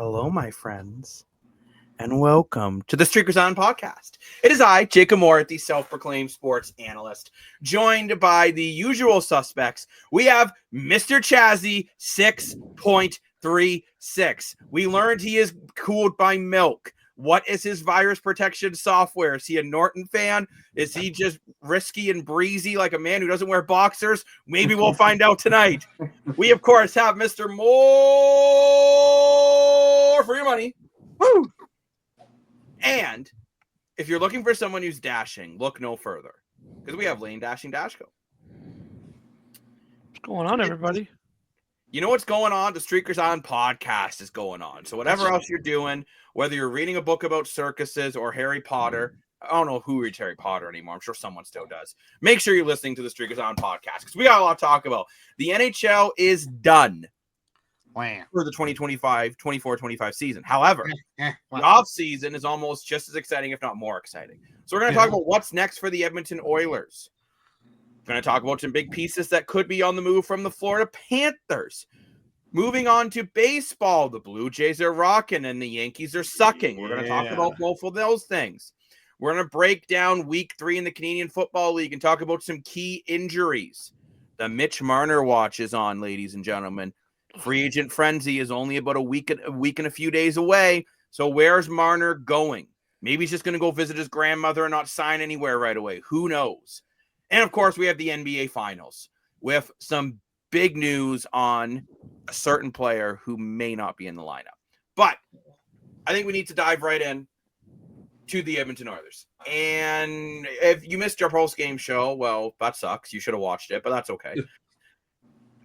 Hello, my friends, and welcome to the Streakers On podcast. It is I, Jacob Moore, the self-proclaimed sports analyst, joined by the usual suspects. We have Mr. Chazzy 6.36. We learned he is cooled by milk. What is his virus protection software? Is he a Norton fan? Is he just risky and breezy like a man who doesn't wear boxers? Maybe we'll find out tonight. We, of course, have Mr. More for your money. Woo! And if you're looking for someone who's dashing, look no further. Because we have Lane Dashing Dashko. What's going on, everybody? You know what's going on? The Streakers On podcast is going on. So whatever else you're doing, whether you're reading a book about circuses or Harry Potter, I don't know who reads Harry Potter anymore. I'm sure someone still does. Make sure you're listening to the Streakers On podcast because we got a lot to talk about. The NHL is done for the 2025 season. However, the off season is almost just as exciting, if not more exciting. So we're going to talk about what's next for the Edmonton Oilers. We're going to talk about some big pieces that could be on the move from the Florida Panthers. Moving on to baseball, the Blue Jays are rocking and the Yankees are sucking. We're going to talk about both of those things. We're going to break down week 3 in the Canadian Football League and talk about some key injuries. The Mitch Marner Watch is on, ladies and gentlemen. Free agent frenzy is only about a week and a few days away. So where's Marner going? Maybe he's just going to go visit his grandmother and not sign anywhere right away. Who knows? And, of course, we have the NBA Finals with some big news on a certain player who may not be in the lineup. But I think we need to dive right in to the Edmonton Oilers. And if you missed our post-game show, well, that sucks. You should have watched it, but that's okay.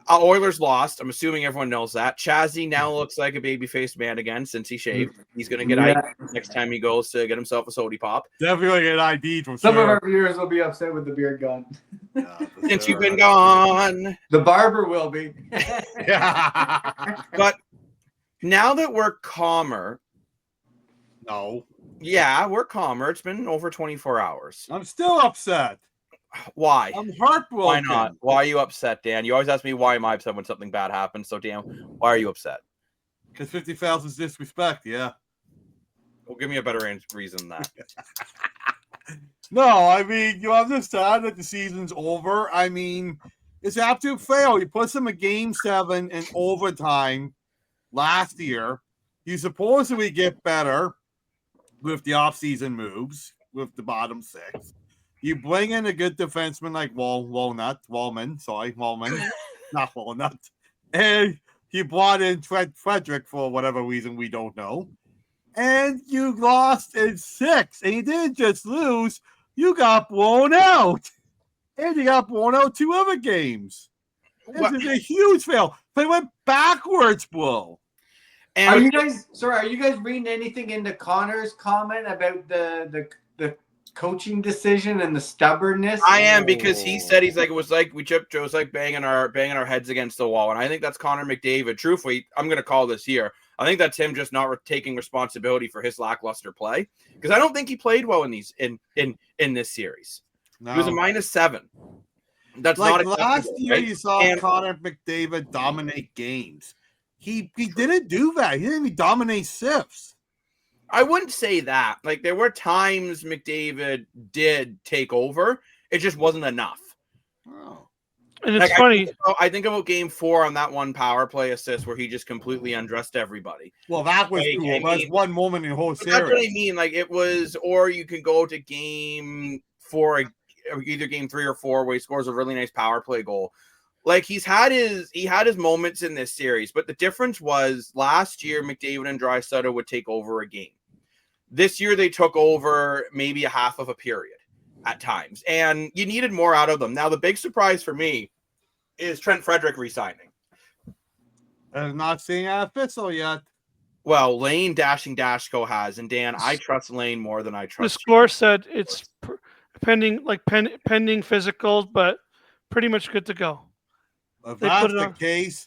Oilers lost. I'm assuming everyone knows that. Chazzy now looks like a baby-faced man again since he shaved. He's going to get ID next time he goes to get himself a sody pop. Definitely get ID from some of our viewers will be upset with the beard gone. Since you've been gone. The barber will be. But now that we're calmer. No. Yeah, we're calmer. It's been over 24 hours. I'm still upset. Why? I'm heartbroken. Why not? Why are you upset, Dan? You always ask me why am I upset when something bad happens. So, Dan, why are you upset? Because 50,000 is disrespect, yeah. Well, give me a better reason than that. No, I mean, I'm just sad that the season's over. I mean, it's an absolute fail. You put them in Game 7 in overtime last year. You supposedly get better with the offseason moves, with the bottom 6. You bring in a good defenseman like Walnut, not Walnut. And you brought in Frederick for whatever reason we don't know. And you lost in 6. And you didn't just lose, you got blown out. And you got blown out 2 other games. This is a huge fail. They went backwards, bro. And are you guys reading anything into Connor's comment about the coaching decision and the stubbornness? I am, because he said it was like banging our heads against the wall, and I think that's Connor McDavid. Truthfully, I'm going to call this here. I think that's him just not taking responsibility for his lackluster play, because I don't think he played well in this series. No. He was a -7. That's like not last year. Right? You saw Connor McDavid dominate games. He didn't do that. He didn't even dominate shifts. I wouldn't say that. Like, there were times McDavid did take over. It just wasn't enough. Oh. And it's funny. I think about Game 4 on that one power play assist where he just completely undressed everybody. Well, that was cool. That's one moment in the whole series. That's what I mean. Like, it was, or you can go to Game 4, either Game 3 or 4, where he scores a really nice power play goal. Like, he had his moments in this series, but the difference was last year McDavid and Draisaitl would take over a game. This year they took over maybe a half of a period at times, and you needed more out of them. Now, the big surprise for me is Trent Frederick re-signing. I'm not seeing an official yet. Well, Lane Dashing Dashko has, and Dan, I trust Lane more than I trust. The score said it's pending physical, but pretty much good to go. If that's the case,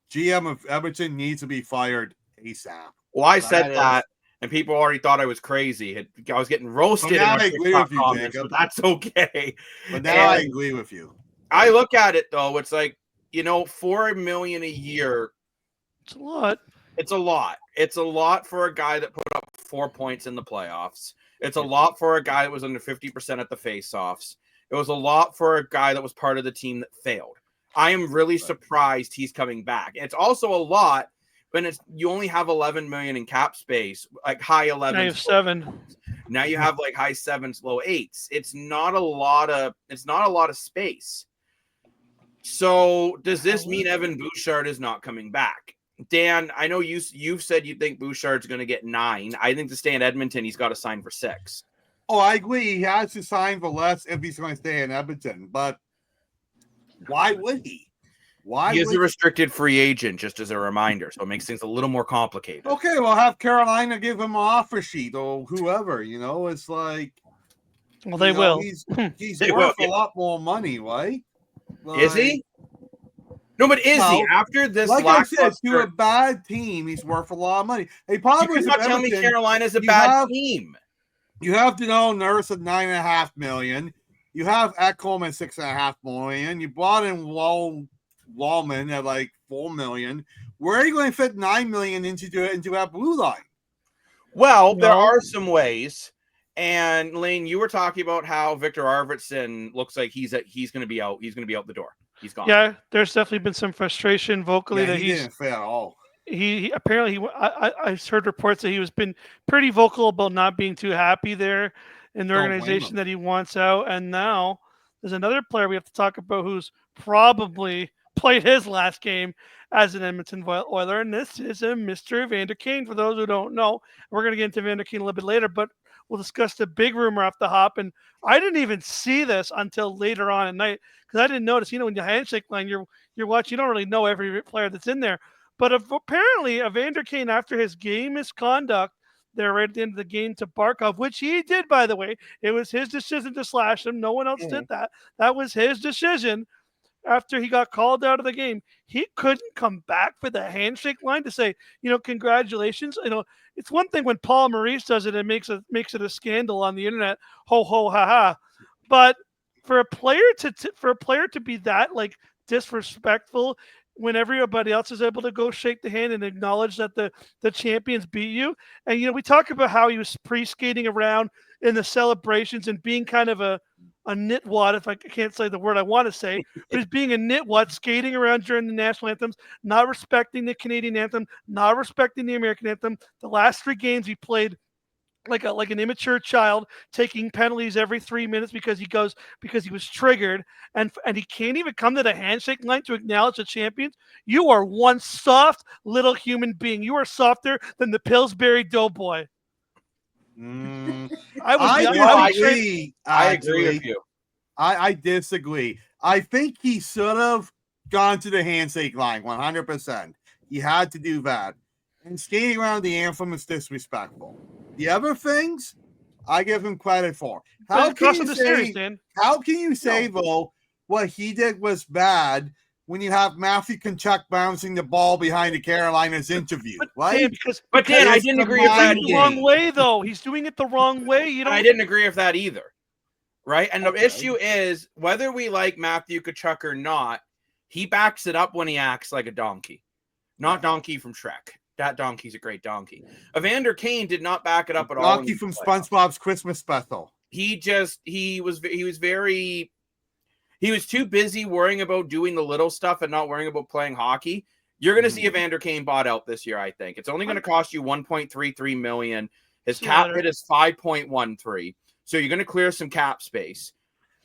GM of Edmonton needs to be fired ASAP. Well, I said that, and people already thought I was crazy. I was getting roasted. Well, now I agree with you, comments, Jacob. but that's okay. But now I agree with you. I look at it, though. It's like, $4 million a year. It's a lot. It's a lot. It's a lot for a guy that put up 4 points in the playoffs. It's a lot for a guy that was under 50% at the faceoffs. It was a lot for a guy that was part of the team that failed. I am really surprised he's coming back. It's also a lot when you only have 11 million in cap space, like high 11s. Now you have 7. Now you have like high 7s, low 8s. It's not a lot of space. So does this mean Evan Bouchard is not coming back? Dan, I know you've said you think Bouchard's going to get 9. I think to stay in Edmonton, he's got to sign for 6. Oh, I agree. He has to sign for less if he's going to stay in Edmonton. But why would he? He is a restricted free agent, just as a reminder. So it makes things a little more complicated. Okay, well, have Carolina give him an offer sheet or whoever. It's like. Well, they will. He's worth a lot more money, right? Is he? No, but is he? After this, like I said, to a bad team, he's worth a lot of money. Hey, probably not tell me Carolina's a bad team. You have to know Nurse at $9.5 million. You have Ekholm at $6.5 million. You brought in Wallman at like $4 million. Where are you going to fit $9 million into that blue line? Well, there are some ways. And Lane, you were talking about how Victor Arvidsson looks like he's going to be out. He's going to be out the door. He's gone. Yeah, there's definitely been some frustration vocally that he didn't fit at all. He apparently I heard reports that he was been pretty vocal about not being too happy there in the organization that he wants out. And now there's another player we have to talk about who's probably played his last game as an Edmonton Oiler, and this is a Mr. Evander Kane. For those who don't know, we're going to get into Evander Kane a little bit later, but we'll discuss the big rumor off the hop. And I didn't even see this until later on at night because I didn't notice. When the handshake line you're watching, you don't really know every player that's in there. But apparently, Evander Kane, after his game misconduct there right at the end of the game to Barkov, which he did, by the way, it was his decision to slash him. No one else did that. That was his decision. After he got called out of the game, he couldn't come back for the handshake line to say, congratulations. It's one thing when Paul Maurice does it and makes it a scandal on the internet. Ho ho ha ha. But for a player to be that like disrespectful when everybody else is able to go shake the hand and acknowledge that the champions beat you. And we talk about how he was pre-skating around in the celebrations and being kind of a nitwad, if I can't say the word I want to say, but he's being a nitwad, skating around during the national anthems, not respecting the Canadian anthem, not respecting the American anthem. The last 3 games he played like an immature child, taking penalties every 3 minutes because he was triggered, and he can't even come to the handshake line to acknowledge the champions. You are one soft little human being. You are softer than the Pillsbury Doughboy. I agree. I agree with you. I disagree. I think he should have gone to the handshake line 100%. He had to do that. And skating around the anthem is disrespectful. The other things, I give him credit for. How can you say, though, what he did was bad when you have Matthew Tkachuk bouncing the ball behind the Carolinas interview, right? But Dan, I didn't agree with that. The wrong way, though. He's doing it the wrong way. I didn't agree with that either, right? And the issue is whether we like Matthew Tkachuk or not, he backs it up when he acts like a donkey, not Donkey from Shrek. That donkey's a great donkey. Evander Kane did not back it up at all. Donkey from SpongeBob's Christmas special. He was too busy worrying about doing the little stuff and not worrying about playing hockey. You're going to see Evander Kane bought out this year, I think. It's only going to cost you $1.33 million. His cap hit is 5.13. So you're going to clear some cap space.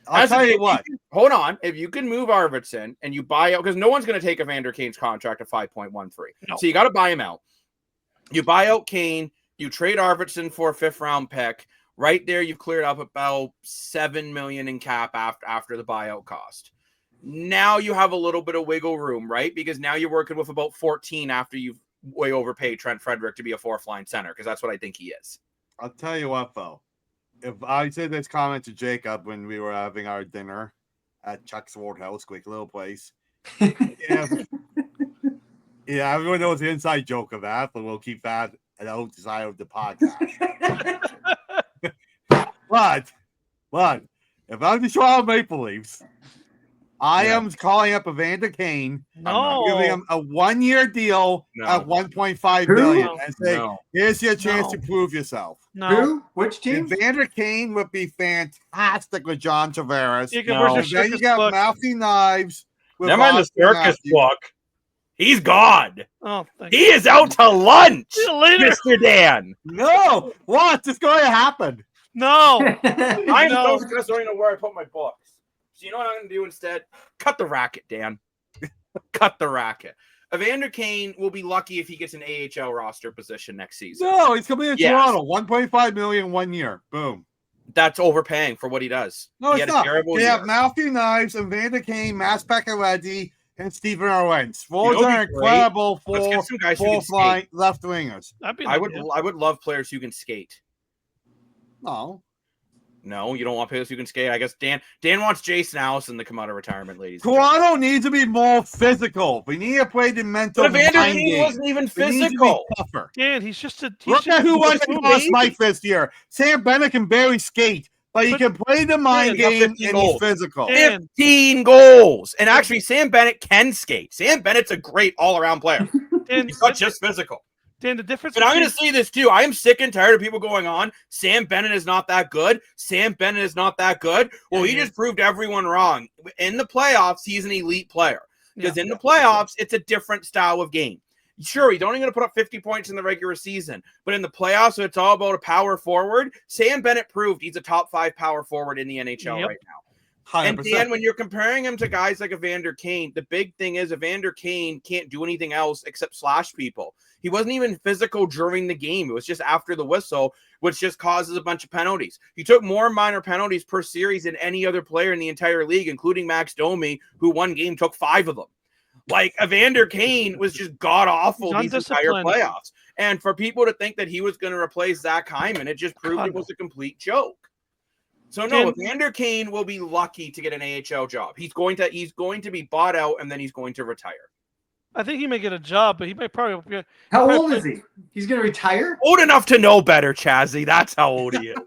I'll tell you what. Hold on. If you can move Arvidsson and you buy out, because no one's going to take Evander Kane's contract at 5.13. No. So you got to buy him out. You buy out Kane. You trade Arvidsson for a 5th-round pick. Right there, you've cleared up about $7 million in cap after the buyout cost. Now you have a little bit of wiggle room, right? Because now you're working with about 14 after you've way overpaid Trent Frederick to be a 4th-line center, because that's what I think he is. I'll tell you what, though. If I said this comment to Jacob when we were having our dinner at Chuck's Ward House, quick little place. Yeah, everyone knows the inside joke of that, but we'll keep that outside of the podcast. But if I'm the Toronto Maple Leafs I am calling up Evander Kane, No. giving him a 1-year deal at $1.5 million, and say, "Here's your chance to prove yourself." No. Who? Which team? Evander Kane would be fantastic with John Tavares. Where's the Then you got book? Matthew Knives. With Never mind the circus Matthews. book. He's gone. Oh, thank He is out to lunch. See you later. Mr. Dan. No, what's going to happen? No. I'm so stressed. I don't even know where I put my books. So you know what I'm going to do instead? Cut the racket, Dan. Cut the racket. Evander Kane will be lucky if he gets an AHL roster position next season. No, he's coming in Toronto. $1.5 million 1 year. Boom. That's overpaying for what he does. No, he it's not. They year. have Matthew Knives, Evander Kane, Mass Pacioretty, and Stephen Owens. Those are incredible for both left wingers. I would love players who can skate. No, you don't want players who can skate. I guess Dan wants Jason Allison to come out of retirement, ladies. Toronto needs to be more physical. We need to play the mental. But Evander Kane wasn't even physical. Dan, he's just a. Look at who won the Conn Smythe this year. Sam Bennett can barely skate, but he can play the mind game and he's physical. 15 goals. And actually, Sam Bennett can skate. Sam Bennett's a great all-around player. He's not just physical. Dan, the difference. But I'm going to say this too. I am sick and tired of people going on. Sam Bennett is not that good. Sam Bennett is not that good. Well, he just proved everyone wrong. In the playoffs, he's an elite player. Because in the playoffs, it's a different style of game. Sure, he's only going to put up 50 points in the regular season. But in the playoffs, it's all about a power forward. Sam Bennett proved he's a top 5 power forward in the NHL right now. 100%. And Dan, when you're comparing him to guys like Evander Kane, the big thing is Evander Kane can't do anything else except slash people. He wasn't even physical during the game. It was just after the whistle, which just causes a bunch of penalties. He took more minor penalties per series than any other player in the entire league, including Max Domi, who one game took 5 of them. Like, Evander Kane was just god-awful these entire playoffs. And for people to think that he was going to replace Zach Hyman, it just proved it was a complete joke. So no, Evander Kane will be lucky to get an AHL job. He's going to be bought out and then he's going to retire. I think he may get a job, but he might probably. How old is he? He's going to retire? Old enough to know better, Chazzy. That's how old he is.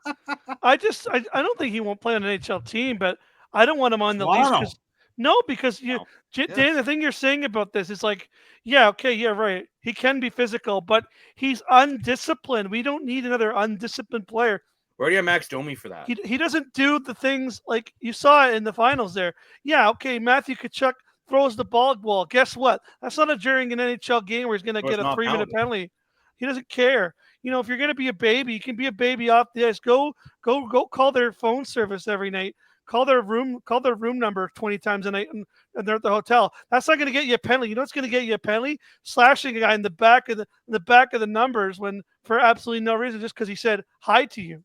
I don't think he won't play on an NHL team, but I don't want him on the lease. Because Dan, the thing you're saying about this is like, right. He can be physical, but he's undisciplined. We don't need another undisciplined player. Where do you have Max Domi for that? He doesn't do the things like you saw in the finals there. Matthew Tkachuk throws the ball. Well, guess what? That's not during an NHL game where he's going to get a 3-minute penalty. He doesn't care. If you're going to be a baby, you can be a baby off the ice. Go call their phone service every night. Call their room number 20 times a night, and they're at the hotel. That's not going to get you a penalty. You know what's going to get you a penalty? Slashing a guy in the back of the numbers when for absolutely no reason, just because he said hi to you.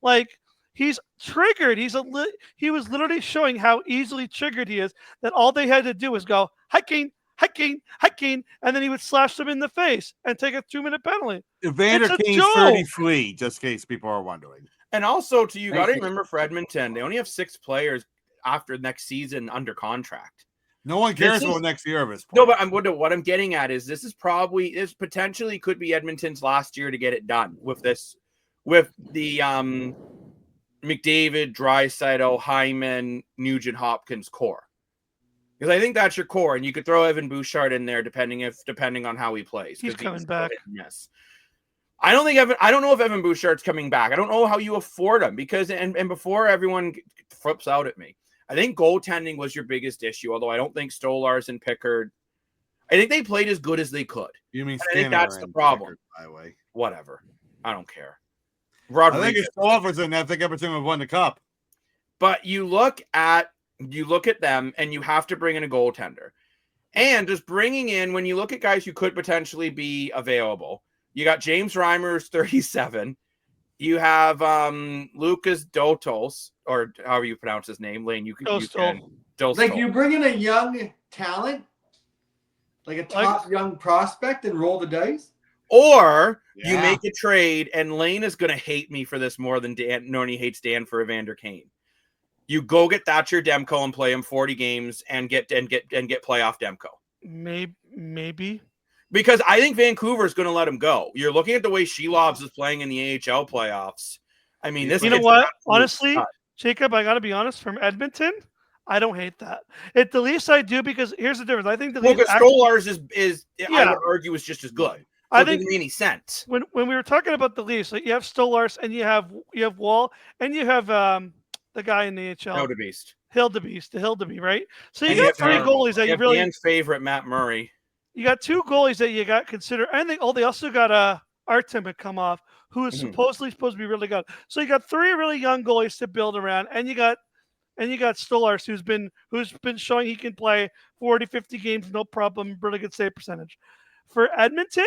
Like, he's triggered. He was literally showing how easily triggered he is, that all they had to do was go, hi, Kane, and then he would slash them in the face and take a 2-minute penalty. Evander Kane's 33, just in case people are wondering. And also, you got to remember for Edmonton, they only have 6 players after next season under contract. No one cares about next year of his point. No, but what I'm getting at is this potentially could be Edmonton's last year to get it done with this. With the McDavid, Draisaitl, Hyman, Nugent Hopkins core, because I think that's your core, and you could throw Evan Bouchard in there depending on how he plays. He's coming back. Yes, I don't know if Evan Bouchard's coming back. I don't know how you afford him because and before everyone flips out at me, I think goaltending was your biggest issue. Although I don't think Stolarz and Pickard, I think they played as good as they could. You mean I think that's the problem. Pickard, by the way. Whatever, I don't care. I think it's Stolarz and I think Everton would won the cup. But you look at them and you have to bring in a goaltender. And just bringing in, when you look at guys who could potentially be available, you got James Reimer's 37. You have Lucas Dotos, or however you pronounce his name, Lane. You can like you bring in a young talent, like a top young prospect, and roll the dice. Or you make a trade, and Lane is going to hate me for this more than Dan. Nornie hates Dan for Evander Kane. You go get Thatcher Demko and play him 40 games and get playoff Demko. Maybe. Because I think Vancouver is going to let him go. You're looking at the way Shelovs is playing in the AHL playoffs. I mean, this. You know what? Honestly, Jacob, I got to be honest. From Edmonton, I don't hate that. The Leafs I do, because here's the difference. I think the Well, Leafs because Stolarz is I Yeah. would argue is just as good. So I it think doesn't make any sense. when we were talking about the Leafs, like you have Stolarz and you have Wall and you have the guy in the NHL, No, the beast. Hildeby, right? So you And got you have, three goalies that You you have really Dan's favorite, Matt Murray. you got two goalies that you got consider. I think they also got Artem had come off, who is Mhm. supposed to be really good. So you got three really young goalies to build around, and you got Stolarz, who's been showing he can play 40, 50 games, no problem, really good save percentage. For Edmonton,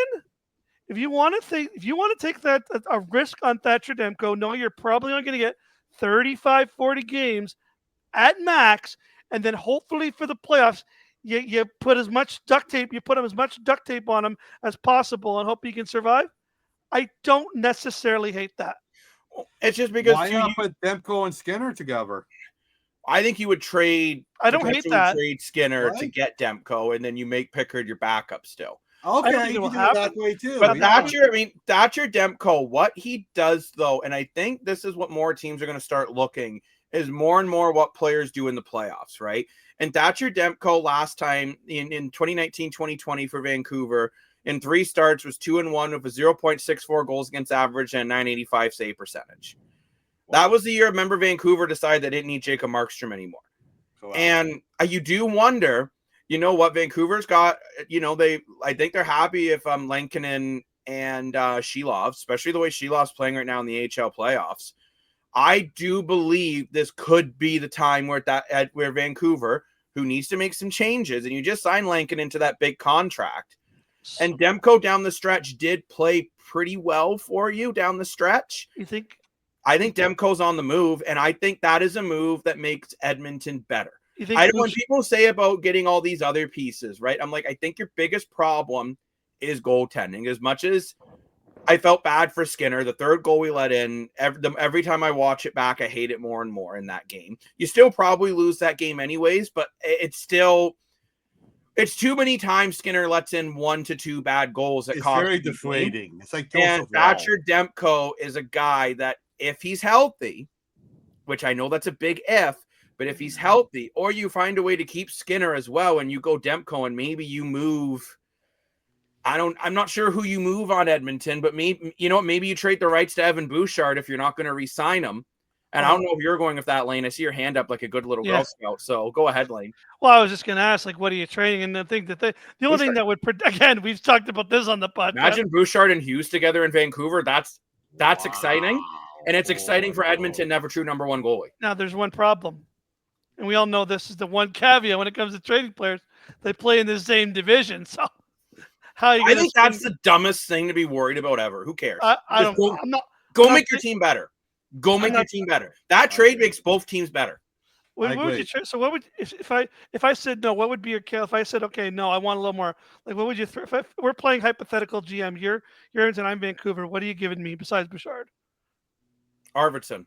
if you want to take that a risk on Thatcher Demko, no, you're probably only going to get 35, 40 games at max, and then hopefully for the playoffs, you put as much duct tape, on him as possible, and hope he can survive. I don't necessarily hate that. It's just because Why not put Demko and Skinner together? I think you would trade. I don't hate that. Trade Skinner What? to get Demko, and then you make Pickard your backup still. Okay, think you it'll can do it that happen. way too. But yeah. Thatcher Demko, what he does though, and I think this is what more teams are going to start looking, is more and more what players do in the playoffs, right? And Thatcher Demko last time in 2019-2020 for Vancouver in 3 starts was 2-1 with a 0.64 goals against average and a 985 save percentage. That was the year, remember, Vancouver decided they didn't need Jacob Markstrom anymore. Wow. And you do wonder, you know what, Vancouver's got, I think they're happy if Lankinen and Shelov, especially the way Shelov's playing right now in the AHL playoffs. I do believe this could be the time where Vancouver, who needs to make some changes, and you just signed Lankinen into that big contract. And Demko down the stretch did play pretty well for you down the stretch. You think? I think Demko's on the move, and I think that is a move that makes Edmonton better. You think? When people say about getting all these other pieces, right? I'm like, I think your biggest problem is goaltending. As much as I felt bad for Skinner, the third goal we let in, every time I watch it back, I hate it more and more in that game. You still probably lose that game anyways, but it's too many times Skinner lets in 1 to 2 bad goals. It's very deflating. It's like and Thatcher Demko is a guy that if he's healthy, which I know that's a big if, but if he's healthy, or you find a way to keep Skinner as well, and you go Demko, and maybe you move. I'm not sure who you move on Edmonton, but maybe you trade the rights to Evan Bouchard if you're not going to re-sign him. And I don't know if you're going with that, Lane. I see your hand up like a good little Girl Scout. So go ahead, Lane. Well, I was just going to ask, like, what are you trading? And I think that the only thing that would, again, we've talked about this on the podcast. Imagine Bouchard and Hughes together in Vancouver. That's exciting. And it's exciting for Edmonton to have a true number 1 goalie. Now, there's one problem. And we all know this is the one caveat when it comes to trading players. They play in the same division. So how are you I think that's the dumbest thing to be worried about ever. Who cares? Go make your team better. Go make your team better. That trade makes both teams better. What would you trade? So what would if I said no? What would be your kill? If I said okay, no, I want a little more. Like, what would you? If we're playing hypothetical GM, you're Edmonton, I'm Vancouver. What are you giving me besides Bouchard? Arvidsson.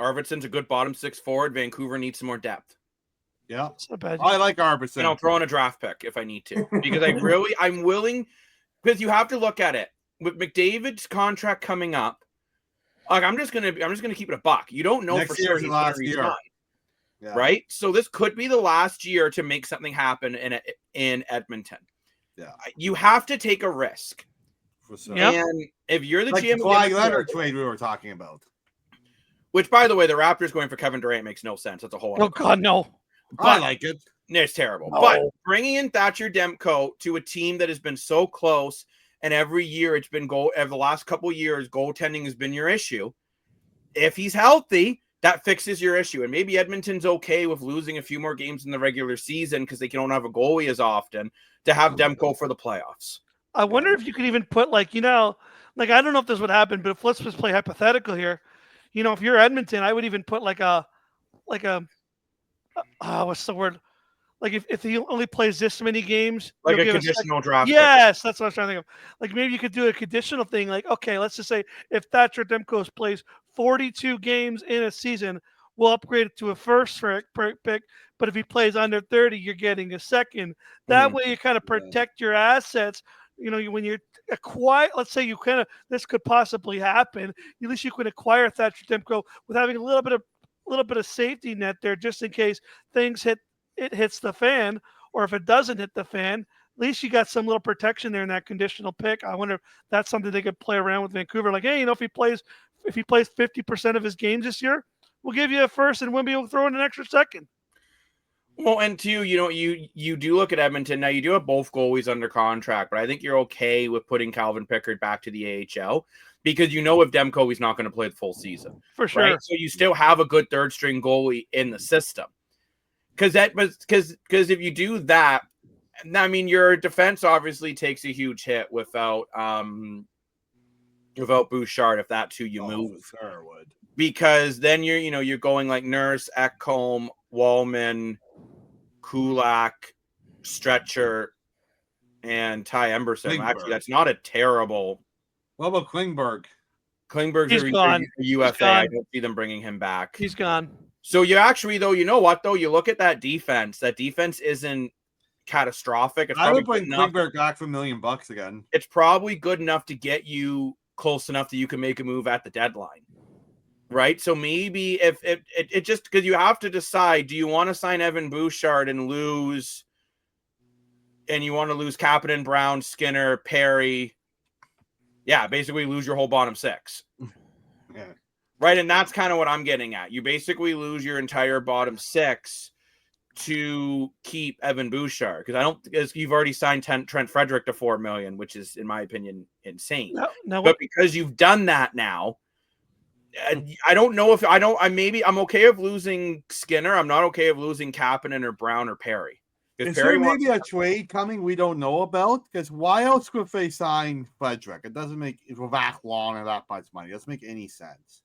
Arvidsson's a good bottom 6 forward. Vancouver needs some more depth. Yeah, it's not bad. I like Arvidsson. And I'll throw in a draft pick if I need to, because I'm willing. Because you have to look at it with McDavid's contract coming up. Like, I'm just gonna keep it a buck. You don't know Next for sure he's going to resign, right? So this could be the last year to make something happen in Edmonton. Yeah, you have to take a risk. For sure. Yep. And if you're the like GM, the Kawhi Leonard trade we were talking about. Which, by the way, the Raptors going for Kevin Durant makes no sense. That's a whole. Oh God, no. But I like it. It's terrible. No. But bringing in Thatcher Demko to a team that has been so close, and every year it's been over the last couple of years, goaltending has been your issue. If he's healthy, that fixes your issue. And maybe Edmonton's okay with losing a few more games in the regular season because they don't have a goalie as often to have Demko for the playoffs. I wonder if you could even put I don't know if this would happen, but if let's just play hypothetical here. If you're Edmonton, I would even put what's the word? Like if he only plays this many games, like a conditional draft. Yes, that's what I was trying to think of. Like maybe you could do a conditional thing. Like, okay, let's just say if Thatcher Demko plays 42 games in a season, we'll upgrade it to a first pick. But if he plays under 30, you're getting a second. That way you kind of protect your assets. When you're acquire, let's say this could possibly happen. At least you could acquire Thatcher Demko with having a little bit of safety net there, just in case things hit it hits the fan, or if it doesn't hit the fan, at least you got some little protection there in that conditional pick. I wonder if that's something they could play around with Vancouver. Like, hey, if he plays 50% of his games this year, we'll give you a first and we'll be able to throw in an extra second. Well, and two, you do look at Edmonton. Now, you do have both goalies under contract, but I think you're okay with putting Calvin Pickard back to the AHL because with Demko, he's not going to play the full season. For sure. Right? So you still have a good third-string goalie in the system. Because if you do that, I mean, your defense obviously takes a huge hit without Bouchard, if that's who you move. Sure would. Because then you're going like Nurse, Ekholm, Wallman, Kulak, Stretcher, and Ty Emberson. Klingberg. Actually, that's not a terrible. What about Klingberg? Klingberg's gone. a UFA. I don't see them bringing him back. He's gone. So you actually, though, you know what, though? You look at that defense. That defense isn't catastrophic. I would bring Klingberg back for $1 million again. It's probably good enough to get you close enough that you can make a move at the deadline. Right? So maybe if it just because you have to decide, do you want to sign Evan Bouchard and lose, and you want to lose Kapanen, Brown, Skinner, Perry? Yeah, basically lose your whole bottom six. Yeah. Right. And that's kind of what I'm getting at. You basically lose your entire bottom six to keep Evan Bouchard because you've already signed Trent Frederick to $4 million, which is, in my opinion, insane. But because you've done that now, I don't know if I'm okay with losing Skinner. I'm not okay with losing Kapanen or Brown or Perry. Is there maybe a trade coming we don't know about? Because why else would they sign Frederick? It doesn't make that long or that much money. It doesn't make any sense.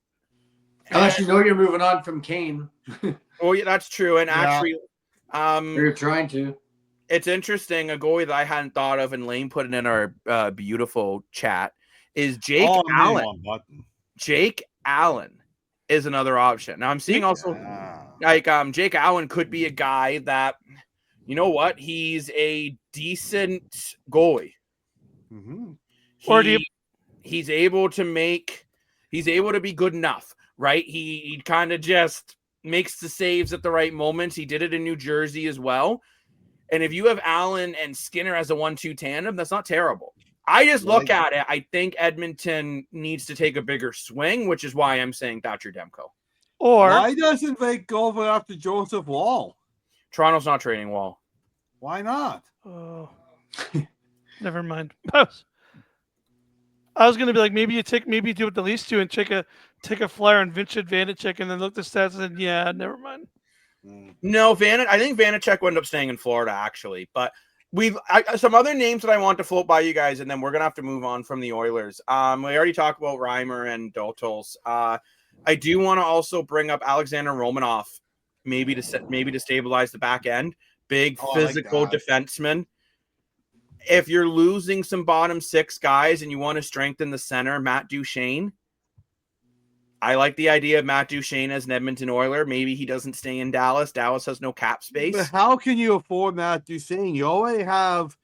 Unless you're moving on from Kane. Oh, yeah, that's true. And actually, you're trying to. It's interesting. A goalie that I hadn't thought of, and Lane put it in our beautiful chat, is Jake Allen. Jake Allen is another option. Now I'm seeing Jake Allen could be a guy that, you know what, he's a decent goalie. Mm-hmm. He's able to be good enough, right? He kind of just makes the saves at the right moments. He did it in New Jersey as well. And if you have Allen and Skinner as a 1-2 tandem, that's not terrible. I just look at it. I think Edmonton needs to take a bigger swing, which is why I'm saying Thatcher Demko. Or why doesn't they go after Joseph Wall? Toronto's not trading Wall. Why not? Oh, never mind. I was gonna be like, maybe you do it the least two and take a flyer on Vincent Vanacek and then look the stats and then, never mind. No, I think Vanacek would end up staying in Florida actually, but. Some other names that I want to float by you guys, and then we're gonna have to move on from the Oilers. We already talked about Reimer and Dotos. I do want to also bring up Alexander Romanov, maybe to stabilize the back end. Big physical defenseman. If you're losing some bottom six guys and you want to strengthen the center, Matt Duchene. I like the idea of Matt Duchene as an Edmonton Oiler. Maybe he doesn't stay in Dallas. Dallas has no cap space. But how can you afford Matt Duchene? You already have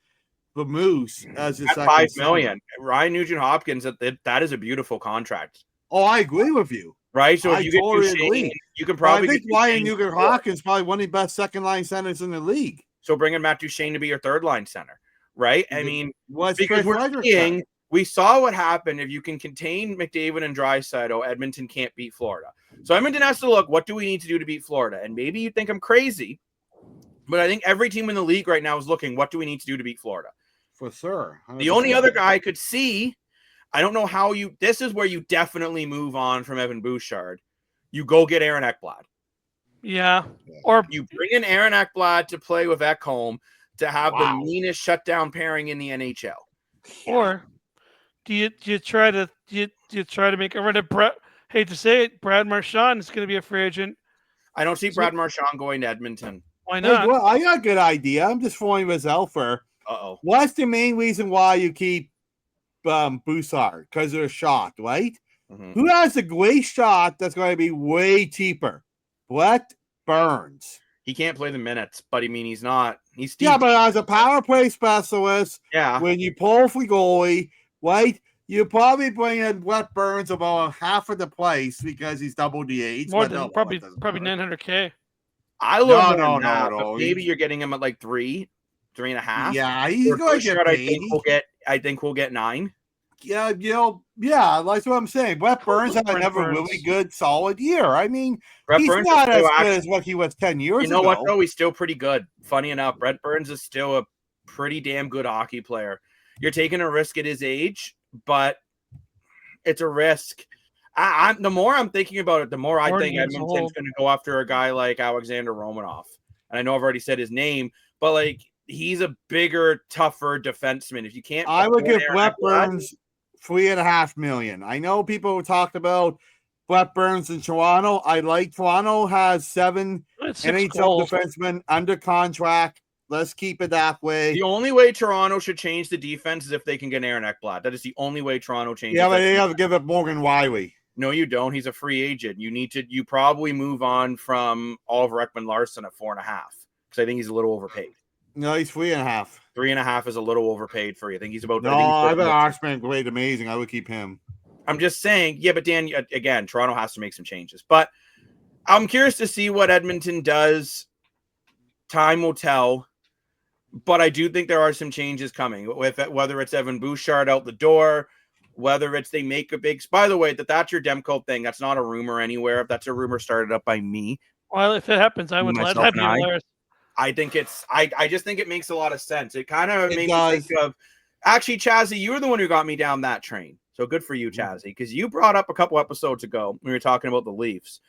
the Moose as your second $5 million. Ryan Nugent-Hopkins, that is a beautiful contract. Oh, I agree with you. Right? So if you get Duchene, you can probably. I think Ryan Nugent-Hopkins is probably one of the best second line centers in the league. So bring in Matt Duchene to be your third line center, right? I mean, because we're we saw what happened. If you can contain McDavid and Draisaitl, Edmonton can't beat Florida. So Edmonton has to look, what do we need to do to beat Florida? And maybe you think I'm crazy, but I think every team in the league right now is looking, what do we need to do to beat Florida? For sure. 100%. The only other guy I could see, I don't know how this is where you definitely move on from Evan Bouchard. You go get Aaron Ekblad. Yeah. Or you bring in Aaron Ekblad to play with Ekholm to have the meanest shutdown pairing in the NHL. Or do you try to make a run at Brad? Hate to say it, Brad Marchand is going to be a free agent. I don't see Brad Marchand going to Edmonton. Why not? Hey, well, I got a good idea. I'm just throwing this out for. What's the main reason why you keep Bouchard? Because of a shot, right? Mm-hmm. Who has a great shot that's going to be way cheaper? Brett Burns. He can't play the minutes, but he's not. He's yeah, but as a power play specialist, when you pull for goalie, right? You probably bring in Brett Burns about half of the price because he's double the age. More than probably $900K. I love more No, than that, no. but maybe you're getting him at like 3.5. Yeah, he's going to get paid. I think we'll get 9. Yeah, that's what I'm saying. Brett Burns had another really good, solid year. I mean, Brett he's Burns not is as still good as what he was 10 years ago. You know what, though? He's still pretty good. Funny enough, Brett Burns is still a pretty damn good hockey player. You're taking a risk at his age, but it's a risk. The more I'm thinking about it, the more I think Edmonton's going to go after a guy like Alexander Romanov. And I know I've already said his name, but like he's a bigger, tougher defenseman. If you can't, I would give Brett Burns $3.5 million. I know people talked about Brett Burns in Toronto. I like Toronto has 7 NHL defensemen under contract. Let's keep it that way. The only way Toronto should change the defense is if they can get Aaron Ekblad. That is the only way Toronto changes. Yeah, but they have to give up Morgan Riley. No, you don't. He's a free agent. You probably move on from Oliver Ekman-Larsson at 4.5 because I think he's a little overpaid. No, he's 3.5. 3.5 is a little overpaid for you. I think he's about. No, I bet Oxman great, amazing. I would keep him. I'm just saying, yeah, but Dan, again, Toronto has to make some changes. But I'm curious to see what Edmonton does. Time will tell. But I do think there are some changes coming, with whether it's Evan Bouchard out the door, whether it's they make a big. By the way, that's your Demko thing. That's not a rumor anywhere. If that's a rumor started up by me. Well, if it happens, I would let that be hilarious. I think it's. I just think it makes a lot of sense. It kind of made me think of. Actually, Chazzy, you were the one who got me down that train. So good for you, Chazzy, because you brought up a couple episodes ago when we were talking about the Leafs.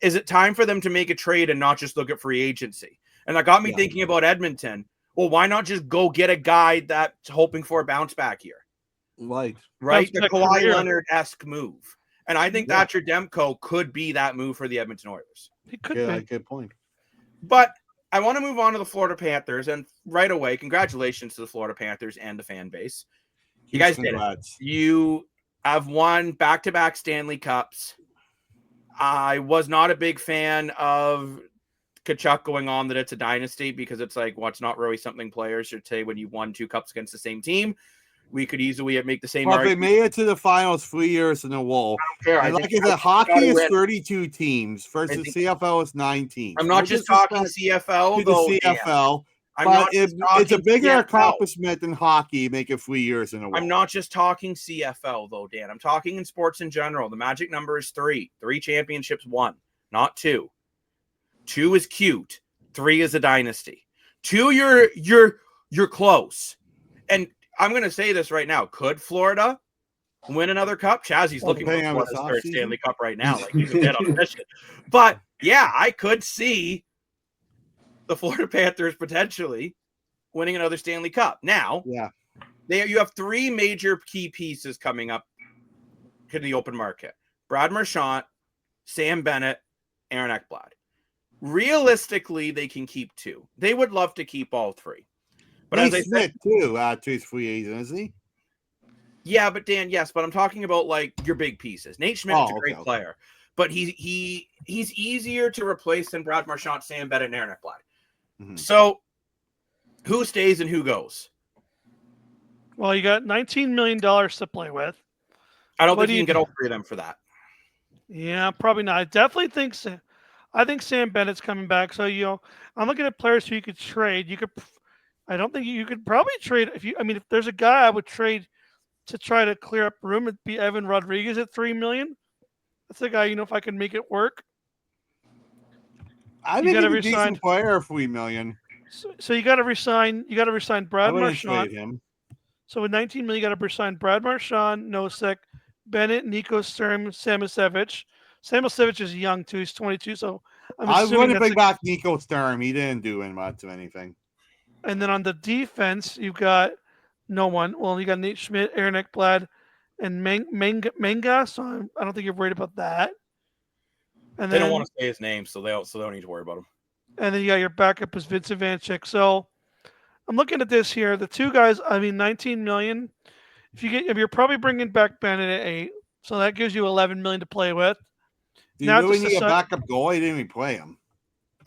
Is it time for them to make a trade and not just look at free agency? And that got me thinking about Edmonton. Well, why not just go get a guy that's hoping for a bounce back here? Right. The Kawhi Leonard-esque move. And I think Thatcher Demko could be that move for the Edmonton Oilers. It could be. Good point. But I want to move on to the Florida Panthers. And right away, congratulations to the Florida Panthers and the fan base. You guys did it. You have won back-to-back Stanley Cups. I was not a big fan of Kachuk going on that it's a dynasty because it's like, well, it's not really something players should say when you won 2 cups against the same team. We could easily make the same argument. They made it to the finals 3 years in a row. I don't care. And like I said, hockey is 32 teams versus CFL is 9 teams. I'm not just talking CFL, though. CFL. But it's a bigger CFL. Accomplishment than hockey, make it 3 years in a row. I'm not just talking CFL, though, Dan. I'm talking in sports in general. The magic number is 3. 3 championships won, not 2. 2 is cute. 3 is a dynasty. 2, you're close. And I'm going to say this right now. Could Florida win another cup? Chazzy's looking for Florida's third Stanley Cup right now. Like he's a bit on a mission. But, yeah, I could see the Florida Panthers potentially winning another Stanley Cup. Now, you have 3 major key pieces coming up in the open market. Brad Marchand, Sam Bennett, Aaron Ekblad. Realistically, they can keep 2. They would love to keep all 3. But Nate Smith, too, he's free agent, isn't he? Yeah, but Dan, yes, but I'm talking about like your big pieces. Nate Schmidt's a great player, but he's easier to replace than Brad Marchand, Sam Bennett, and Aaron Ekblad. Mm-hmm. So who stays and who goes? Well, you got $19 million to play with. I don't think you can get all 3 of them for that. Yeah, probably not. I definitely think so. I think Sam Bennett's coming back. So, I'm looking at players who you could trade. I don't think you could probably trade if there's a guy I would trade to try to clear up room, it'd be Evan Rodriguez at $3 million. That's the guy, if I can make it work. I think he's a decent player for $3 million. So you got to resign. You got to resign Brad Marchand. Him. So with $19 million, you got to resign Brad Marchand, Nosek, Bennett, Nico Sturm, Samasevich. Samasevich is young too. He's 22. So I want to bring back Nico Sturm. He didn't do much of anything. And then on the defense, you've got no one. Well, you got Nate Schmidt, Aaron Ekblad, and Menga. So I don't think you're worried about that. And they don't want to say his name, so they don't need to worry about him. And then you got your backup is Vincent Vanchek. So I'm looking at this here. The 2 guys, $19 million. If you're probably bringing back Bennett at 8, so that gives you $11 million to play with. Do you really need a backup goalie? Didn't even play him.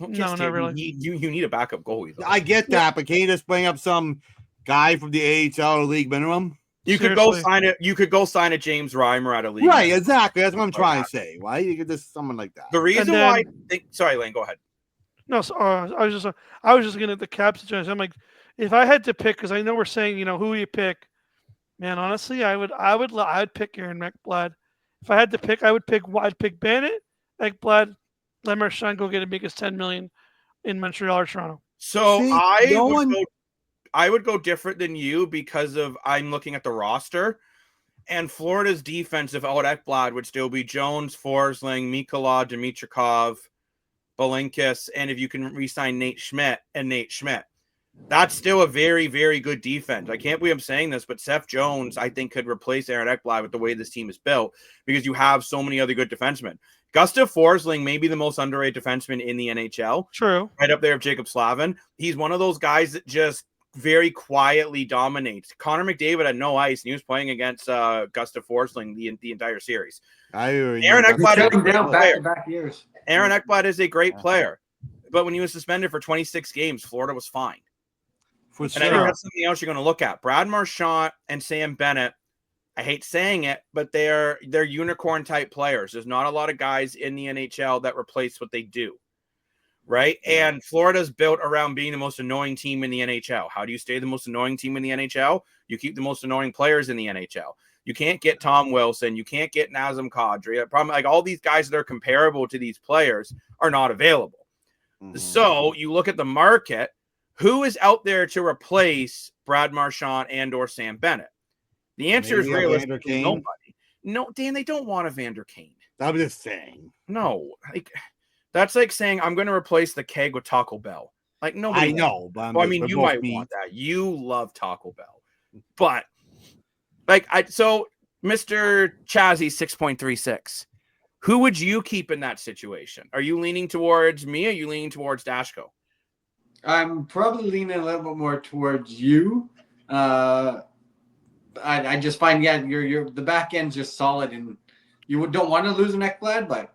No, not really. You need a backup goalie, though. I get that, but can you just bring up some guy from the AHL league minimum? You could go sign it. You could go sign a James Reimer out of league. Right, exactly. That's what I'm trying to say. Why you could just someone like that. The reason why. Sorry, Lane. Go ahead. No, so, I was just looking at the cap situation. I'm like, if I had to pick, because I know we're saying, who you pick, man. Honestly, I'd pick Aaron Ekblad. If I had to pick, I'd pick Bennett, Ekblad, let Marchand go get and make us $10 million in Montreal or Toronto. So See, no one. I would go different than you because of I'm looking at the roster, and Florida's defense, if out Ekblad, would still be Jones, Forsling, Mikula, Dimitrikov, Belinkis, and if you can re-sign Nate Schmidt. That's still a very, very good defense. I can't believe I'm saying this, but Seth Jones, I think, could replace Aaron Ekblad with the way this team is built because you have so many other good defensemen. Gustav Forsling may be the most underrated defenseman in the NHL. True. Right up there with Jacob Slavin. He's one of those guys that just very quietly dominates. Connor McDavid had no ice, and he was playing against Gustav Forsling the entire series. Aaron Ekblad is a great player. Back-to-back years. Aaron Ekblad is a great player. But when he was suspended for 26 games, Florida was fine. For And I think that's something else you're going to look at. Brad Marchand and Sam Bennett, I hate saying it, but they're unicorn-type players. There's not a lot of guys in the NHL that replace what they do. Right? Yeah. And Florida's built around being the most annoying team in the NHL. How do you stay the most annoying team in the NHL? You keep the most annoying players in the NHL. You can't get Tom Wilson. You can't get Nazem Kadri. Like all these guys that are comparable to these players are not available. Mm-hmm. So you look at the market. Who is out there to replace Brad Marchand and or Sam Bennett? The answer is realistically nobody. No, Dan, they don't want Evander Kane. I'm just saying. No, that's like saying I'm going to replace the keg with Taco Bell. Like nobody. I know, but you might want that. You love Taco Bell, but so Mr. Chazzy 6.36. Who would you keep in that situation? Are you leaning towards me? Or are you leaning towards Dashko? I'm probably leaning a little bit more towards you. I just find you're the back end's just solid, and you don't want to lose an Ekblad, but.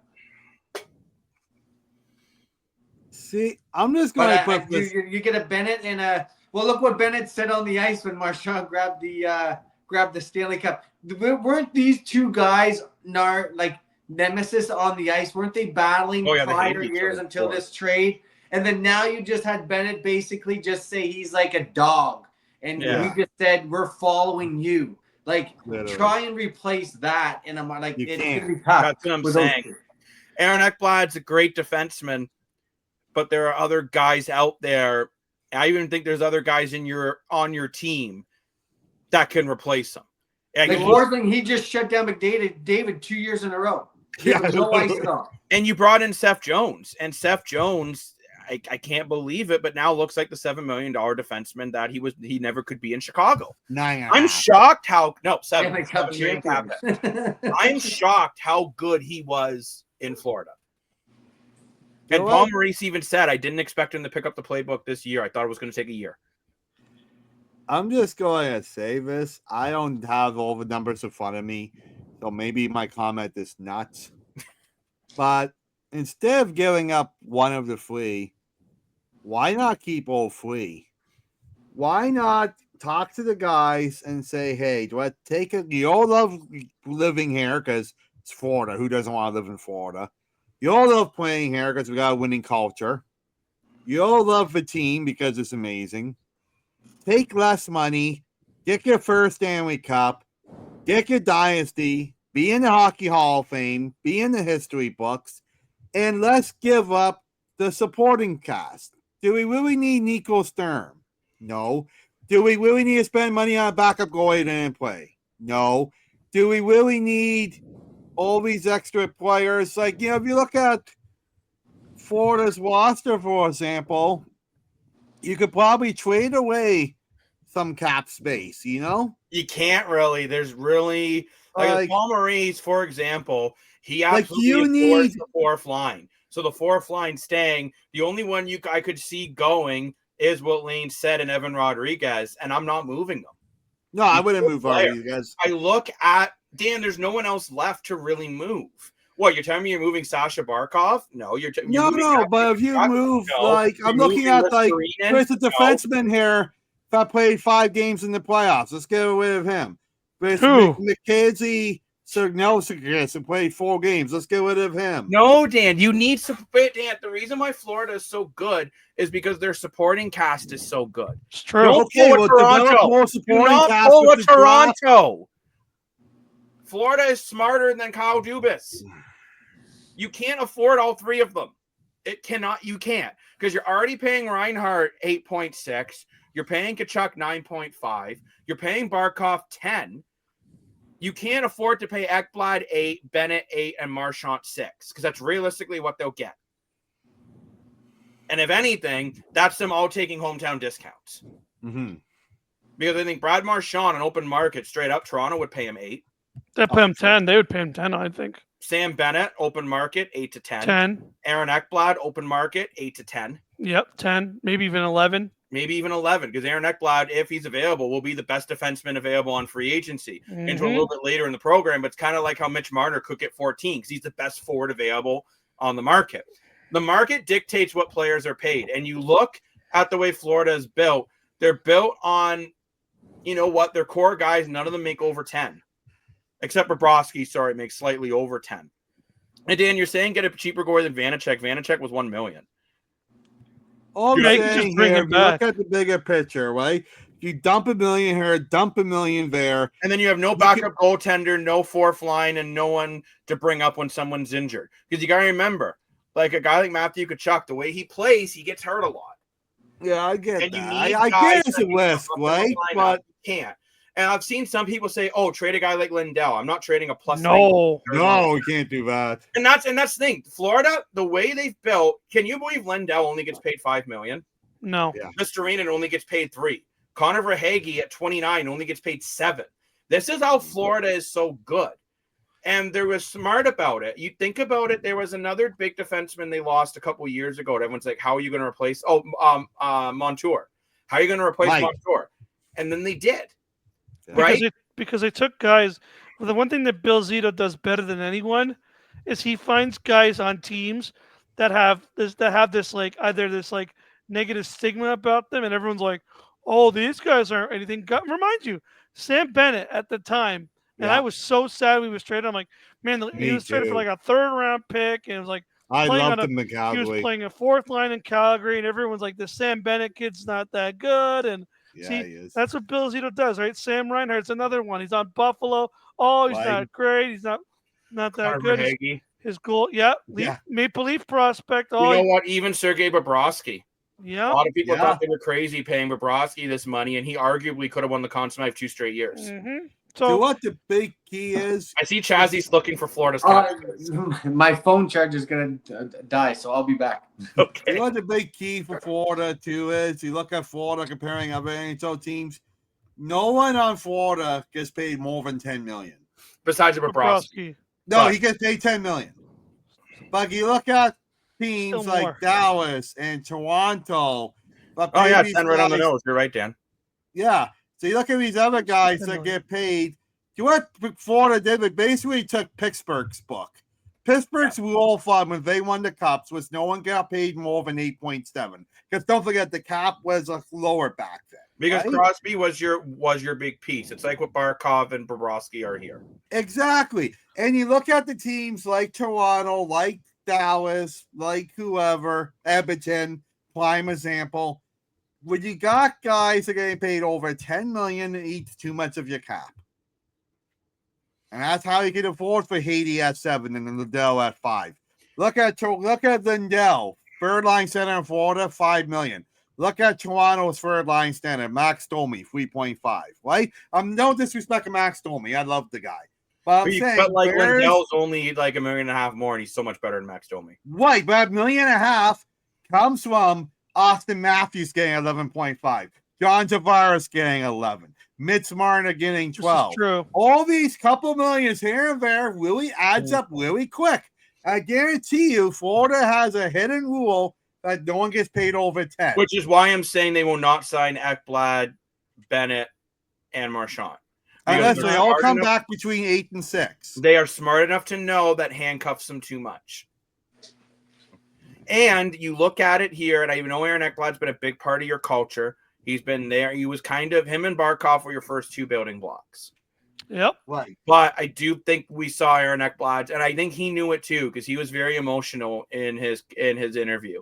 See, I'm just going to put this. You get a Bennett and a. Well, look what Bennett said on the ice when Marchand grabbed the Stanley Cup. Weren't these two guys like nemesis on the ice? Weren't they battling prior years until this trade? And then now you just had Bennett basically just say he's like a dog, and he just said we're following you. Like try and replace that, and I'm like it's gonna be tough. That's what I'm saying. Aaron Ekblad's a great defenseman. But there are other guys out there. I even think there's other guys on your team that can replace him. Like Forsling, he just shut down McDavid 2 years in a row. No ice at all. And you brought in Seth Jones. And Seth Jones, I can't believe it, but now looks like the $7 million defenseman that he never could be in Chicago. I'm shocked how seven. I'm shocked how good he was in Florida. And Paul Maurice even said, I didn't expect him to pick up the playbook this year. I thought it was going to take a year. I'm just going to say this. I don't have all the numbers in front of me, so maybe my comment is nuts. But instead of giving up one of the three, why not keep all three? Why not talk to the guys and say, hey, do I take it? You all love living here because it's Florida. Who doesn't want to live in Florida? You all love playing here because we got a winning culture. You all love the team because it's amazing. Take less money. Get your first Stanley Cup. Get your dynasty. Be in the Hockey Hall of Fame. Be in the history books. And let's give up the supporting cast. Do we really need Nico Sturm? No. Do we really need to spend money on a backup goalie that didn't play? No. Do we really need all these extra players? Like, if you look at Florida's roster, for example, you could probably trade away some cap space, You can't really. There's really, like Paul Maurice, for example, he absolutely affords the fourth line. So the fourth line staying, the only one I could see going is what Lane said and Evan Rodriguez, and I'm not moving them. No, I wouldn't move Rodriguez. I look at Dan, there's no one else left to really move. What, you're telling me you're moving Sasha Barkov? No, but if you move, I'm looking at, there's a defenseman here that played 5 games in the playoffs. Let's get rid of him. There's McKenzie, Significance and played 4 games. Let's get rid of him. No, Dan, you need support. Dan, the reason why Florida is so good is because their supporting cast is so good. It's true. Don't Okay, pull a Toronto. Do not cast pull a with the draft. Toronto. Florida is smarter than Kyle Dubas. You can't afford all 3 of them. You can't. Because you're already paying Reinhardt 8.6. You're paying Kachuk 9.5. You're paying Barkov 10. You can't afford to pay Ekblad 8, Bennett 8, and Marchand 6, because that's realistically what they'll get. And if anything, that's them all taking hometown discounts. Mm-hmm. Because I think Brad Marchand on open market straight up, Toronto would pay him 8. They'd pay him 10. They would pay him 10, I think. Sam Bennett, open market, 8 to 10. 10. Aaron Ekblad, open market, 8 to 10. Yep, 10. Maybe even 11. Maybe even 11, because Aaron Ekblad, if he's available, will be the best defenseman available on free agency. Into a little bit later in the program, but it's kind of like how Mitch Marner could get 14, because he's the best forward available on the market. The market dictates what players are paid, and you look at the way Florida is built. They're built on, you know what, their core guys, none of them make over 10. Except Bobrovsky, makes slightly over 10. And Dan, you're saying get a cheaper goalie than Vanacek. Vanacek was $1 million. All I'm Yeah, you saying just bring here, him if you look back. at the bigger picture, right? You dump $1 million here, dump $1 million there. And then you have no backup goaltender, no 4th line, and no one to bring up when someone's injured. Because you got to remember, like a guy like Matthew Tkachuk, the way he plays, he gets hurt a lot. Yeah, I get And you that. need I guys get it's that a can risk, come up in right? the lineup. But You can't. And I've seen some people say, "Oh, trade a guy like Lindell." I'm not trading a plus. No. no, we can't do that. And that's the thing. Florida, the way they've built, can you believe Lindell only gets paid $5 million? No. Yeah. Mr. Arena only gets paid 3. Connor Verhaeghe at 29 only gets paid 7. This is how Florida is so good. And they were smart about it. You think about it, there was another big defenseman they lost a couple years ago. And everyone's like, how are you going to replace Montour? How are you going to replace Montour? And then they did. Right? Because they took guys. Well, the one thing that Bill Zito does better than anyone is he finds guys on teams that have this like either this like negative stigma about them, and everyone's like, "Oh, these guys aren't anything." Remind you, Sam Bennett at the time, and I was so sad we was traded. I'm like, man, he was traded for like a 3rd round pick, and it was like I loved him in Calgary. He was playing a 4th line in Calgary, and everyone's like, "This Sam Bennett kid's not that good," and yeah, he is. that's what Bill Zito does, right? Sam Reinhart's another one. He's on Buffalo. Oh, he's not great. He's not that good. His goal, Maple Leaf prospect. Oh, you know what? Even Sergei Bobrovsky. Yeah. A lot of people thought they were crazy paying Bobrovsky this money, and he arguably could have won the Conn Smythe 2 straight years. Mm-hmm. So what the big key is? I see Chazzy's looking for Florida's. My phone charger is going to die, so I'll be back. Okay. What the big key for Florida too is you look at Florida comparing other NHL teams. No one on Florida gets paid more than $10 million. Besides Bobrovsky. No, he gets paid $10 million. But you look at teams like Dallas and Toronto. Oh yeah, 10 right on the nose. You're right, Dan. Yeah. So you look at these other guys that get paid. You know what Florida did? They basically took Pittsburgh's book. Pittsburgh's rule of thumb when they won the cups was no one got paid more than 8.7. Because don't forget the cap was lower back then. Because Crosby was your big piece. It's like what Barkov and Bobrovsky are here. Exactly. And you look at the teams like Toronto, like Dallas, like whoever, Edmonton, prime example. When you got guys that are getting paid over $10 million and eat too much of your cap. And that's how you can afford for Haiti at 7 and Lindell at 5. Look at Lindell, 3rd line center in Florida, $5 million. Look at Toronto's 3rd line center, Max Domi, 3.5. Right? No disrespect to Max Domi. I love the guy. But I'm saying, like Lindell's only like $1.5 million more, and he's so much better than Max Domi. Right, but $1.5 million comes from Austin Matthews getting 11.5. John Tavares getting 11. Mitch Marner getting 12. True. All these couple millions here and there really adds up really quick. I guarantee you, Florida has a hidden rule that no one gets paid over 10. Which is why I'm saying they will not sign Ekblad, Bennett, and Marchand. Unless they all come back between 8 and 6. They are smart enough to know that handcuffs them too much. And you look at it here, and I know Aaron Ekblad's been a big part of your culture. He's been there. He was kind of, him and Barkov were your first 2 building blocks. Yep. Right. But I do think we saw Aaron Ekblad, and I think he knew it too because he was very emotional in his interview.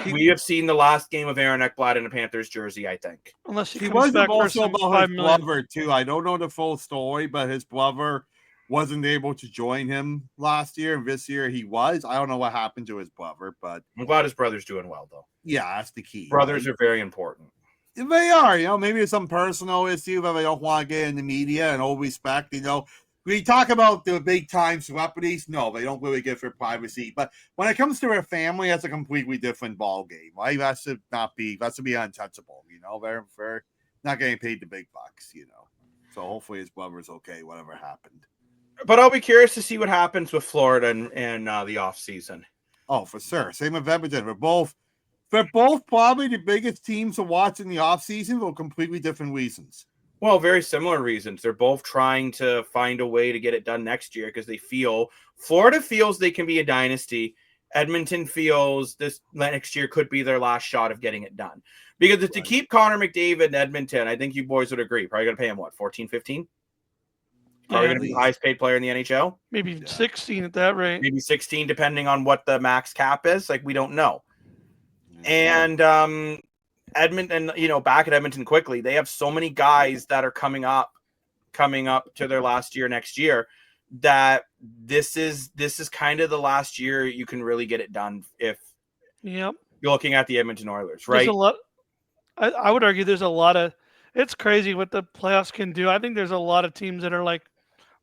We have seen the last game of Aaron Ekblad in a Panthers jersey, I think. Unless he He comes was back for emotional some about 5 his million. brother too. I don't know the full story, but his brother wasn't able to join him last year, and this year he was. I don't know what happened to his brother, but I'm glad his brother's doing well, though. yeah, that's the key. Brothers right? are very important. They are, maybe it's some personal issue that they don't want to get in the media, and all respect, We talk about the big time celebrities. No, they don't really get their privacy. But when it comes to their family, that's a completely different ball game, right? That should be untouchable. They're not getting paid the big bucks, So hopefully his brother's okay, whatever happened. But I'll be curious to see what happens with Florida and the offseason. Oh, for sure. Same with Edmonton. They're both probably the biggest teams to watch in the offseason for completely different reasons. Well, very similar reasons. They're both trying to find a way to get it done next year because Florida feels they can be a dynasty. Edmonton feels this next year could be their last shot of getting it done. Because to keep Connor McDavid in Edmonton, I think you boys would agree. Probably going to pay him, what, 14, 15? Probably going to be the highest paid player in the NHL. Maybe 16 at that rate. Maybe 16, depending on what the max cap is. Like, we don't know. And Edmonton, back at Edmonton quickly, they have so many guys that are coming up to their last year next year that this is kind of the last year you can really get it done if you're looking at the Edmonton Oilers, right? There's a lot. I would argue there's a lot of. It's crazy what the playoffs can do. I think there's a lot of teams that are like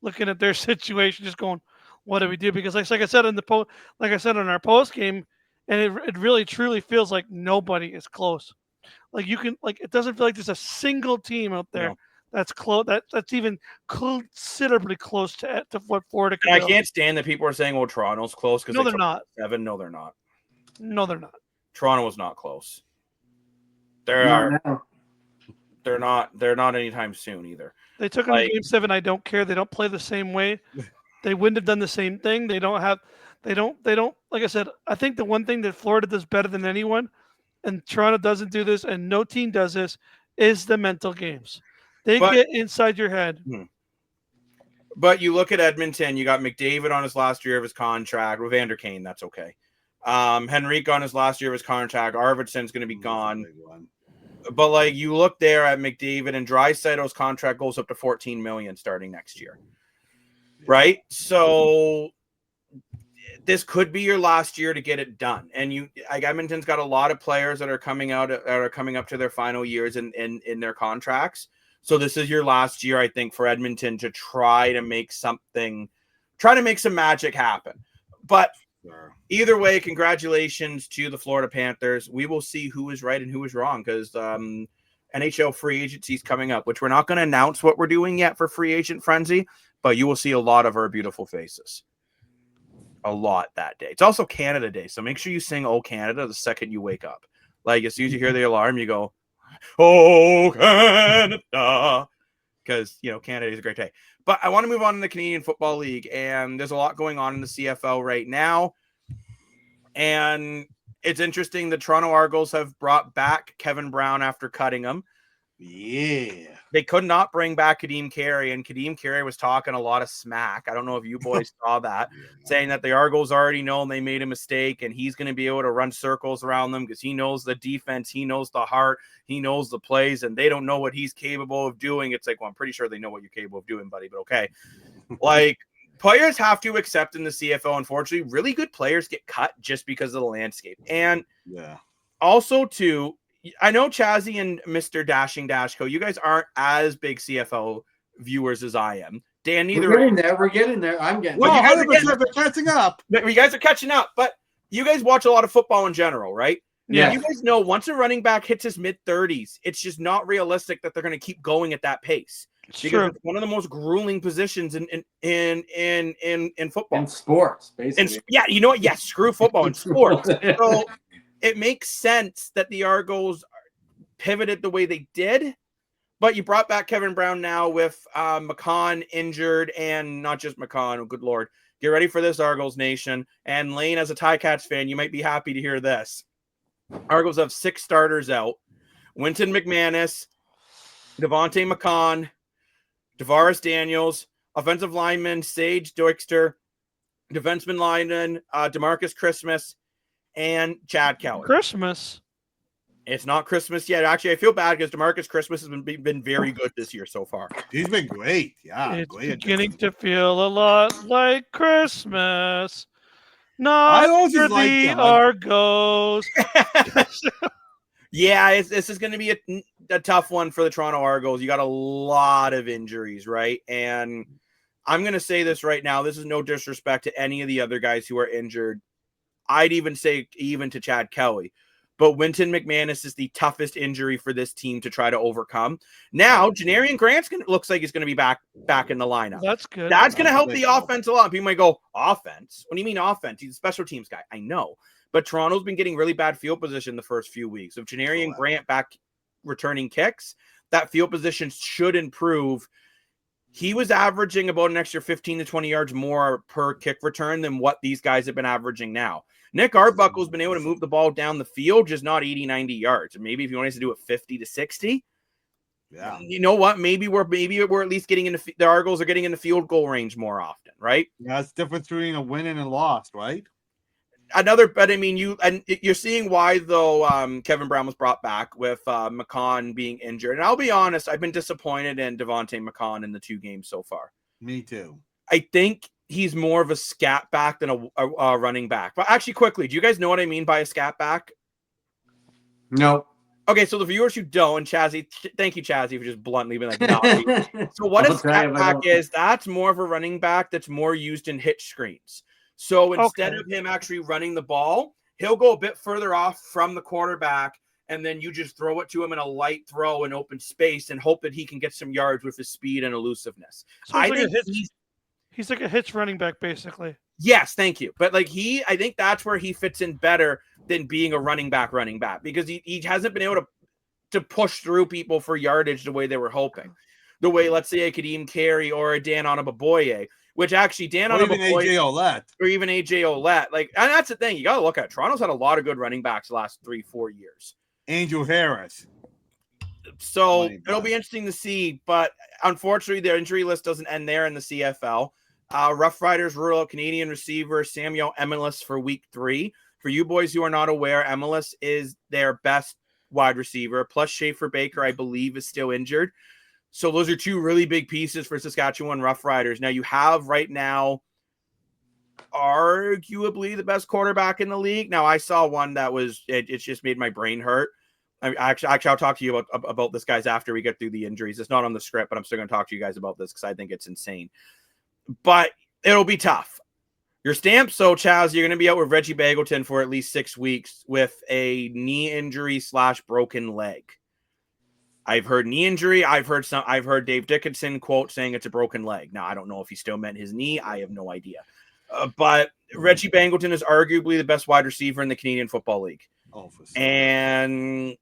looking at their situation, just going, "What do we do?" Because like I said in on our post game, and it really truly feels like nobody is close. Like it doesn't feel like there's a single team out there that's close. That's even considerably close to what Florida can do. I can't stand that people are saying, "Well, Toronto's close" because they're not. 7. No, they're not. No, they're not. Toronto was not close. They're not anytime soon either. They took them to Game 7. I don't care. They don't play the same way. They wouldn't have done the same thing. They don't. Like I said, I think the one thing that Florida does better than anyone, and Toronto doesn't do this, and no team does this, is the mental games. They get inside your head. But you look at Edmonton, you got McDavid on his last year of his contract. With Vander Kane, that's okay. Henrique on his last year of his contract. Arvidsson's going to be gone. But you look there at McDavid, and Draisaitl's contract goes up to $14 million starting next year, right? So this could be your last year to get it done. And Edmonton's got a lot of players that are coming up to their final years in their contracts. So this is your last year, I think, for Edmonton to try to make some magic happen. But either way, congratulations to the Florida Panthers. We will see who is right and who is wrong because NHL free agency is coming up, which we're not going to announce what we're doing yet for Free Agent Frenzy, but you will see a lot of our beautiful faces. A lot that day. It's also Canada Day, so make sure you sing "Oh Canada" the second you wake up. As soon as you hear the alarm, you go, "Oh Canada," because Canada is a great day. But I want to move on to the Canadian Football League, and there's a lot going on in the CFL right now. And it's interesting. The Toronto Argos have brought back Kevin Brown after cutting him. Yeah. They could not bring back Kadeem Carey, and Kadeem Carey was talking a lot of smack. I don't know if you boys saw that, saying that the Argos already know they made a mistake, and he's going to be able to run circles around them because he knows the defense, he knows the heart, he knows the plays, and they don't know what he's capable of doing. It's well, I'm pretty sure they know what you're capable of doing, buddy, but okay. Players have to accept in the CFL, unfortunately, really good players get cut just because of the landscape. And also, too, I know Chazzy and Mr. Dashing Dashco, you guys aren't as big CFL viewers as I am. Dan, neither. We're getting there. I'm getting there. Well, 100% they're catching up. You guys are catching up, but you guys watch a lot of football in general, right? Yeah. You guys know once a running back hits his mid-30s, it's just not realistic that they're going to keep going at that pace. Because it's one of the most grueling positions in football. In sports, basically. You know what? Yeah, screw football in sports. So it makes sense that the Argos pivoted the way they did, but you brought back Kevin Brown now with McCann injured, and not just McCann. Oh, good Lord. Get ready for this, Argos Nation. And Lane, as a Ticats fan, you might be happy to hear this. Argos have 6 starters out. Winton McManus, Devontae McCann, Tavares Daniels, offensive lineman Sage Doixter, defenseman lineman DeMarcus Christmas, and Chad Kelly. Christmas. It's not Christmas yet. Actually, I feel bad because DeMarcus Christmas has been very good this year so far. He's been great. Yeah, It's great beginning addition. to feel a lot like Christmas. I Not always for liked the him. Argos. Yeah, this is going to be a tough one for the Toronto Argos. You got a lot of injuries, right? And I'm going to say this right now. This is no disrespect to any of the other guys who are injured. I'd even say even to Chad Kelly. But Winton McManus is the toughest injury for this team to try to overcome. Now, Janarian Grant looks like he's going to be back in the lineup. That's good. That's going to help the offense a lot. People might go, offense? What do you mean offense? He's a special teams guy. I know. But Toronto's been getting really bad field position the first few weeks. If Janarian Grant back returning kicks, that field position should improve. He was averaging about an extra 15 to 20 yards more per kick return than what these guys have been averaging now. Nick Arbuckle's been able to move the ball down the field, just not 80, 90 yards. And maybe if you want us to do it 50 to 60, yeah, you know what? Maybe we're at least getting into the Argos are getting into field goal range more often, right? Yeah, it's different between a win and a loss, right? But I mean, you're seeing why though. Kevin Brown was brought back with McCann being injured, and I'll be honest, I've been disappointed in Devontae McCann in the 2 games so far. Me too. I think he's more of a scat back than a running back. But actually, quickly, do you guys know what I mean by a scat back? No. Okay, so the viewers who don't, and Chazzy, thank you, Chazzy, for just bluntly being like, no. So what a scat back is, that's more of a running back that's more used in hitch screens. So instead of him actually running the ball, he'll go a bit further off from the quarterback, and then you just throw it to him in a light throw in open space and hope that he can get some yards with his speed and elusiveness. So he's like a hitch running back, basically. Yes, thank you. But I think that's where he fits in better than being a running back, because he hasn't been able to push through people for yardage the way they were hoping. The way, let's say, a Kadeem Carey or a Dan Onababoye, which actually Dan Onababoye or even AJ Ouellette. And that's the thing. You got to look at. Toronto's had a lot of good running backs the last 3-4 years. Angel Harris. So it'll be interesting to see. But unfortunately, their injury list doesn't end there in the CFL. Rough Riders rule out Canadian receiver Samuel Emilus for week 3. For you boys who are not aware, Emilus is their best wide receiver. Plus Schaefer Baker, I believe, is still injured. So those are 2 really big pieces for Saskatchewan Rough Riders. Now you have right now arguably the best quarterback in the league. Now I saw one that was it just made my brain hurt. Actually, I'll talk to you about this, guys, after we get through the injuries. It's not on the script, but I'm still going to talk to you guys about this because I think it's insane. But it'll be tough. Your stamp, so Chaz, you're going to be out with Reggie Bagleton for at least 6 weeks with a knee injury / broken leg. I've heard knee injury. I've heard Dave Dickinson quote saying it's a broken leg. Now, I don't know if he still meant his knee. I have no idea. But Reggie Bagleton is arguably the best wide receiver in the Canadian Football League. Oh, for sure. And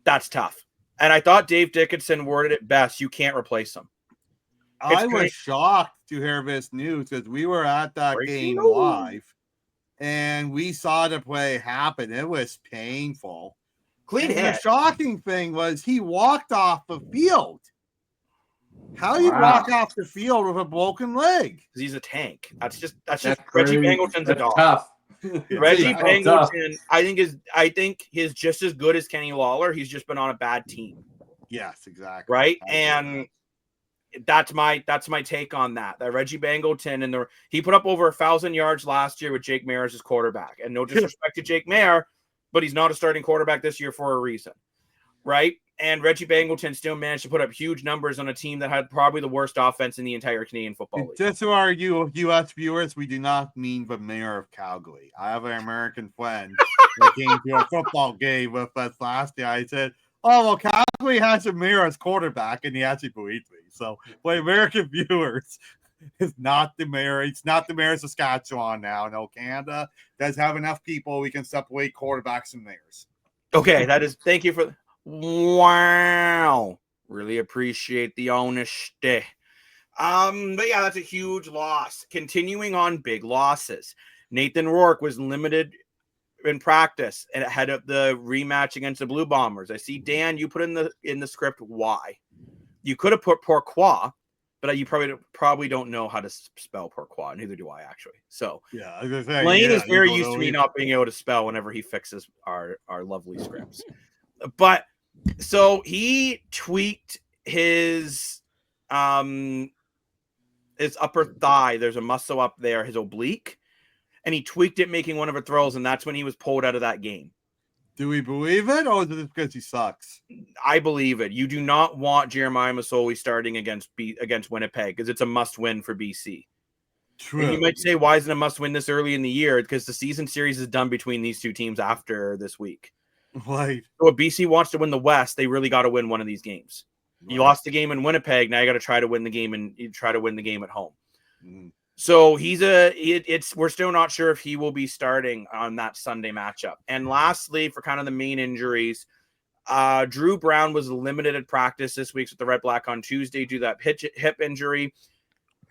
that's tough. And I thought Dave Dickinson worded it best. You can't replace him. I was shocked to hear this news because we were at that game live and we saw the play happen. It was painful. Clean hit. The shocking thing was he walked off the field. How do you walk off the field with a broken leg? Because he's a tank. That's just Reggie Bangleton's a dog. Tough. Reggie Bangleton, I think he's just as good as Kenny Lawler. He's just been on a bad team. Yes, exactly. Right, and that's my take on that. That Reggie Bangleton he put up over 1,000 yards last year with Jake Mayer as his quarterback. And no disrespect to Jake Mayer, but he's not a starting quarterback this year for a reason, right? And Reggie Bangleton still managed to put up huge numbers on a team that had probably the worst offense in the entire Canadian Football League. Just to our U.S. viewers, we do not mean the mayor of Calgary. I have an American friend that came to a football game with us last year. I said, oh, well, Calgary has a mayor as quarterback, and he actually believed me. So, for American viewers, it's not the mayor. It's not the mayor of Saskatchewan now. No, Canada does have enough people we can separate quarterbacks and mayors. Okay, thank you for. Wow, really appreciate the honesty. But yeah, that's a huge loss. Continuing on big losses, Nathan Rourke was limited in practice and ahead of the rematch against the Blue Bombers. I see Dan, you put in the script why. You could have put Pourquoi, but you probably don't know how to spell Pourquoi. Neither do I, actually. So Yeah, I was gonna say, Lane yeah, is very used to me not being able to spell whenever he fixes our lovely scripts. But so he tweaked his upper thigh. There's a muscle up there, his oblique, and he tweaked it making one of the throws, and that's when he was pulled out of that game. Do we believe it, or is it because he sucks? I believe it. You do not want Jeremiah Masoli starting against Winnipeg because it's a must-win for BC. True. And you might say, why isn't it a must-win this early in the year? Because the season series is done between these two teams after this week. Right. So if BC wants to win the West, they really got to win one of these games. You lost the game in Winnipeg. Now you got to try to win the game, and you try to win the game at home. Mm. So we're still not sure if he will be starting on that Sunday matchup. And lastly, for kind of the main injuries, Drew Brown was limited at practice this week with the Red Black on Tuesday due to that hip injury.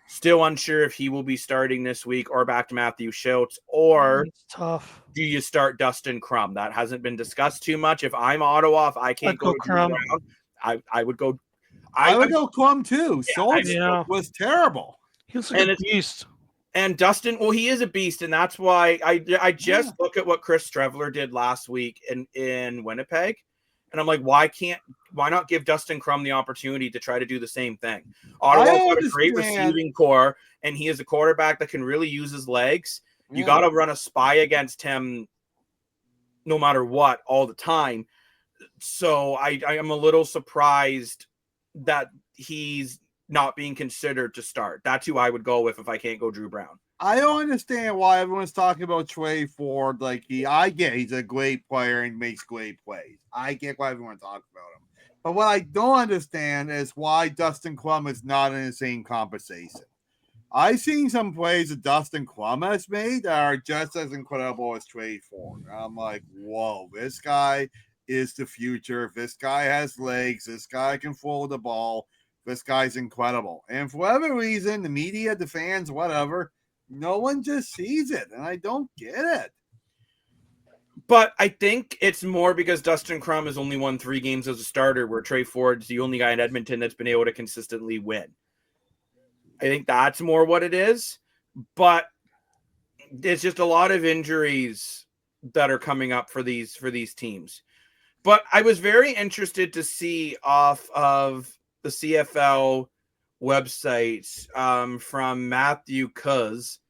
Still unsure if he will be starting this week or back to Matthew Schultz, or It's tough. do you start Dustin Crum? That hasn't been discussed too much. If I'm Ottawa, if I can't go Crum. I would go. I would go Crum too. Schultz was terrible. He looks like a beast. And Dustin, well, he is a beast, and that's why I just look at what Chris Streveler did last week in Winnipeg, and I'm like, why not give Dustin Crum the opportunity to try to do the same thing? Ottawa's got a great receiving core, and he is a quarterback that can really use his legs. You got to run a spy against him no matter what all the time. So I am a little surprised that he's not being considered to start. That's who I would go with if I can't go Drew Brown. I don't understand why everyone's talking about Trey Ford. Like I get he's a great player and makes great plays. I get why everyone talks about him. But what I don't understand is why Dustin Crum is not in the same conversation. I've seen some plays that Dustin Crum has made that are just as incredible as Trey Ford. And I'm like, whoa, this guy is the future. This guy has legs. This guy can throw the ball. This guy's incredible. And for whatever reason, the media, the fans, whatever, no one just sees it. And I don't get it. But I think it's more because Dustin Crum has only won 3 games as a starter, where Trey Ford's the only guy in Edmonton that's been able to consistently win. I think that's more what it is. But it's just a lot of injuries that are coming up for these teams. But I was very interested to see off of the CFL website from Matthew Cuz.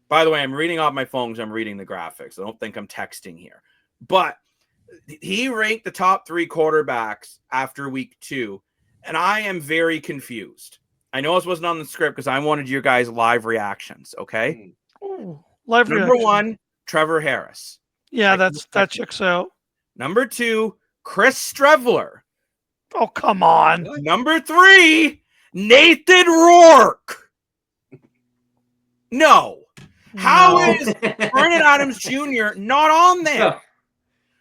By the way, I'm reading off my phone because I'm reading the graphics. I don't think I'm texting here. But he ranked the top 3 quarterbacks after week 2, and I am very confused. I know this wasn't on the script because I wanted your guys' live reactions, okay? Ooh, live Number reaction. 1, Trevor Harris. Yeah, that checks out. Number 2, Chris Streveler. Oh, come on. Number 3, Nathan Rourke. No. How is Vernon Adams Jr. not on there?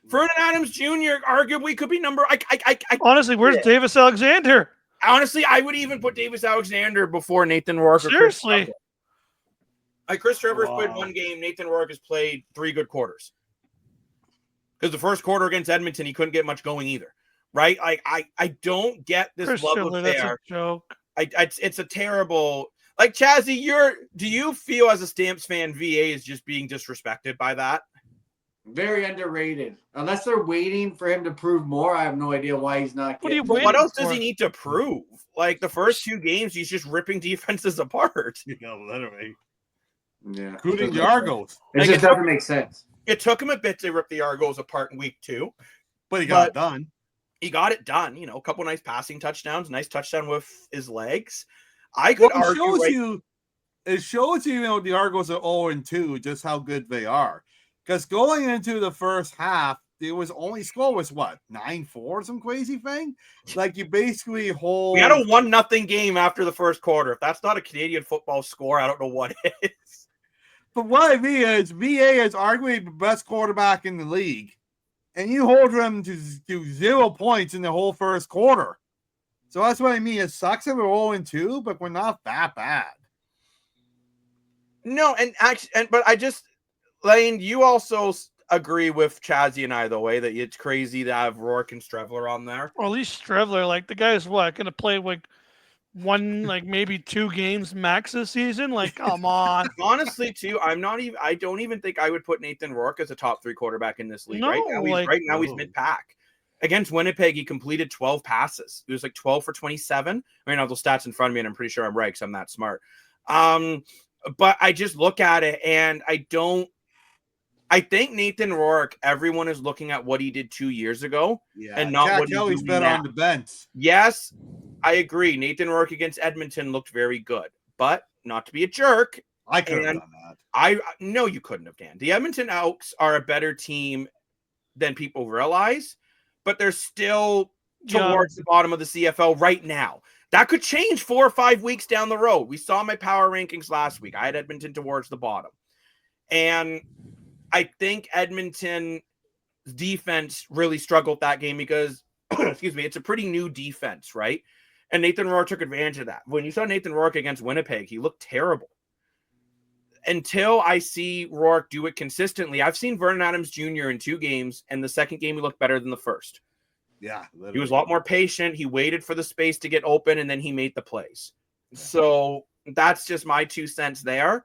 Vernon Adams Jr. arguably could be number. Honestly, where's Davis Alexander? Honestly, I would even put Davis Alexander before Nathan Rourke. Seriously. Chris Trevor's played 1 game. Nathan Rourke has played 3 good quarters. Because the first quarter against Edmonton, he couldn't get much going either. Right? I don't get this Chris love Schiller, affair. that's a joke. It's a terrible. Like, Chazzy, do you feel as a Stamps fan VA is just being disrespected by that? Very underrated. Unless they're waiting for him to prove more, I have no idea why he's not getting. What else does he need to prove? Like, the first 2 games, he's just ripping defenses apart. Literally. Yeah. Including the Argos. It just doesn't make sense. It took him a bit to rip the Argos apart in week 2. But he got it done. He got it done. You know, a couple nice passing touchdowns, nice touchdown with his legs. I could argue. It shows you, the Argos are 0-2, just how good they are. Because going into the first half, there was only score was what 9-4, some crazy thing. Like you basically hold. We had a 1-0 game after the first quarter. If that's not a Canadian football score, I don't know what is. But what I mean is, VA is arguably the best quarterback in the league, and you hold them to 0 points in the whole first quarter. So that's what I mean. It sucks that we're 0-2, but we're not that bad. No, but I just, Lane, you also agree with Chazzy and I, the way that it's crazy to have Rourke and Streveler on there. Or at least Streveler, like the guy's going to play like won like maybe 2 games max this season. Like, come on. Honestly, too, I don't even think I would put Nathan Rourke as a top 3 quarterback in this league. No, Right now he's no. mid-pack. Against Winnipeg, he completed 12 passes. It was like 12 for 27. I mean, I have those stats in front of me, and I'm pretty sure I'm right because I'm that smart. But I just look at it, and I think Nathan Rourke, everyone is looking at what he did 2 years ago and not Chad what he's Kelly's doing been now. on the bench. Yes, I agree. Nathan Rourke against Edmonton looked very good, but not to be a jerk. I could have And done that. No, you couldn't have, Dan. The Edmonton Elks are a better team than people realize, but they're still towards the bottom of the CFL right now. That could change 4 or 5 weeks down the road. We saw my power rankings last week. I had Edmonton towards the bottom. And I think Edmonton defense really struggled that game because, excuse me, it's a pretty new defense, right? And Nathan Rourke took advantage of that. When you saw Nathan Rourke against Winnipeg, he looked terrible. Until I see Rourke do it consistently, I've seen Vernon Adams Jr. in 2 games, and the second game he looked better than the first. Yeah. Literally. He was a lot more patient. He waited for the space to get open, and then he made the plays. Yeah. So that's just my 2 cents there.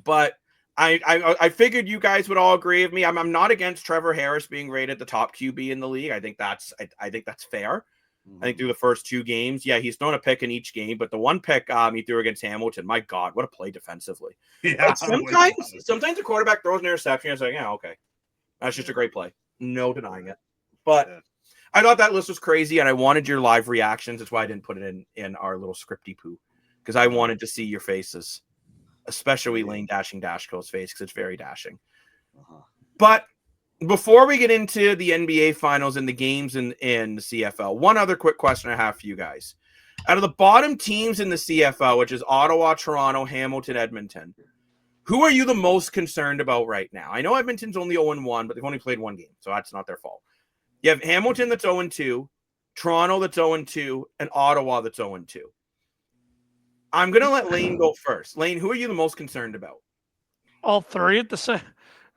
But I figured you guys would all agree with me. I'm not against Trevor Harris being rated the top QB in the league. I think that's fair. I think through the first 2 games, yeah, he's thrown a pick in each game, but the one pick he threw against Hamilton, my God, what a play defensively. Yeah. Like sometimes the quarterback throws an interception. I was like, yeah, okay, that's just a great play. No denying it. But I thought that list was crazy, and I wanted your live reactions. That's why I didn't put it in our little scripty poo, because I wanted to see your faces. Especially Lane Dashco's face, because it's very dashing. But before we get into the NBA finals and the games in the CFL, one other quick question I have for you guys. Out of the bottom teams in the CFL, which is Ottawa, Toronto, Hamilton, Edmonton, who are you the most concerned about right now? I know Edmonton's only 0-1, but they've only played 1 game, so that's not their fault. You have Hamilton that's 0-2, Toronto that's 0-2, and Ottawa that's 0-2. I'm going to let Lane go first. Lane, who are you the most concerned about? All 3 at the same.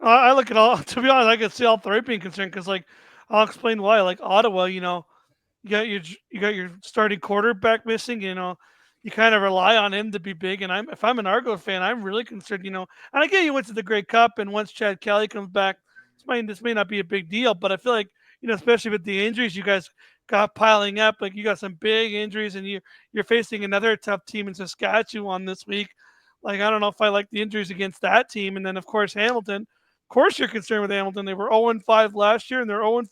I look at all. To be honest, I could see all 3 being concerned because, like, I'll explain why. Like Ottawa, you got your starting quarterback missing. You kind of rely on him to be big. And if I'm an Argo fan, I'm really concerned. And I get you went to the Grey Cup, and once Chad Kelly comes back, this may not be a big deal. But I feel like especially with the injuries you guys got piling up, like you got some big injuries, and you're facing another tough team in Saskatchewan this week. Like, I don't know if I like the injuries against that team. And then, of course, Hamilton. Of course, you're concerned with Hamilton. They were 0-5 last year, and they're 0-2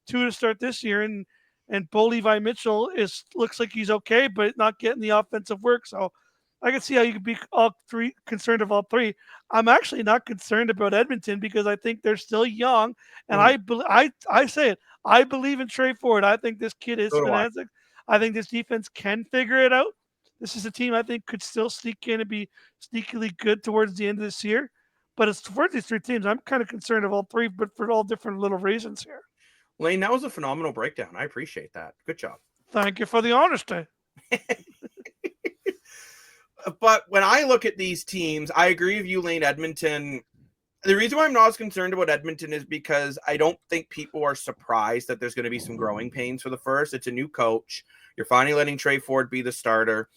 to start this year. And Bo Levi Mitchell looks like he's okay, but not getting the offensive work. So I can see how you could be all 3 concerned of all 3. I'm actually not concerned about Edmonton because I think they're still young, and I say it. I believe in Trey Ford. I think this kid is fantastic. I think this defense can figure it out. This is a team I think could still sneak in and be sneakily good towards the end of this year. But as for these 3 teams, I'm kind of concerned of all 3, but for all different little reasons here. Lane, that was a phenomenal breakdown. I appreciate that. Good job. Thank you for the honesty. But when I look at these teams, I agree with you, Lane. Edmonton. The reason why I'm not as concerned about Edmonton is because I don't think people are surprised that there's going to be some growing pains for the first. It's a new coach. You're finally letting Trey Ford be the starter.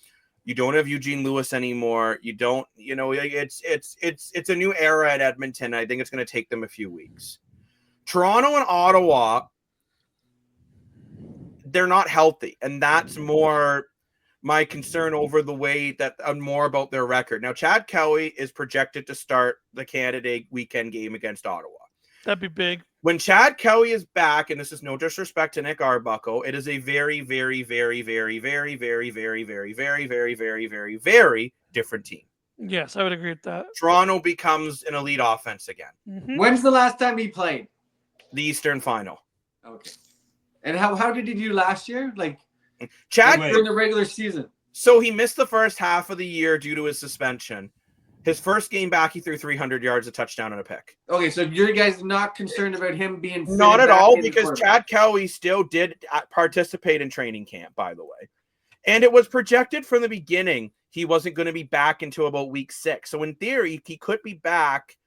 You don't have Eugene Lewis anymore. You don't, it's a new era at Edmonton. I think it's going to take them a few weeks. Toronto and Ottawa, they're not healthy, and that's more my concern over the way that more about their record. Now, Chad Kelly is projected to start the Canada weekend game against Ottawa. That'd be big. When Chad Kelly is back, and this is no disrespect to Nick Arbuckle, it is a very, very, very, very, very, very, very, very, very, very, very, very, very different team. Yes, I would agree with that. Toronto becomes an elite offense again. Mm-hmm. When's the last time he played? The Eastern Final. Okay. And how did he do last year? Like Chad during the regular season. So he missed the first half of the year due to his suspension. His first game back, he threw 300 yards, a touchdown, and a pick. Okay, so you guys not concerned about him being not at all, because Chad Kelly still did participate in training camp, by the way. And it was projected from the beginning he wasn't going to be back until about week 6. So in theory, he could be back,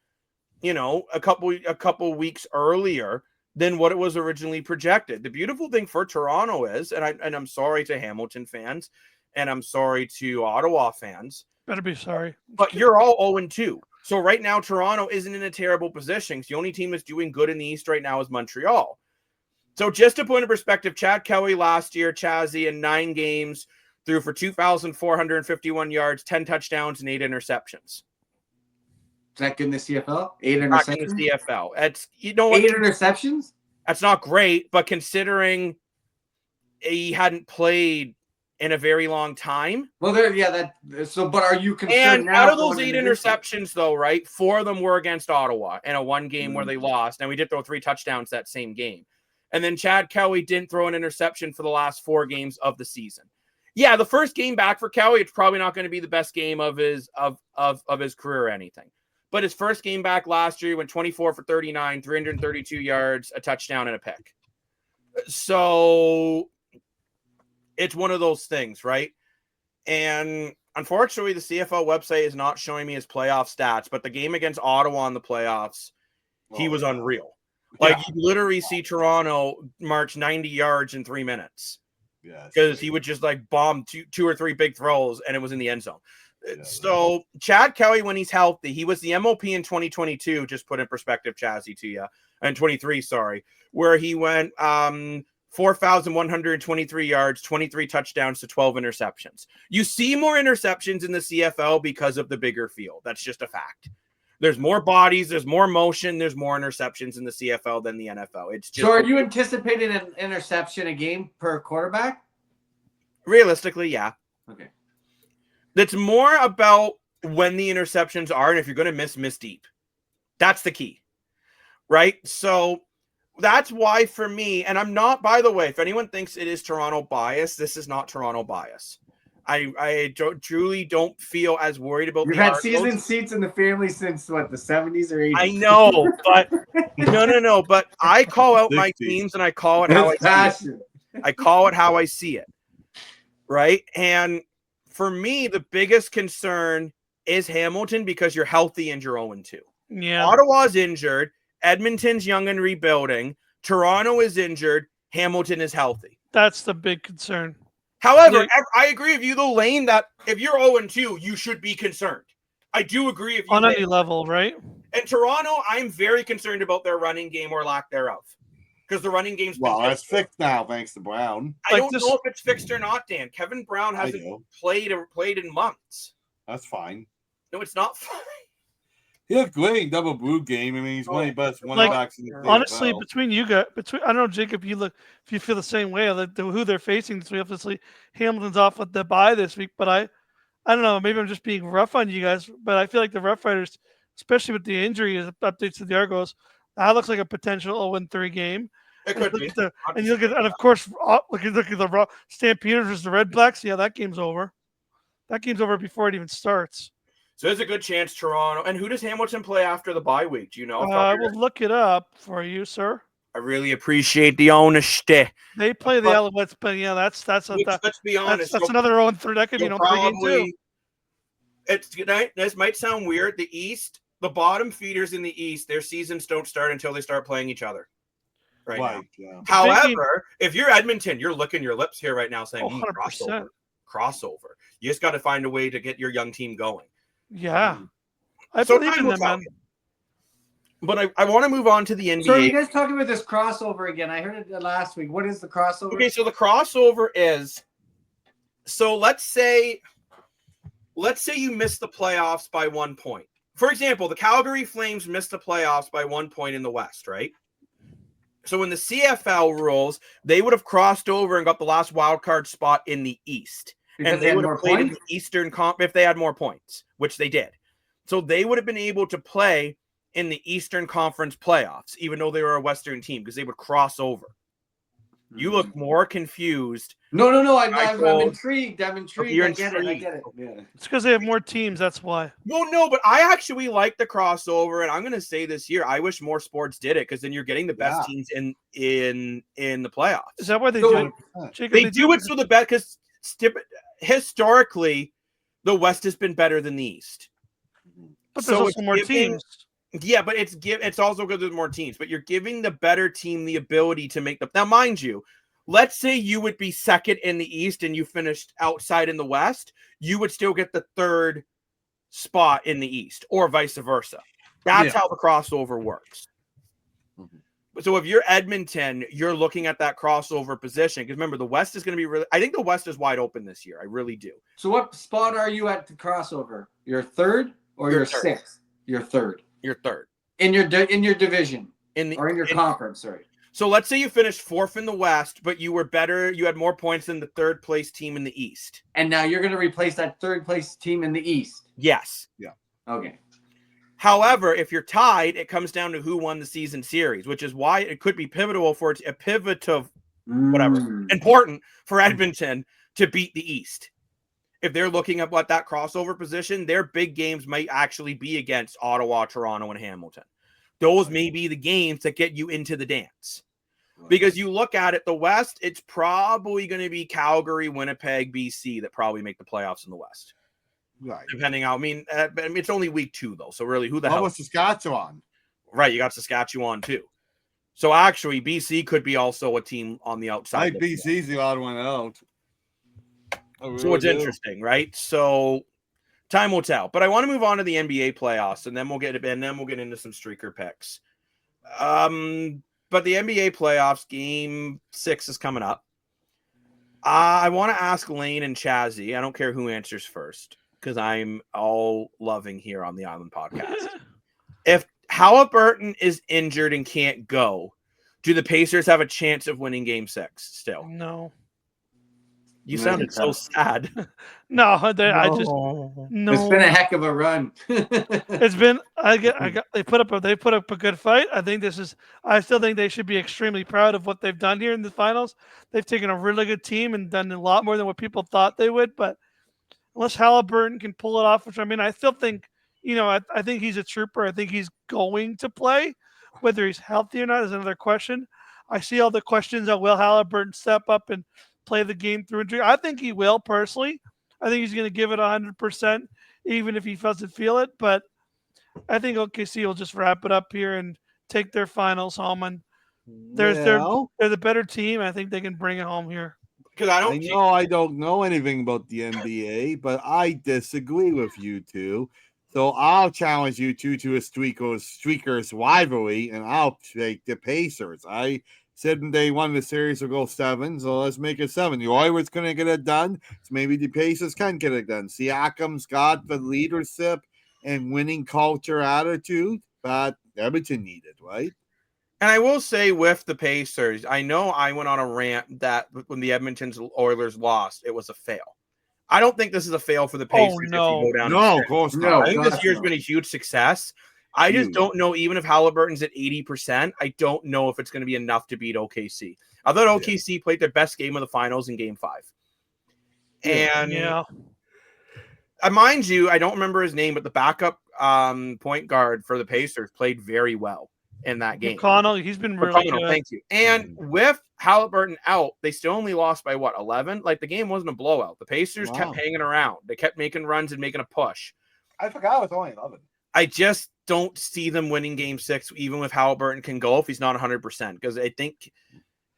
a couple weeks earlier than what it was originally projected. The beautiful thing for Toronto is, and I'm sorry to Hamilton fans, and I'm sorry to Ottawa fans. Better be sorry. But you're all 0-2. So right now, Toronto isn't in a terrible position. The only team that's doing good in the East right now is Montreal. So just to put in perspective, Chad Kelly last year, Chazzy, in 9 games, threw for 2,451 yards, 10 touchdowns, and 8 interceptions. Is that good in the CFL? 8 Back in interceptions? the CFL. It's, you know, 8 interceptions? That's not great, but considering he hadn't played in a very long time. Well, but are you concerned And now? out of those 8 interceptions, though, right, 4 of them were against Ottawa in a 1 game where they lost. And we did throw 3 touchdowns that same game. And then Chad Kelly didn't throw an interception for the last 4 games of the season. Yeah, the first game back for Kelly, it's probably not going to be the best game of his career or anything. But his first game back last year, he went 24 for 39, 332 yards, a touchdown, and a pick. So it's one of those things, right? And unfortunately, the CFL website is not showing me his playoff stats, but the game against Ottawa in the playoffs, he was unreal. Like, you literally see Toronto march 90 yards in 3 minutes. Because he would just like bomb two or three big throws and it was in the end zone. So Chad Kelly, when he's healthy, he was the MOP in 2022, just put in perspective, Chazzy, to you, and 23, sorry, where he went 4,123 yards, 23 touchdowns to 12 interceptions. You see more interceptions in the CFL because of the bigger field. That's just a fact. There's more bodies, there's more motion, there's more interceptions in the CFL than the NFL. It's just. So are you anticipating an interception a game per quarterback? Realistically, yeah. Okay. That's more about when the interceptions are, and if you're going to miss deep. That's the key, right? So that's why for me, and I'm not, by the way, if anyone thinks it is Toronto bias, this is not Toronto bias. I truly don't feel as worried about You've had season seats in the family since, what, the 70s or 80s? I know, but no. But I call out my teams, and I call it how I see it. I call it how I see it, right? And for me, the biggest concern is Hamilton because you're healthy and you're 0-2. Yeah. Ottawa's injured. Edmonton's young and rebuilding. Toronto is injured. Hamilton is healthy. That's the big concern. However, I agree with you, though, Lane, that if you're 0-2, you should be concerned. I do agree with you. On any level, right? And Toronto, I'm very concerned about their running game or lack thereof. Because the running game's been that's fixed now, thanks to Brown. I don't know if it's fixed or not, Dan. Kevin Brown hasn't played in months. That's fine. No, it's not fine. He had great double blue game. I mean, he's one of the best running backs in the league. Honestly, between you guys, I don't know, Jacob, if you feel the same way, who they're facing this week. Obviously, Hamilton's off with the bye this week, but I don't know. Maybe I'm just being rough on you guys, but I feel like the Rough Riders, especially with the injury updates to the Argos, that looks like a potential 0-3 game. It could be. And you look at, and of course, look at the Stampeders versus the Red Blacks. Yeah, that game's over. That game's over before it even starts. So there's a good chance Toronto. And who does Hamilton play after the bye week? Do you know? I will look it up for you, sir. I really appreciate the honesty. They play the Alouettes, but yeah, let's be honest. That's another 0-3. That could be an 0-3 game too. This might sound weird. The East, the bottom feeders in the East, their seasons don't start until they start playing each other. Right now. Yeah. However, if you're Edmonton, you're licking your lips here right now saying, 100%. crossover. You just got to find a way to get your young team going. Yeah. I believe in them, man. But I want to move on to the NBA. So are you guys talking about this crossover again? I heard it last week. What is the crossover? Okay, so the crossover is, so let's say you miss the playoffs by 1 point. For example, the Calgary Flames missed the playoffs by 1 point in the West, right? So in the CFL rules, they would have crossed over and got the last wild card spot in the East. Because and they would have played in the Eastern Comp if they had more points, which they did. So they would have been able to play in the Eastern Conference playoffs, even though they were a Western team, because they would cross over. You look more confused. No. I'm intrigued. I'm intrigued. You're I get intrigued. it. Yeah. It's because they have more teams. That's why. Well, no, but I actually like the crossover, and I'm going to say this year, I wish more sports did it, because then you're getting the best teams in the playoffs. Is that why they do it? Jacob, they do it so the best, because historically, the West has been better than the East. But there's also more teams. Yeah, but it's also because there's more teams, but you're giving the better team the ability to make now, mind you, let's say you would be second in the East and you finished outside in the West, you would still get the third spot in the East, or vice versa. That's how the crossover works. So if you're Edmonton, you're looking at that crossover position, because remember, the West is going to be really, I think the West is wide open this year. I really do. So what spot are you at the crossover? You're third or you're sixth? You're third. You're third. In your division. Or in your conference, sorry. So let's say you finished fourth in the West, but you were better, you had more points than the third place team in the East. And now you're going to replace that third place team in the East. Yes. Yeah. Okay. However, if you're tied, it comes down to who won the season series, which is why it could be pivotal for a pivot of whatever, important for Edmonton to beat the East. If they're looking at what that crossover position, their big games might actually be against Ottawa, Toronto, and Hamilton. Those may be the games that get you into the dance. Because you look at it, the West, it's probably going to be Calgary, Winnipeg, BC that probably make the playoffs in the West. Right. Depending on, I mean, it's only week 2 though, so really, who the hell? Was Saskatchewan? Right, you got Saskatchewan too. So actually, BC could be also a team on the outside. I think BC's the odd one out. So it's interesting, right? So time will tell. But I want to move on to the NBA playoffs, and then we'll get into some streaker picks. But the NBA playoffs, Game 6 is coming up. I want to ask Lane and Chazzy. I don't care who answers first, because I'm all loving here on the Island Podcast. If Halliburton is injured and can't go, do the Pacers have a chance of winning Game 6 still? No. You sounded so sad. No, I just no. It's been a heck of a run. It's been they put up a good fight. I still think they should be extremely proud of what they've done here in the finals. They've taken a really good team and done a lot more than what people thought they would, but unless Halliburton can pull it off, which I mean, I still think, I think he's a trooper. I think he's going to play. Whether he's healthy or not is another question. I see all the questions of will Halliburton step up and play the game through injury. I think he will, personally. I think he's going to give it 100%, even if he doesn't feel it. But I think OKC will just wrap it up here and take their finals home. And they're the better team. I think they can bring it home here. Because I don't know anything about the NBA, but I disagree with you two. So I'll challenge you two to a streakers rivalry, and I'll take the Pacers. I said they won the series will go 7, so let's make it 7. The Oilers couldn't get it done, so maybe the Pacers can get it done. Siakam's got the leadership and winning culture attitude, but Edmonton needed, right? And I will say with the Pacers, I know I went on a rant that when the Edmonton Oilers lost, it was a fail. I don't think this is a fail for the Pacers. Oh, no. If you go down No, of course not. I think this year's been a huge success. I just don't know, even if Halliburton's at 80%, I don't know if it's going to be enough to beat OKC. I thought OKC played their best game of the finals in Game 5. And mind you, I don't remember his name, but the backup point guard for the Pacers played very well in that game. McConnell, he's been really good. Thank you. And with Halliburton out, they still only lost by 11? Like, the game wasn't a blowout. The Pacers kept hanging around. They kept making runs and making a push. I forgot it was only 11. I just don't see them winning Game 6, even with Halliburton can go if he's not 100%. Because I think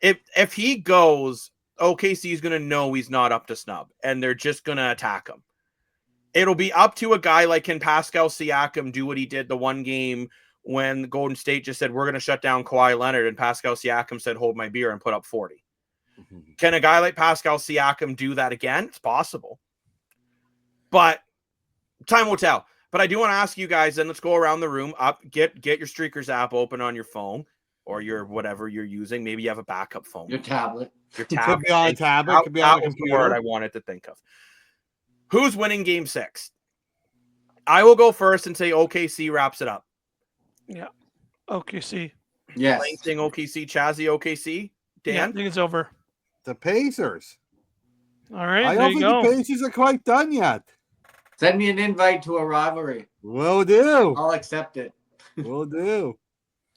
if he goes, OKC is going to know he's not up to snub, and they're just going to attack him. It'll be up to a guy like, can Pascal Siakam do what he did the one game when Golden State just said, we're going to shut down Kawhi Leonard, and Pascal Siakam said, hold my beer, and put up 40. Can a guy like Pascal Siakam do that again? It's possible. But time will tell. But I do want to ask you guys, then let's go around the room. Get your Streakers app open on your phone or your whatever you're using. Maybe you have a backup phone. Your tablet. Could be on a tablet. Could be on a computer. Word I wanted to think of. Who's winning Game 6? I will go first and say OKC wraps it up. Yeah. OKC. Yes. Lane saying OKC. Chazzy OKC. Dan? Yeah, I think it's over. The Pacers. All right. I don't think the Pacers are quite done yet. Send me an invite to a rivalry. Will do. I'll accept it. Will do.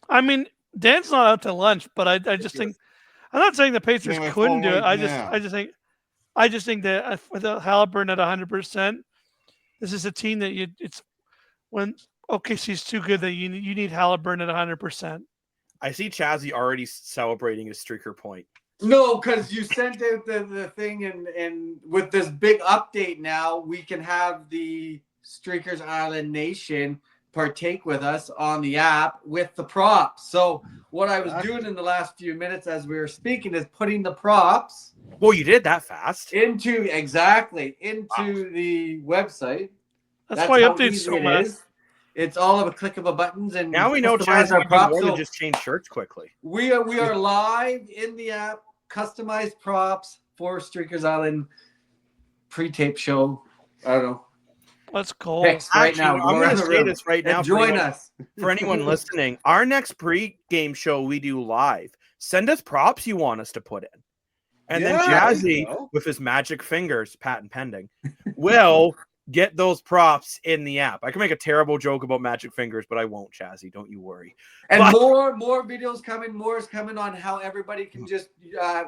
I mean, Dan's not out to lunch, but I just think I'm not saying the Pacers couldn't do it. I just think that with Halliburton at 100%, this is a team that it's when OKC's too good that you need Halliburton at 100%. I see Chazzy already celebrating his streaker point. No, because you sent out the thing, and with this big update now, we can have the Streakers Island Nation partake with us on the app with the props. So what I was doing in the last few minutes as we were speaking is putting the props. Well, you did that fast. Into the website. That's why updates so much. It's all of a click of a buttons, and now we know Chaz can do more than just change shirts quickly. We are live in the app, customized props for Streakers Island pre-tape show. I don't know. Let's go. Right now. I'm going to say this right now. Join us. For anyone listening, our next pre-game show we do live. Send us props you want us to put in. And then Jazzy, with his magic fingers, patent pending, will get those props in the app. I can make a terrible joke about magic fingers, but I won't, Chazzy. Don't you worry. And more videos coming. More is coming on how everybody can just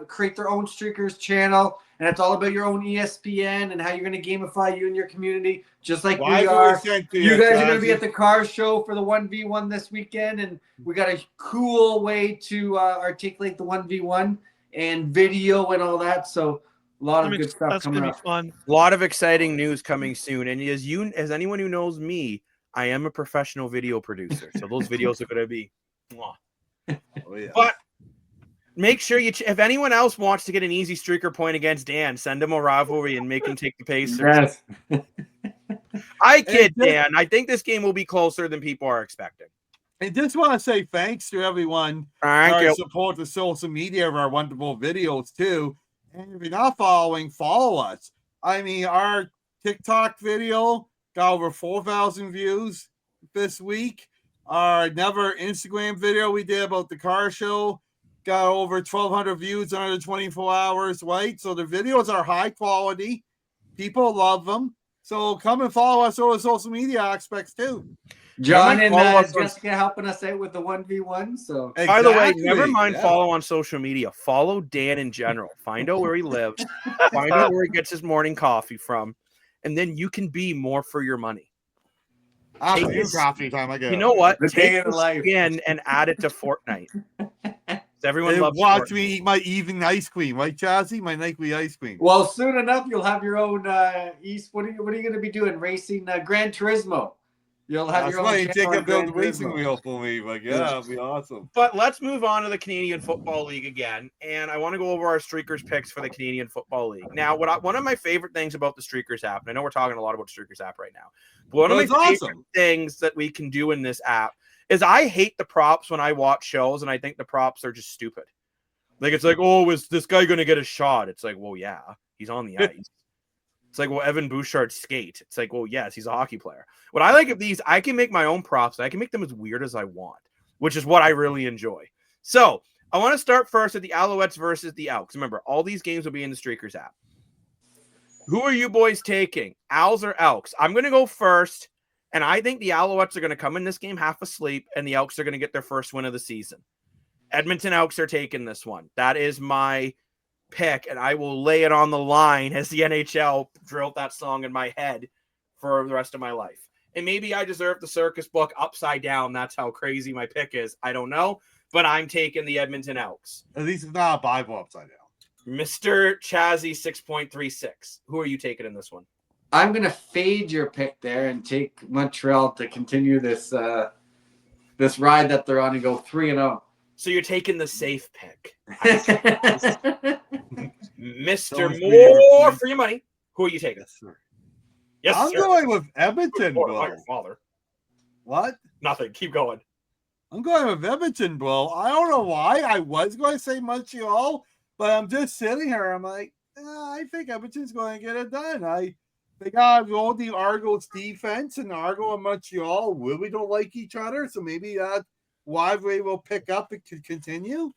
create their own Streakers channel. And it's all about your own ESPN and how you're going to gamify you and your community, just like we are. You guys are going to be at the car show for the 1v1 this weekend. And we got a cool way to articulate the 1v1 and video and all that. So a lot of good stuff coming up. Fun. A lot of exciting news coming soon. And as anyone who knows me, I am a professional video producer. So those videos are going to be. Oh, yeah. But make sure if anyone else wants to get an easy streaker point against Dan, send him a rivalry and make him take the Pacers. Yes. I kid, Dan. I think this game will be closer than people are expecting. I just want to say thanks to everyone who support the social media of our wonderful videos too. And if you're not following, follow us. I mean, our TikTok video got over 4,000 views this week. Our another Instagram video we did about the car show got over 1,200 views in under 24 hours, right? So the videos are high quality. People love them. So come and follow us on the social media aspects too. John and Jessica helping us out with the 1v1. So by the way, never mind follow on social media. Follow Dan in general. Find out where he lives. Find out where he gets his morning coffee from. And then you can be more for your money. Coffee time. You know what? Take the skin and add it to Fortnite. Everyone loves watch me eat my evening ice cream, right, Chazzy? My nightly ice cream. Well, soon enough, you'll have your own East. What are you going to be doing? Racing Gran Turismo. You'll have your own. That's why you take a build racing wheel for me. Like, yeah, that'll be awesome. But let's move on to the Canadian Football League again, and I want to go over our Streakers picks for the Canadian Football League. Now, one of my favorite things about the Streakers app, and I know we're talking a lot about Streakers app right now, but one of my favorite things that we can do in this app is I hate the props when I watch shows, and I think the props are just stupid. Like, it's like, oh, is this guy going to get a shot? It's like, well, yeah, he's on the ice. It's like, well, Evan Bouchard skate. It's like, well, yes, he's a hockey player. What I like of these, I can make my own props. I can make them as weird as I want, which is what I really enjoy. So I want to start first with the Alouettes versus the Elks. Remember, all these games will be in the Streakers app. Who are you boys taking, Owls or Elks? I'm going to go first, and I think the Alouettes are going to come in this game half asleep, and the Elks are going to get their first win of the season. Edmonton Elks are taking this one. That is my pick, and I will lay it on the line as the NHL drilled that song in my head for the rest of my life. And maybe I deserve the circus book upside down. That's how crazy my pick is. I don't know, but I'm taking the Edmonton Elks. At least it's not a Bible upside down. Mr. Chazzy 6.36. Who are you taking in this one? I'm going to fade your pick there and take Montreal to continue this this ride that they're on and go 3-0. So you're taking the safe pick. Mr. More for your money. Who are you taking? Yes, sir. Yes, I'm going with Edmonton, your father. What? Nothing. Keep going. I'm going with Edmonton, bro. I don't know why. I was going to say Montreal, but I'm just sitting here. I'm like, I think Edmonton's going to get it done. They got all the Argos defense, and Argo and Montreal really don't like each other, so maybe that rivalry will pick up and can continue.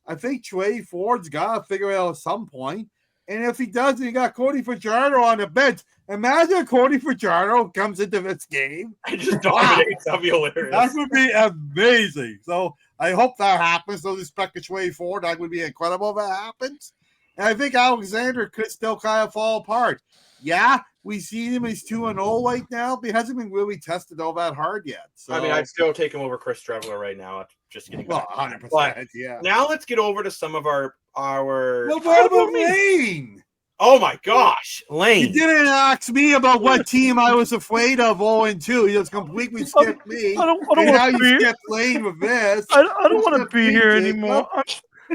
I think Trey Ford's got to figure it out at some point. And if he doesn't, you got Cody Fajardo on the bench. Imagine Cody Fajardo comes into this game. I just dominates. That'd be hilarious. That would be amazing. So I hope that happens. No respect to Trey Ford. That would be incredible if that happens. And I think Alexander could still kind of fall apart. yeah, we see him as 2-0 right now, but he hasn't been really tested all that hard yet. So I mean, I'd still take him over Chris Trevler right now. Just getting well, back. 100%. But Yeah. now let's get over to some of our. Well, what about Lane? Oh my gosh, Lane! He didn't ask me about what team I was afraid of 0-2. He just completely skipped me. I don't And now want to you be. skipped Lane with this. I don't want to be here Jacob. anymore.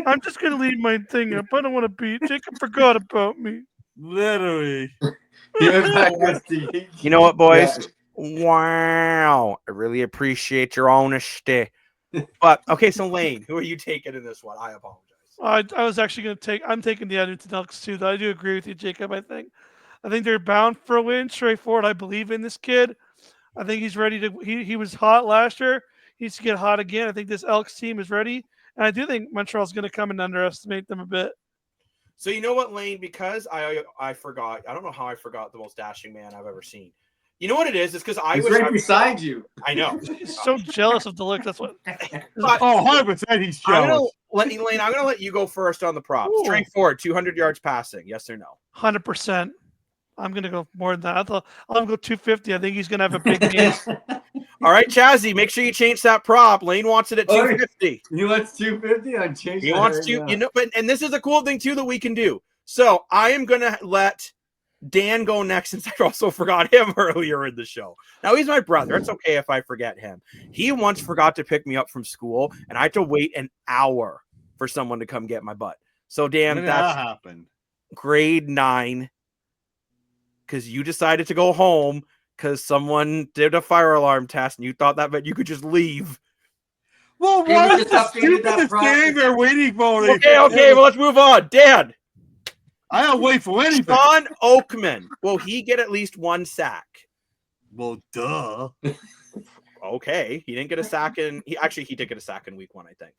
I'm just gonna leave my thing up. I don't want to be. Jacob forgot about me. Literally. You know what, boys? Yeah. Wow, I really appreciate your honesty. But okay, so Lane, who are you taking in this one? I apologize. I was actually going to take. I'm taking the Edmonton Elks too. Though I do agree with you, Jacob. I think they're bound for a win. Straightforward. I believe in this kid. I think he's ready to. He was hot last year. He needs to get hot again. I think this Elks team is ready, and I do think Montreal's going to come and underestimate them a bit. So you know what, Lane? Because I forgot. I don't know how I forgot the most dashing man I've ever seen. You know what it is? It's because I was right beside you. I know. He's so jealous of the look. That's what. But, 100% he's jealous. I'm gonna let you go first on the props. Ooh. Straightforward, 200 yards passing. Yes or no? 100%. I'm gonna go more than that. I'll go 250. I think he's gonna have a big game. All right, Chazzy, make sure you change that prop. Lane wants it at 250. He wants 250. I'm changing. He wants to, you know, and this is a cool thing too that we can do. So I am gonna let Dan go next since I also forgot him earlier in the show. Now he's my brother. It's okay if I forget him. He once forgot to pick me up from school, and I had to wait an hour for someone to come get my butt. So Dan, that's happened. Grade 9, because you decided to go home because someone did a fire alarm test, and you thought that meant you could just leave. Well, Hey, what we is just the updated that stupidest process. game they're waiting for? Okay, well, let's move on. Dan. I don't wait for anything. Sean Oakman. Will he get at least one sack? Well, duh. Okay. He didn't get a sack in. He did get a sack in week 1, I think.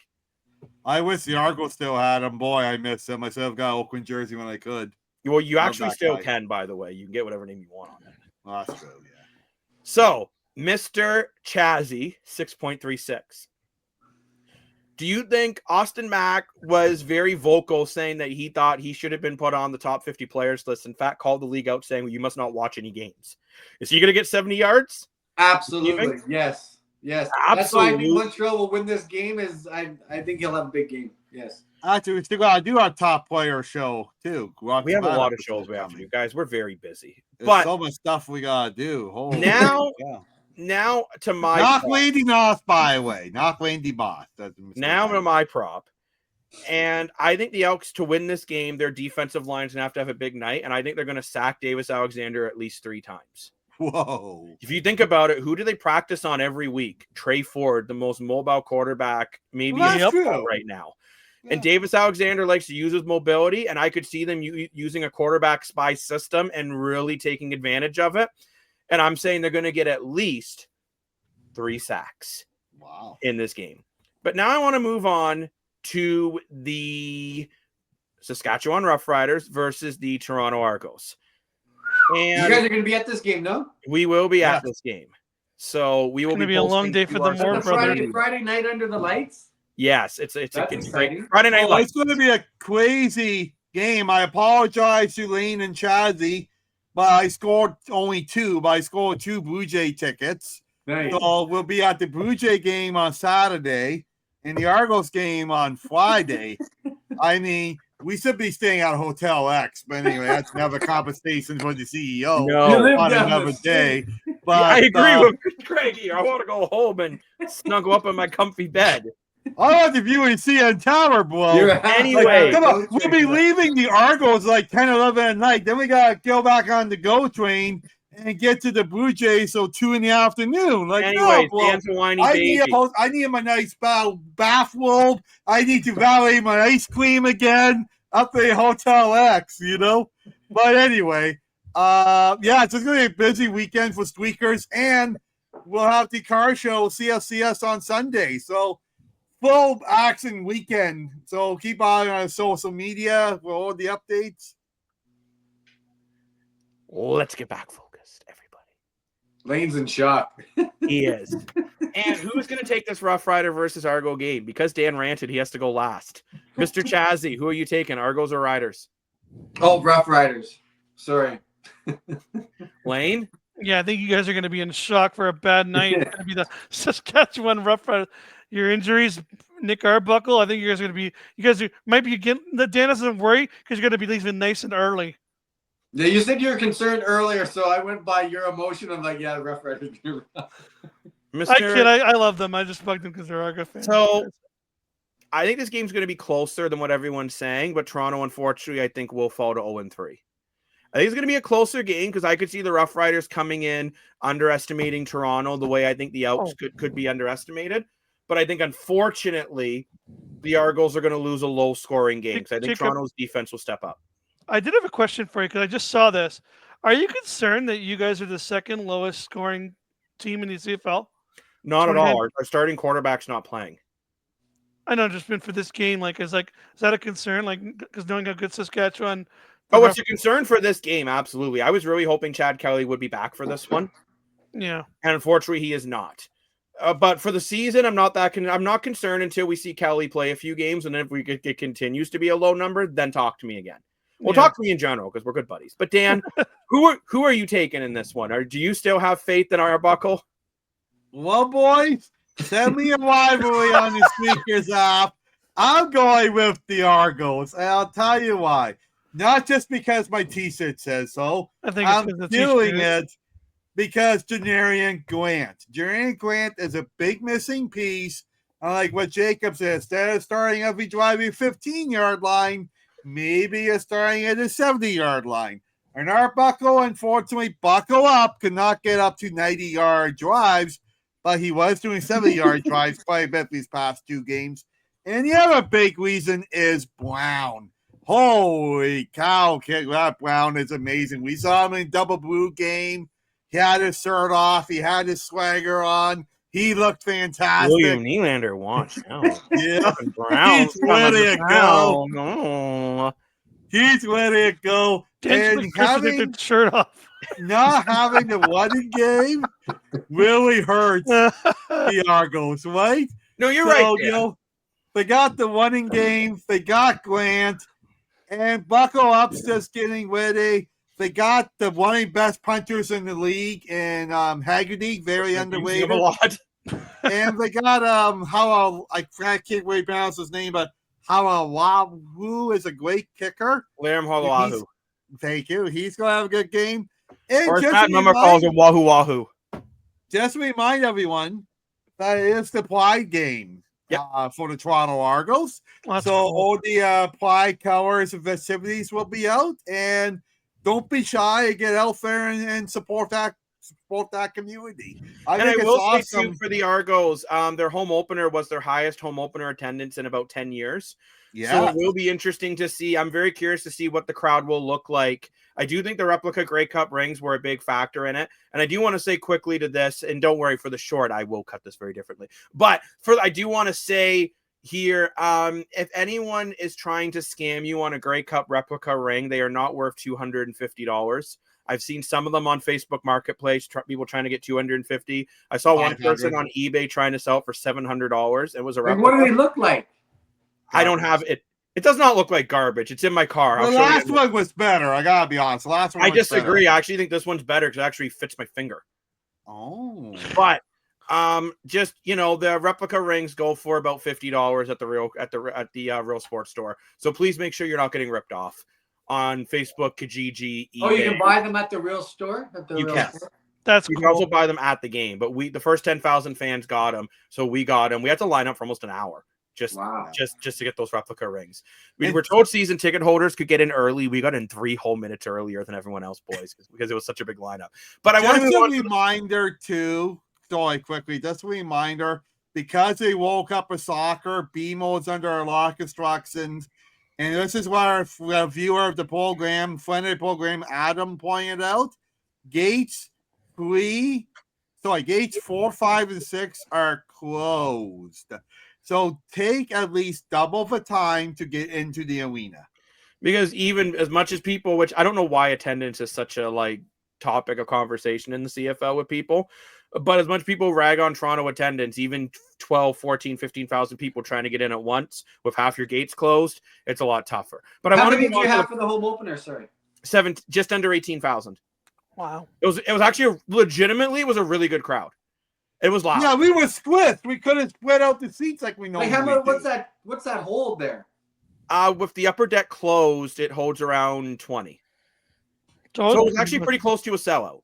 I wish the Argos still had him. Boy, I miss him. I should have got Oakland jersey when I could. Well, you Love actually that still guy. can, by the way. You can get whatever name you want on it. Well, that's true, yeah. So, Mr. Chazzy, 6.36. Do you think Austin Mack was very vocal saying that he thought he should have been put on the top 50 players list? In fact, called the league out saying, well, you must not watch any games. Is he going to get 70 yards? Absolutely. Yes. Yes. Absolutely. That's why I think Montreal will win this game. I think he'll have a big game. Yes. Actually, we still got to do our top player show, too. We have a lot of shows we have to do, guys. We're very busy. There's But so much stuff we got to do. Holy now to my Not prop. Lady Moss, by the way. Not Lady Moss. Now to my prop. And I think the Elks, to win this game, their defensive line's going to have a big night. And I think they're going to sack Davis Alexander at least 3 times. Whoa. If you think about it, who do they practice on every week? Trey Ford, the most mobile quarterback maybe in football right now. Yeah. And Davis Alexander likes to use his mobility, and I could see them using a quarterback spy system and really taking advantage of it. And I'm saying they're going to get at least 3 sacks in this game. But now I want to move on to the Saskatchewan Roughriders versus the Toronto Argos. And you guys are going to be at this game, no? We will be at this game. So we will be a long day for the Moore brothers. Friday night under the lights? Yes, it's a great Friday night. It's going to be a crazy game. I apologize to Lane and Chazzy, but I scored only 2. But I scored 2 Blue Jay tickets. Nice. So we'll be at the Blue Jay game on Saturday and the Argos game on Friday. I mean, we should be staying at Hotel X, but anyway, that's another conversation for the CEO on another day. But I agree with Craigie. I want to go home and snuggle up in my comfy bed. I want the viewing CN Tower, bro. Anyway, come on. We'll be leaving the Argos like 10, 11 at night. Then we got to go back on the GO train and get to the Blue Jays till 2 in the afternoon. Like, anyways, no, bro. Dan's a whiny baby. I need my nice bathrobe. I need to valet my ice cream again up at Hotel X, you know? But anyway, it's just going to be a busy weekend for Streakers, and we'll have the car show CFCS on Sunday. So, full action weekend. So, keep on our social media for all the updates. Let's get back focused, everybody. Lane's in shock. He is. And who's going to take this Rough Rider versus Argo game? Because Dan ranted, he has to go last. Mr. Chazzy, who are you taking, Argos or Riders? Oh, Rough Riders. Sorry. Lane? Yeah, I think you guys are going to be in shock for a bad night. It's going to be the Saskatchewan Roughriders. Your injuries, Nick Arbuckle. I think you guys are going to be. You guys might be getting the Dan doesn't worry because you're going to be leaving nice and early. Yeah, you said you were concerned earlier, so I went by your emotion. I'm like, yeah, the Rough Riders. I kid. I love them. I just bugged them because they're Argo fans. So I think this game's going to be closer than what everyone's saying, but Toronto, unfortunately, I think will fall to 0-3. I think it's going to be a closer game because I could see the Rough Riders coming in, underestimating Toronto the way I think the Elks could be underestimated. But I think, unfortunately, the Argos are going to lose a low-scoring game. So I think Toronto's defense will step up. I did have a question for you because I just saw this. Are you concerned that you guys are the second lowest scoring team in the CFL? Not at all. Our starting quarterback's not playing. I know, just been for this game. Is that a concern? Because knowing how good Saskatchewan. Oh, it's a concern for this game. Absolutely. I was really hoping Chad Kelly would be back for this one. Yeah. And unfortunately, he is not. But for the season, I'm not concerned until we see Kelly play a few games. And then if it continues to be a low number, then talk to me again. Well, talk to me in general because we're good buddies. But Dan, who are you taking in this one? Or do you still have faith in Arbuckle? Well, boys, send me a rivalry on the Sneakers app. I'm going with the Argos, and I'll tell you why. Not just because my T-shirt says so. I think I'm doing it because Janarian Grant. Janarian Grant is a big missing piece. Like what Jacob said, instead of starting every drive at 15-yard line, maybe you're starting at a 70-yard line. And Arbuckle, unfortunately, buckle up, could not get up to 90-yard drives, but he was doing 70-yard drives quite a bit these past two games. And the other big reason is Brown. Holy cow, that Brown is amazing. We saw him in Double Blue game. He had his shirt off. He had his swagger on. He looked fantastic. William Nylander watched out. Yeah. Brown. He's ready to go. Oh. He's ready to go. And having the shirt off. Not having the running game really hurts the Argos, right? No, you're right. You know, they got the running game. They got Grant. And Buckle Up's just getting ready. They got the one of the best punters in the league in Haggerty, very underrated. A lot. And they got I can't really pronounce his name, but Halawahu is a great kicker. Liam Halawahu. Thank you. He's gonna have a good game. And or Pat Number calls him Wahoo Wahoo. Just to remind everyone that it is the Pride game. For the Toronto Argos. That's so cool. all the Pride colors and festivities will be out, and don't be shy and get out there and support that community. I think will awesome. say too for the Argos, their home opener was their highest home opener attendance in about 10 years. Yeah. So it will be interesting to see. I'm very curious to see what the crowd will look like. I do think the replica Grey Cup rings were a big factor in it. And I do want to say quickly to this, and don't worry for the short, I will cut this very differently. But I do want to say here, if anyone is trying to scam you on a Grey Cup replica ring, they are not worth $250. I've seen some of them on Facebook Marketplace, people trying to get $250. I saw one person on eBay trying to sell it for $700. It was a replica. What do they look like? I don't have it. It does not look like garbage. It's in my car. The last one was better. I gotta be honest. The last one. I disagree. I actually think this one's better because it actually fits my finger. Oh. But just the replica rings go for about $50 at the real sports store. So please make sure you're not getting ripped off on Facebook, Kijiji, eBay. Oh, you can buy them at the real store. That's you cool. can also buy them at the game. But the first 10,000 fans got them, so we got them. We had to line up for almost an hour. Just to get those replica rings. We were told season ticket holders could get in early. We got in 3 whole minutes earlier than everyone else, boys, because it was such a big lineup. But I want to reminder too. Sorry, quickly. Just a reminder, because they woke up with soccer, BMO is under a lot of instructions, and this is what our viewer of the program, friend of the program, Adam pointed out. Gates 4, 5, and 6 are closed. So take at least double the time to get into the arena. Because even as much as people, which I don't know why attendance is such a topic of conversation in the CFL with people, but as much people rag on Toronto attendance, even 12, 14, 15,000 people trying to get in at once with half your gates closed, it's a lot tougher. But how many do you have for the home opener? Sorry. just under 18,000. Wow. It was actually legitimately was a really good crowd. It was loud. Yeah, we were split. We couldn't split out the seats like we Like, normally do. what's that hold there? With the upper deck closed, it holds around 20. So So it was actually pretty close to a sellout.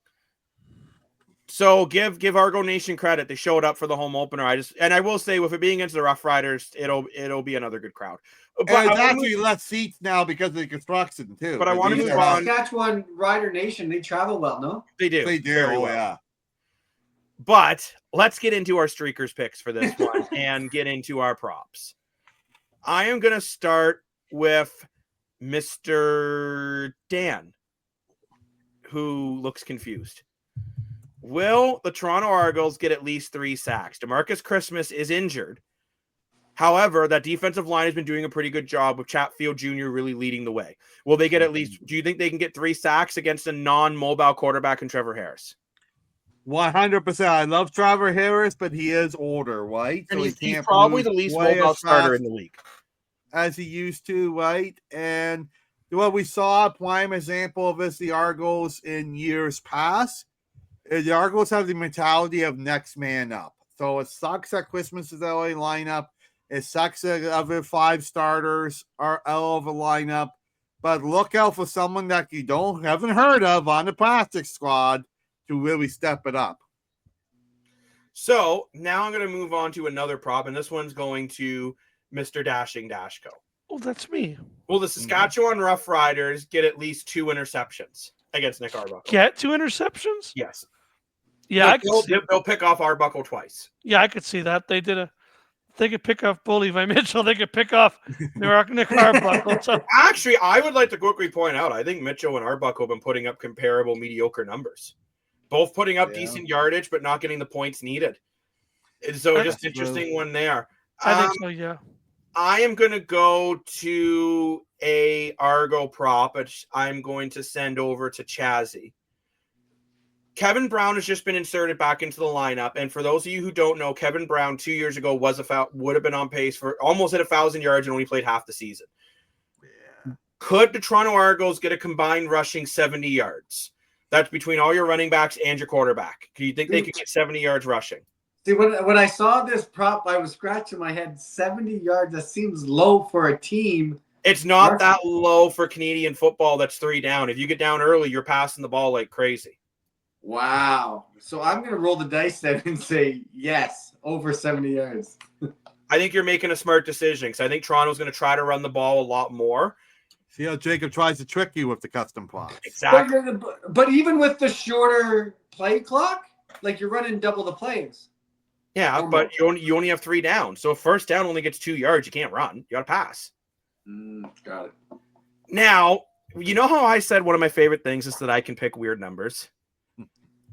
So give Argo Nation credit. They showed up for the home opener. I will say, with it being against the Rough Riders, it'll be another good crowd. But And it's actually less seats now because of the construction too. But I wanted to These move are- on. Saskatchewan Rider Nation, they travel well, no? They do. They do. Very Oh well. yeah. But let's get into our streakers picks for this one and get into our props. I am going to start with Mr. Dan, who looks confused. Will the Toronto Argos get at least 3 sacks? DeMarcus Christmas is injured. However, that defensive line has been doing a pretty good job with Chatfield Jr. really leading the way. Will they get at least, do you think they can get 3 sacks against a non-mobile quarterback in Trevor Harris? 100%. I love Trevor Harris, but he is older, right? And So he's he can't probably move the least quite mobile as starter fast in the league. as he used to, right? And what we saw, a prime example of this, the Argos in years past, is the Argos have the mentality of next man up. So it sucks that Christmas is LA lineup. It sucks that the other 5 starters are out of a lineup. But look out for someone that you haven't heard of on the plastic squad to really step it up. So now I'm going to move on to another prop, and this one's going to Mr. Dashing Dashko. Oh, that's me. Will the Saskatchewan Rough Riders get at least 2 interceptions against Nick Arbuckle? Get 2 interceptions? Yes. Yeah, They'll pick off Arbuckle twice. Yeah, I could see that. They could pick off Bully Levi Mitchell. They could pick off Nick Arbuckle. So Actually, I would like to quickly point out, I think Mitchell and Arbuckle have been putting up comparable mediocre numbers. Both putting up decent yardage, but not getting the points needed. And so just interesting one there. I think so, yeah. I am going to go to a Argo prop, which I'm going to send over to Chazzy. Kevin Brown has just been inserted back into the lineup. And for those of you who don't know, Kevin Brown 2 years ago would have been on pace for almost at 1,000 yards and only played half the season. Yeah. Could the Toronto Argos get a combined rushing 70 yards? That's between all your running backs and your quarterback. Do you think they could get 70 yards rushing? See, when I saw this prop, I was scratching my head. 70 yards, that seems low for a team. It's not that low for Canadian football. That's 3 down. If you get down early, you're passing the ball like crazy. Wow. So I'm going to roll the dice then and say yes, over 70 yards. I think you're making a smart decision because I think Toronto's going to try to run the ball a lot more. See how Jacob tries to trick you with the custom plots. Exactly. But even with the shorter play clock, like you're running double the plays. Yeah, but you only have 3 down. So if first down only gets 2 yards, you can't run. You got to pass. Got it. Now, you know how I said one of my favorite things is that I can pick weird numbers?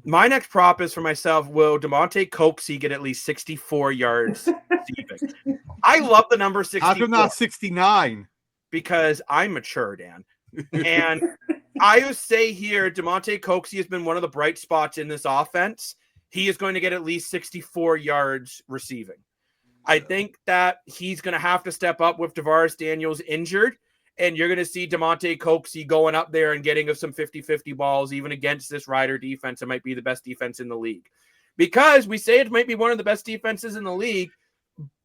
My next prop is for myself. Will DeMonte Coxey get at least 64 yards receiving? I love the number 64. How come not 69? Because I'm mature, Dan. And I would say here, DeMonte Coxey has been one of the bright spots in this offense. He is going to get at least 64 yards receiving. I think that he's going to have to step up with Tavares Daniels injured, and you're going to see DeMonte Coxey going up there and getting some 50-50 balls, even against this Rider defense. It might be the best defense in the league. Because we say it might be one of the best defenses in the league,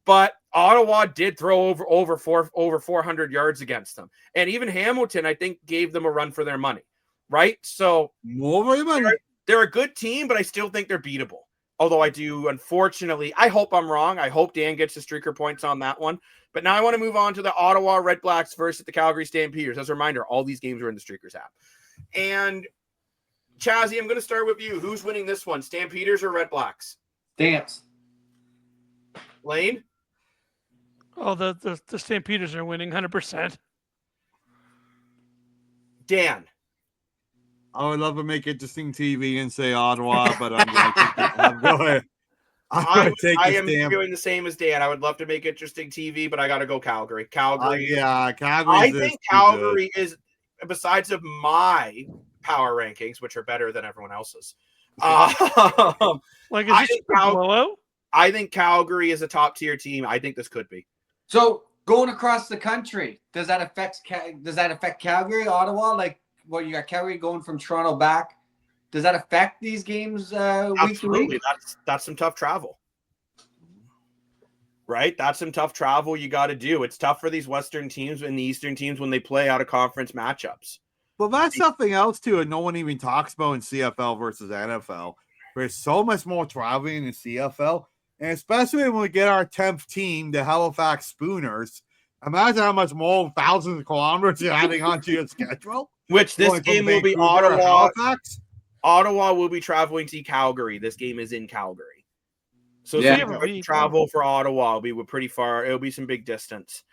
but Ottawa did throw over 400 yards against them. And even Hamilton, I think, gave them a run for their money, right? So they're a good team, but I still think they're beatable. Although I do, unfortunately, I hope I'm wrong. I hope Dan gets the streaker points on that one. But now I want to move on to the Ottawa Red Blacks versus the Calgary Stampeders. As a reminder, all these games are in the Streakers app. And Chazzy, I'm going to start with you. Who's winning this one, Stampeders or Red Blacks? Stamps. Lane? Oh, the Stampeders are winning 100%. Dan? I would love to make interesting TV and say Ottawa, but I'm going to I am doing the same as Dan. I would love to make interesting TV, but I got to go Calgary. Calgary. Calgary. I think Calgary is, besides of my power rankings, which are better than everyone else's. Like, is this a blowout? I think Calgary is a top tier team. I think this could be. So going across the country, does that affect Calgary, Ottawa? Like, you got Calgary going from Toronto back. Does that affect these games week to Absolutely. week? That's some tough travel. Right? That's some tough travel you got to do. It's tough for these Western teams and the Eastern teams when they play out of conference matchups. Well, that's something else too, and no one even talks about in CFL versus NFL. There's so much more traveling in CFL, and especially when we get our 10th team, the Halifax Spooners. Imagine how much more thousands of kilometers you're adding onto your schedule. Which this Going from game will be Vancouver to Ottawa. Halifax. Ottawa will be traveling to Calgary. This game is in Calgary. So Yeah. travel for Ottawa will be pretty far. It'll be some big distance.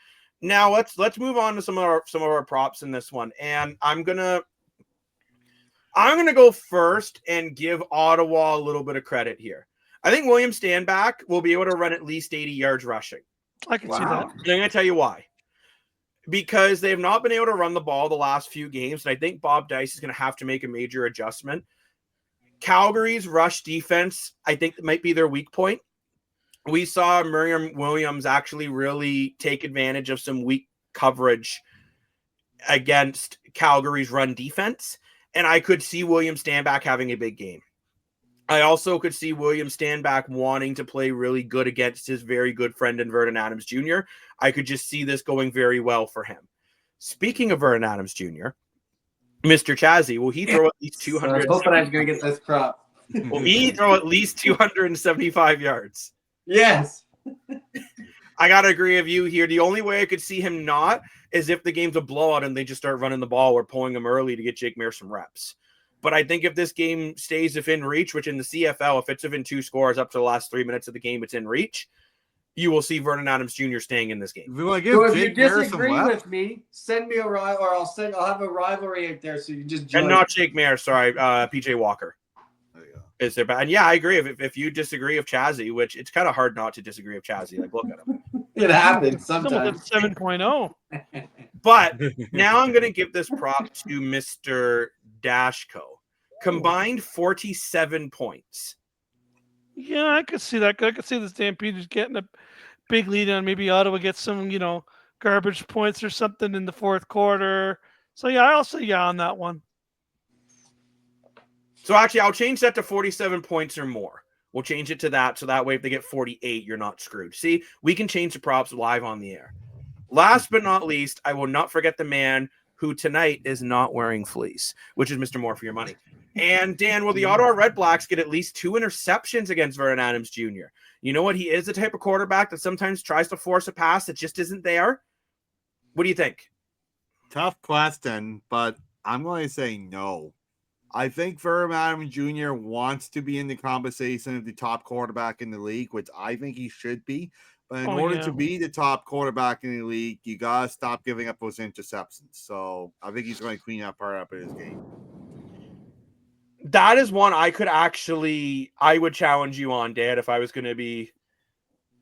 Now let's move on to some of our props in this one. And I'm gonna go first and give Ottawa a little bit of credit here. I think William Standback will be able to run at least 80 yards rushing. I can see that. And I'm going to tell you why. Because they've not been able to run the ball the last few games, and I think Bob Dice is going to have to make a major adjustment. Calgary's rush defense, I think, might be their weak point. We saw Miriam Williams actually really take advantage of some weak coverage against Calgary's run defense, and I could see William Standback having a big game. I also could see William Standback wanting to play really good against his very good friend in Vernon Adams Jr. I could just see this going very well for him. Speaking of Vernon Adams Jr., Mr. Chazzy, will he throw at least 200? I was hoping I was going to get this prop. Will he throw at least 275 yards? Yes. I got to agree with you here. The only way I could see him not is if the game's a blowout and they just start running the ball or pulling him early to get Jake Mears some reps. But I think if this game stays within reach, which in the CFL, if it's within 2 scores up to the last 3 minutes of the game, it's in reach, you will see Vernon Adams Jr. staying in this game. So if you disagree with me, send me a rival, or I'll have a rivalry out there so you just join. And not Jake Mears, sorry, PJ Walker. Is there bad? And yeah, I agree. If you disagree with Chazzy, which it's kind of hard not to disagree with Chazzy, like look at him. It happens sometimes. 7.0. But now I'm going to give this prop to Mr. Dashko. Combined 47 points. Yeah, I could see that. I could see the Stampeders getting a big lead on. Maybe Ottawa gets some, garbage points or something in the fourth quarter. So yeah, I'll say yeah on that one. So actually, I'll change that to 47 points or more. We'll change it to that, so that way if they get 48, you're not screwed. See, we can change the props live on the air. Last but not least, I will not forget the man who tonight is not wearing fleece, which is Mr. More for Your Money. And Dan, will the Ottawa Red Blacks get at least 2 interceptions against Vernon Adams Jr.? You know what? He is the type of quarterback that sometimes tries to force a pass that just isn't there. What do you think? Tough question, but I'm going to say no. I think Vernon Adams Jr. wants to be in the conversation of the top quarterback in the league, which I think he should be. But in order to be the top quarterback in the league, you got to stop giving up those interceptions. So I think he's going to clean that part up in his game. That is one I would challenge you on, Dad, if I was going to be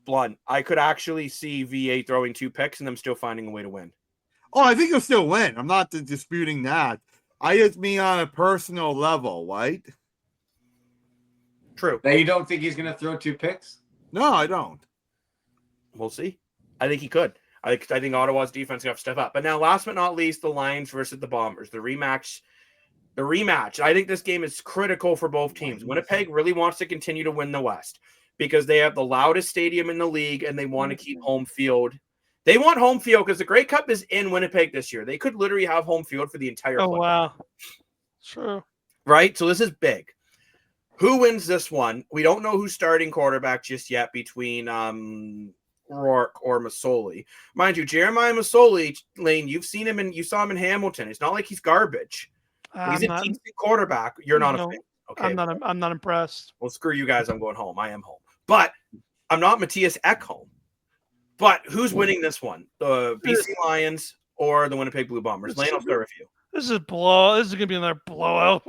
blunt. I could actually see VA throwing 2 picks and them still finding a way to win. Oh, I think he'll still win. I'm not disputing that. I just mean on a personal level, right? True. Now you don't think he's going to throw 2 picks? No, I don't. We'll see. I think he could. I think Ottawa's defense will have to step up. But now, last but not least, the Lions versus the Bombers. The rematch. I think this game is critical for both teams. Winnipeg really wants to continue to win the West because they have the loudest stadium in the league and they want to keep home field. They want home field because the Grey Cup is in Winnipeg this year. They could literally have home field for the entire Oh, play. wow. True. Right? So this is big. Who wins this one? We don't know who's starting quarterback just yet between Rourke or Masoli. Mind you, Jeremiah Masoli, Lane, you saw him in Hamilton. It's not like he's garbage. He's a decent quarterback. You're not a fan. Okay. I'm not impressed. Well, screw you guys. I'm going home. I am home. But I'm not Matthias Ekholm. But who's winning this one? The BC Lions or the Winnipeg Blue Bombers? Lane, I'll start with you. This is going to be another blowout.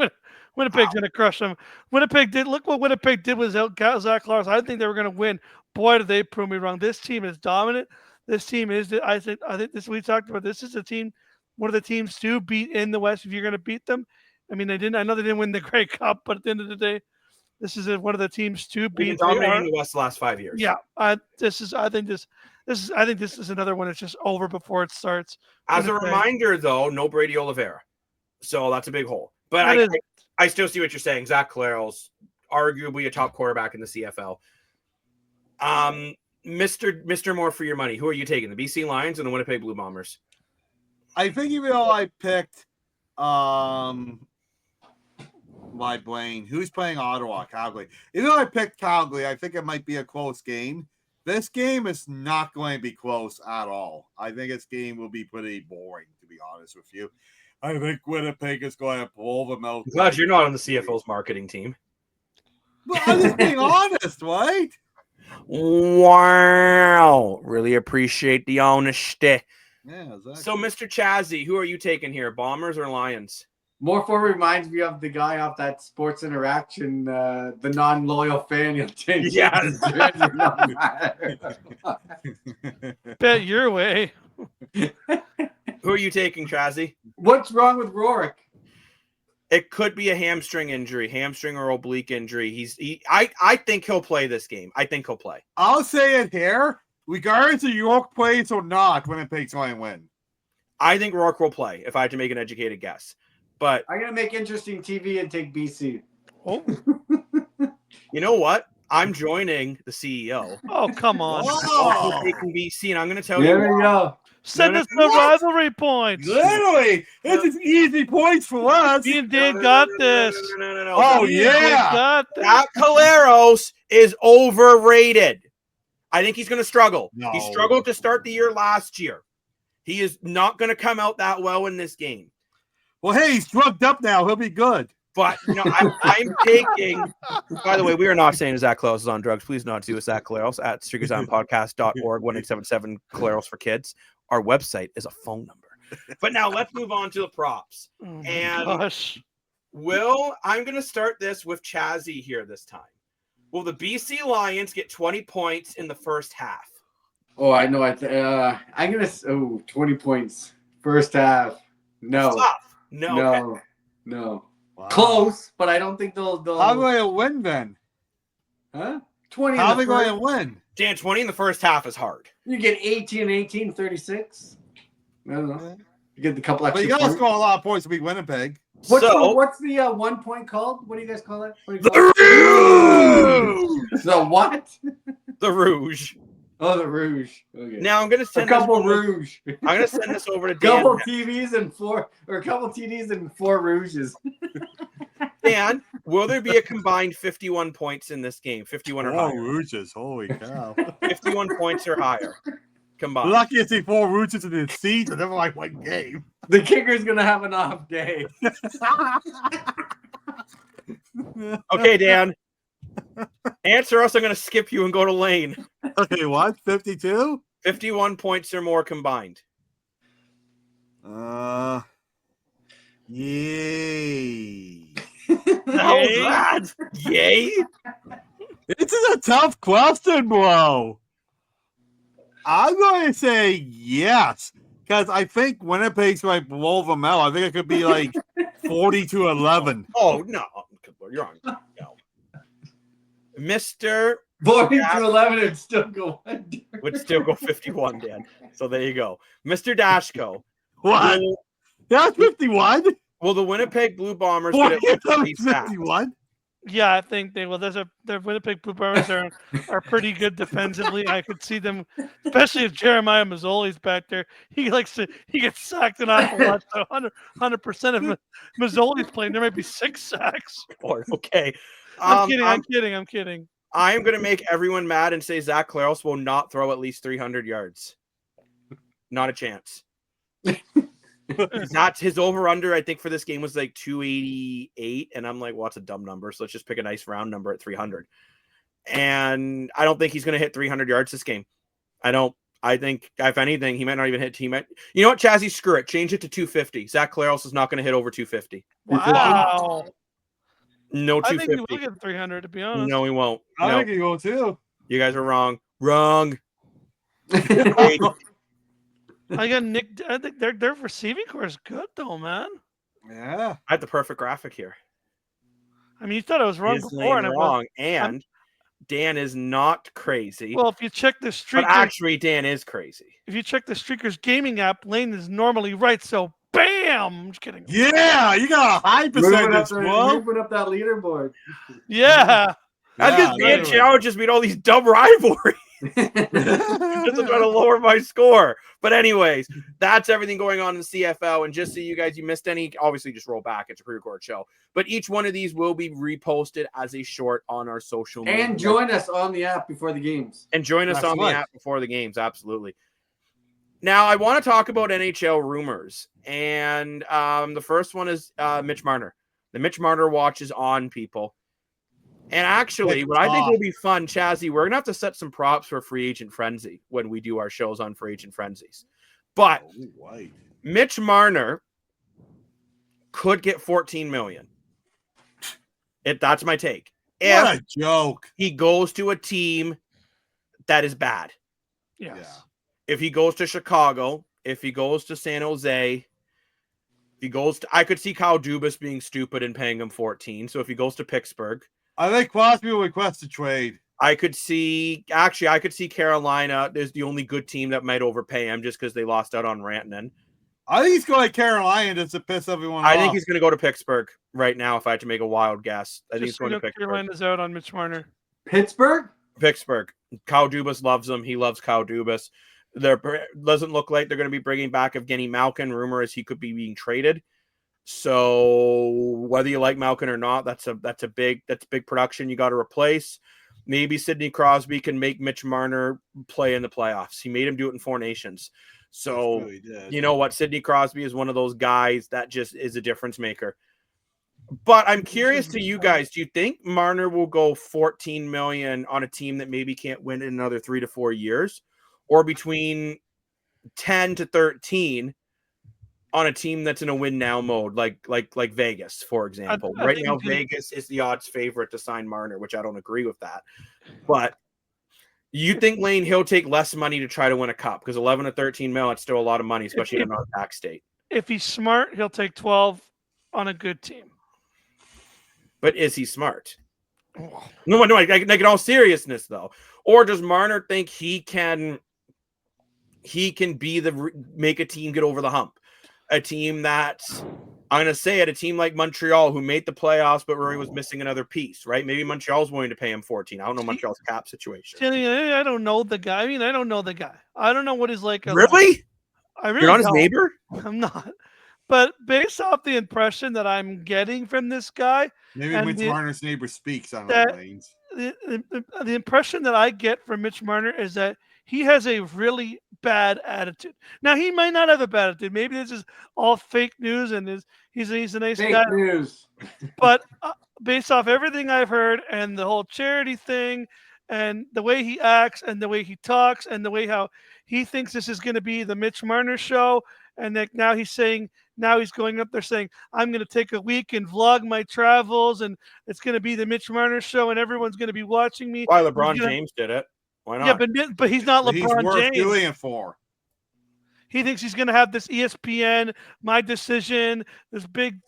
Winnipeg's going to crush them. Look what Winnipeg did with Zach Larson. I think they were going to win. Boy, did they prove me wrong. This team is dominant. This team is, I think this we talked about. This is a team, one of the teams to beat in the West if you're going to beat them. I mean, I know they didn't win the Grey Cup, but at the end of the day, this is one of the teams to beat. Dominating the West the last 5 years. Yeah, I think this is another one that's just over before it starts. As a reminder, though, no Brady Oliveira. So that's a big hole. But I still see what you're saying. Zach Collaros, arguably a top quarterback in the CFL. Mr. More for your money. Who are you taking? The BC Lions and the Winnipeg Blue Bombers? I think even though I picked my Blaine, who's playing Ottawa, Calgary. Even though I picked Calgary, I think it might be a close game. This game is not going to be close at all. I think this game will be pretty boring, to be honest with you. I think Winnipeg is going to blow them out. Glad you're not on the CFL's marketing team. Well, I'm just being honest, right? Wow. Really appreciate the honesty. Yeah, exactly. So, Mr. Chazzy, who are you taking here? Bombers or Lions? More reminds me of the guy off that Sports Interaction, the non-loyal fan. He'll change. Yes. Bet your way. Who are you taking, Chazzy? What's wrong with Rourke? It could be a hamstring injury, hamstring or oblique injury. I think he'll play this game. I think he'll play. I'll say it here. Regardless of York plays or not, Winnipeg's going to win. I think Rourke will play, if I had to make an educated guess. But I'm going to make interesting TV and take BC. Oh, you know what? I'm joining the CEO. oh, come on. Oh, Taking BC, and I'm going to tell There you. we go. Send us the rivalry points. literally, this is easy points for us. Me and Dave got this. No. Oh, Me and Dave yeah. got this. Zach Collaros is overrated. I think he's going to struggle. No. He struggled to start the year last year. He is not going to come out that well in this game. Well, hey, he's drugged up now. He'll be good. But I'm taking. By the way, we are not saying Zach Collaros is on drugs. Please not do with Zach Collaros at streakersonpodcast.org 1877 Collaros for kids. Our website is a phone number. But now let's move on to the props. Oh my And gosh. I'm going to start this with Chazzy here this time. Will the BC Lions get 20 points in the first half? Oh, I know. I'm going to 20 points. First half. No. Tough. No. Okay. No. Wow. Close, but I don't think they'll How are they going to win then? huh? 20 How are in they the going first. to win? Dan, 20 in the first half is hard. You get 18, 36. I don't know. You get the couple But extra you got to points. score a lot of points to beat Winnipeg. What's So- the 1 point called? What do you guys call it? What do you The call Rouge! it? The what? The Rouge. Oh, the Rouge. Okay. Now I'm going to a send couple this over, Rouge. I'm going to send this over to Dan. couple TVs and a couple TDs and 4 Rouges. Dan, will there be a combined 51 points in this game? 51 or Four higher? Rouges. Holy cow. 51 points or higher combined. Lucky to see 4 Rouges in the season. Never like one game. The kicker's gonna have an off day. Okay, Dan. Answer us. I'm going to skip you and go to Lane. Okay, what? 52? 51 points or more combined. Yay. Yay. Yay. This is a tough question, bro. I'm going to say yes, because I think Winnipeg's going to blow them out. I think it could be like 40-11. Oh, no. You're on. No. Mr. 40 to 11 and still go under. would still go 51, Dan. So there you go. Mr. Dashko. What? That's 51? Will the Winnipeg Blue Bombers get at least 3 sacks? 51? Yeah, I think they will. The Winnipeg Blue Bombers are pretty good defensively. I could see them, especially if Jeremiah Mazzoli's back there. He gets sacked an awful lot. So 100% of Mazzoli's playing, there might be 6 sacks. Okay. I'm kidding. I am going to make everyone mad and say Zach Collaros will not throw at least 300 yards. Not a chance. That's his over-under, I think, for this game was like 288. And I'm like, well, that's a dumb number. So let's just pick a nice round number at 300. And I don't think he's going to hit 300 yards this game. I think, if anything, he might not even hit. You know what, Chazzy? Screw it. Change it to 250. Zach Collaros is not going to hit over 250. Wow. No I think he 250. will get 300, to be honest. No, he won't. I No. think you go too. You guys are wrong. Wrong. I got Nick. I think their receiving core is good, though, man. Yeah. I had the perfect graphic here. I mean, you thought I was wrong He's before, and I was. wrong. And Dan is not crazy. Well, if you check the but streakers, actually, Dan is crazy. if you check the Streakers gaming app, Lane is normally right. So Bam! I'm just kidding. Yeah, you got a high percentage, bro. Moving up that leaderboard. Yeah. That's because me and Chow just made all these dumb rivalries. Just to try to lower my score. But anyways, that's everything going on in the CFL. And just so you guys, you missed any, obviously just roll back. It's a pre-recorded show. But each one of these will be reposted as a short on our social media. And join us on the app before the games. And join us on the app before the games. Absolutely. Now, I want to talk about NHL rumors. And the first one is Mitch Marner. The Mitch Marner Watch is on, people. And actually, what I think will be fun, Chazzy, we're going to have to set some props for Free Agent Frenzy when we do our shows on Free Agent Frenzies. But Mitch Marner could get $14 million. That's my take. What a joke. He goes to a team that is bad. Yes. Yeah. If he goes to Chicago, if he goes to San Jose, if he goes to, I could see Kyle Dubas being stupid and paying him 14. So if he goes to Pittsburgh, I think Crosby will request a trade. I could see Carolina is the only good team that might overpay him just because they lost out on Rantanen. I think he's going to Carolina just to piss everyone off. I think he's going to go to Pittsburgh right now if I had to make a wild guess. I think he's going to Pittsburgh. Carolina's out on Mitch Marner. Pittsburgh? Pittsburgh. Kyle Dubas loves him. He loves Kyle Dubas. There doesn't look like they're going to be bringing back Evgeny Malkin. Rumor is he could be being traded. So whether you like Malkin or not, that's big production you got to replace. Maybe Sidney Crosby can make Mitch Marner play in the playoffs. He made him do it in Four Nations. So you know what? Sidney Crosby is one of those guys that just is a difference maker. But I'm curious to you guys, do you think Marner will go $14 million on a team that maybe can't win in another 3 to 4 years, or between 10 to 13 on a team that's in a win now mode, like Vegas, for example? Right now, Vegas is the odds favorite to sign Marner, which I don't agree with that. But you think, Lane, he'll take less money to try to win a cup? Because 11 to 13 mil, it's still a lot of money, especially in a non-tax state. If he's smart, he'll take 12 on a good team. But is he smart? No, like in all seriousness, though. Or does Marner think he can make a team get over the hump? A team that's, I'm going to say it, a team like Montreal who made the playoffs, but Rory was missing another piece, right? Maybe Montreal's willing to pay him 14. I don't know Montreal's cap situation. I don't know the guy. I mean, I don't know the guy. I don't know what he's like. Really? I really You're not his don't. neighbor? I'm not. But based off the impression that I'm getting from this guy, maybe Mitch Marner's neighbor speaks on that, the lanes. The impression that I get from Mitch Marner is that he has a really bad attitude. Now, he might not have a bad attitude. Maybe this is all fake news and he's a nice fake guy. News. But based off everything I've heard and the whole charity thing and the way he acts and the way he talks and the way how he thinks this is going to be the Mitch Marner show, and that now he's going up there saying, I'm going to take a week and vlog my travels, and it's going to be the Mitch Marner show, and everyone's going to be watching me. Why LeBron James did it? Why not? Yeah, but he's not LeBron He's worth James. doing it for. He thinks he's going to have this ESPN, my decision, this big,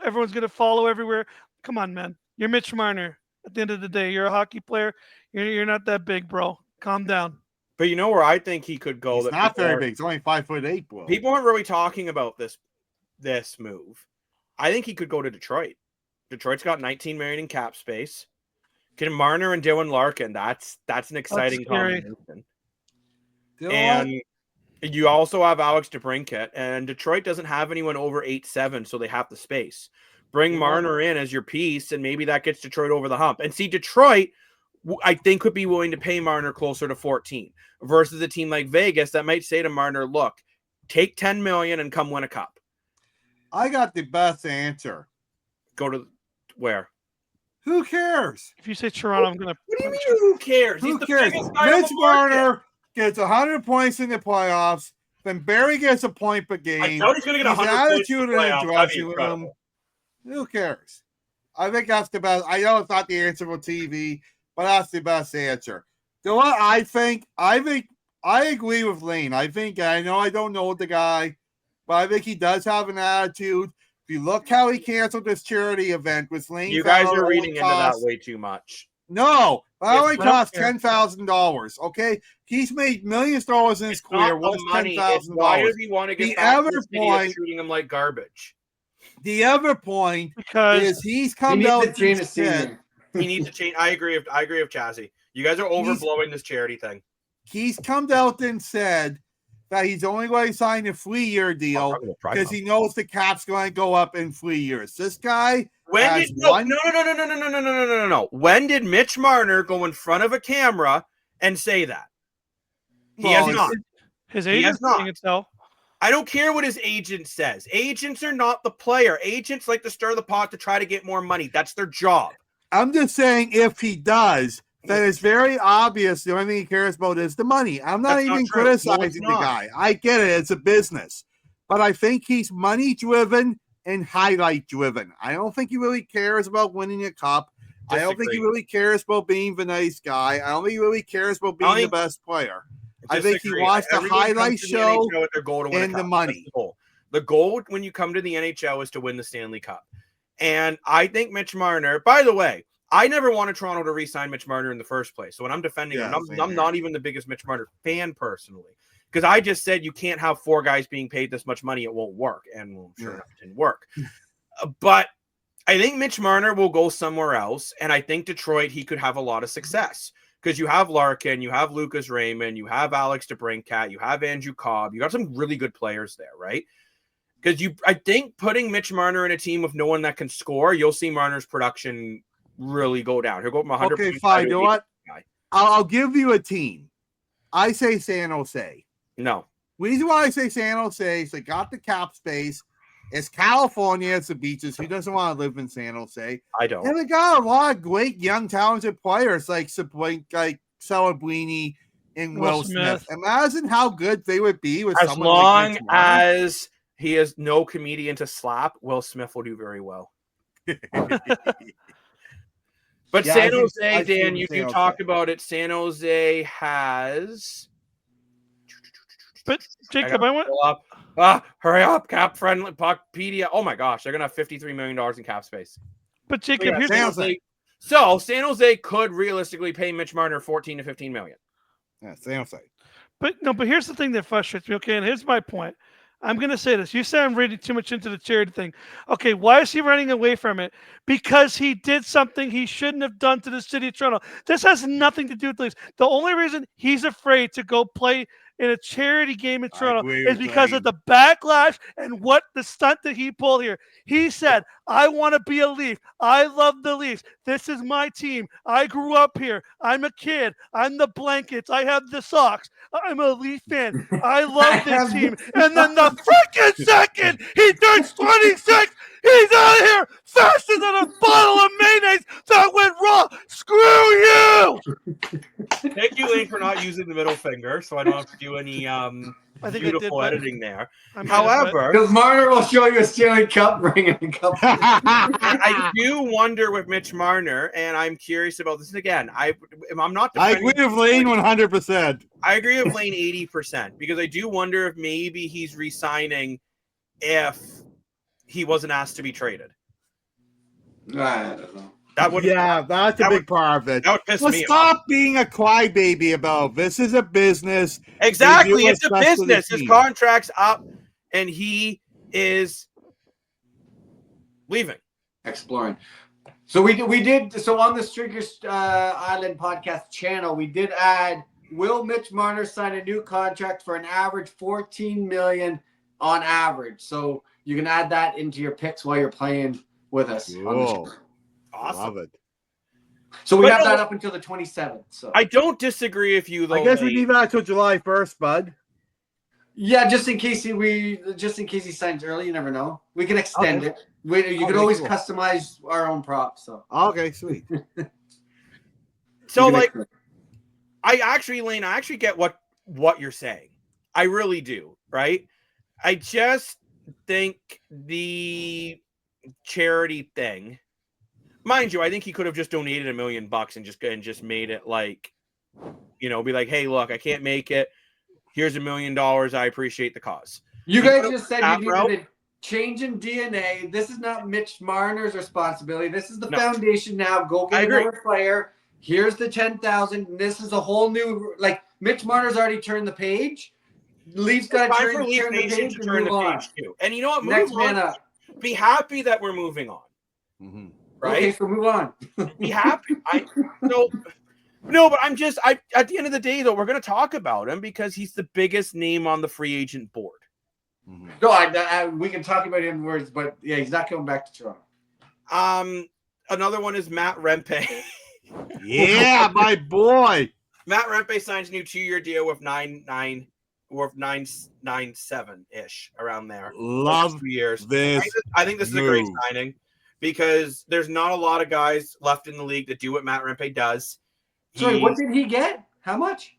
everyone's going to follow everywhere. Come on, man. You're Mitch Marner. At the end of the day, you're a hockey player. You're not that big, bro. Calm down. But you know where I think he could go? He's not very big. He's only 5'8", bro. People aren't really talking about this move. I think he could go to Detroit. Detroit's got $19 million in cap space. Get Marner and Dylan Larkin. That's an exciting combination. And you also have Alex DeBrincat, and Detroit doesn't have anyone over 8'7", so they have the space. Bring Marner in as your piece, and maybe that gets Detroit over the hump. And see, Detroit, I think, could be willing to pay Marner closer to 14 versus a team like Vegas that might say to Marner, look, take $10 million and come win a cup. I got the best answer. Go to where? Who cares? If you say Toronto, I'm going to. What do you mean, who cares? Who cares? Mitch Marner gets 100 points in the playoffs. Then Barry gets a point per game. I doubt he's going to get 100 points in the playoffs. Who cares? I think that's the best. I know it's not the answer for TV, but that's the best answer. You know what I think? I agree with Lane. I know I don't know the guy, but I think he does have an attitude. If you look how he canceled this charity event with Lane, you guys are reading into that way too much. No, that only I don't costs care. $10,000. Okay, he's made millions of dollars in his It's not career. the What's money. It's $10,000? why does he want to The get back to other the city point- of treating him like garbage? The other point Because is he's He come needs out to change and the said senior. He needs to change. I agree with Chazzy. You guys are overblowing this charity thing. he's come out and said that he's only going to sign a 3-year deal because he knows the cap's going to go up in 3 years. This guy When has did no. When did Mitch Marner go in front of a camera and say that? He Well, has not. his He has agent's not. saying it so. I don't care what his agent says. Agents are not the player. Agents like to stir the pot to try to get more money. That's their job. I'm just saying if he does, then it's very obvious the only thing he cares about is the money. I'm not That's not even true. No, it's criticizing the not. guy. I get it. It's a business. But I think he's money driven and highlight driven. I don't think he really cares about winning a cup. I don't think he Disagree. really cares about being the nice guy. I don't think he really cares about being the best player. I think he Disagree. wants the Everyone comes highlight to the show NHL with their goal to win a and the cup. money. That's the goal. The goal when you come to the NHL is to win the Stanley Cup. And I think Mitch Marner, by the way, I never wanted Toronto to re-sign Mitch Marner in the first place. So when I'm defending him, I'm not even the biggest Mitch Marner fan personally. Because I just said you can't have 4 guys being paid this much money. It won't work. And sure enough, it didn't work. But I think Mitch Marner will go somewhere else. And I think Detroit, he could have a lot of success. Because you have Larkin, you have Lucas Raymond, you have Alex DeBrincat, you have Andrew Cobb. You got some really good players there, right? Because I think putting Mitch Marner in a team with no one that can score, you'll see Marner's production really go down. He'll go from 100. Okay, fine. You know what? I'll give you a team. I say San Jose. No. Reason why I say San Jose is they got the cap space. It's California. It's the beaches. Who doesn't want to live in San Jose? I don't. And they got a lot of great, young, talented players like Celebrini and Will Smith. Imagine how good they would be with as someone long like Mitch Marner. as he has no comedian to slap. Will Smith will do very well. But Yeah, San I Jose, see Dan, you San Jose. talked about it. San Jose has. But Jacob, I want. Hurry up, cap friendly Puckpedia. Oh my gosh, they're gonna have $53 million in cap space. But Jacob, here's San Jose. So San Jose could realistically pay Mitch Marner 14 to 15 million. Yeah, San Jose. But here's the thing that frustrates me. Okay, and here's my point. I'm going to say this. You say I'm reading too much into the charity thing. Okay, why is he running away from it? Because he did something he shouldn't have done to the city of Toronto. This has nothing to do with this. The only reason he's afraid to go play in a charity game in Toronto is because of the backlash and what the stunt that he pulled here. He said, I want to be a Leaf. I love the Leafs. This is my team. I grew up here. I'm a kid. I'm the blankets. I have the socks. I'm a Leaf fan. I love this team. And then the freaking second he turns 26, he's out of here faster than a bottle of mayonnaise that went raw. Screw you! Thank you, Lane, for not using the middle finger, so I don't have to do any beautiful editing there. However, because Marner will show you a Stanley Cup ring in a couple. I do wonder with Mitch Marner, and I'm curious about this. And again, I'm not. I agree with Lane 100%. I agree with Lane 80% because I do wonder if maybe he's re-signing if he wasn't asked to be traded. I don't know. That's a big part of it. That would piss me stop off. being a crybaby about this. Is a business. Exactly, it's a business. His contract's up, and he is leaving. Exploring. So we did. So on the Streakers Island podcast channel, we did add. Will Mitch Marner sign a new contract for an average $14 million on average? So you can add that into your picks while you're playing with us. Whoa. Awesome. Love it. So we have that up until the 27th. So I don't disagree with you, though. I guess we leave that until July 1st, bud. Yeah, just in case he signs early, you never know. We can extend it. You can always customize our own props. So okay, sweet. So like, I actually get what you're saying. I really do, right? I just think the charity thing, mind you, I think he could have just donated $1 million and just made it like, be like, hey, look, I can't make it. Here's $1 million. I appreciate the cause. You guys just said you needed a change in DNA. This is not Mitch Marner's responsibility. This is the foundation now. Go get another player. Here's the 10,000. This is a whole new, like, Mitch Marner's already turned the page. Leafs got to Time turn for Leaf the Nation page to and turn move the on. page too. And you know what? Next Move man on. up. Be happy that we're moving on. Mm-hmm. Right? Okay, so move on. Be happy. No, but at the end of the day, though, we're going to talk about him because he's the biggest name on the free agent board. Mm-hmm. No, we can talk about him in words, but yeah, he's not coming back to Toronto. Another one is Matt Rempe. Yeah, my boy. Matt Rempe signs a new 2-year deal with 997-ish around there. Love 2 years. this. I think this is a great move. signing because there's not a lot of guys left in the league that do what Matt Rempe does. Sorry, what did he get? How much?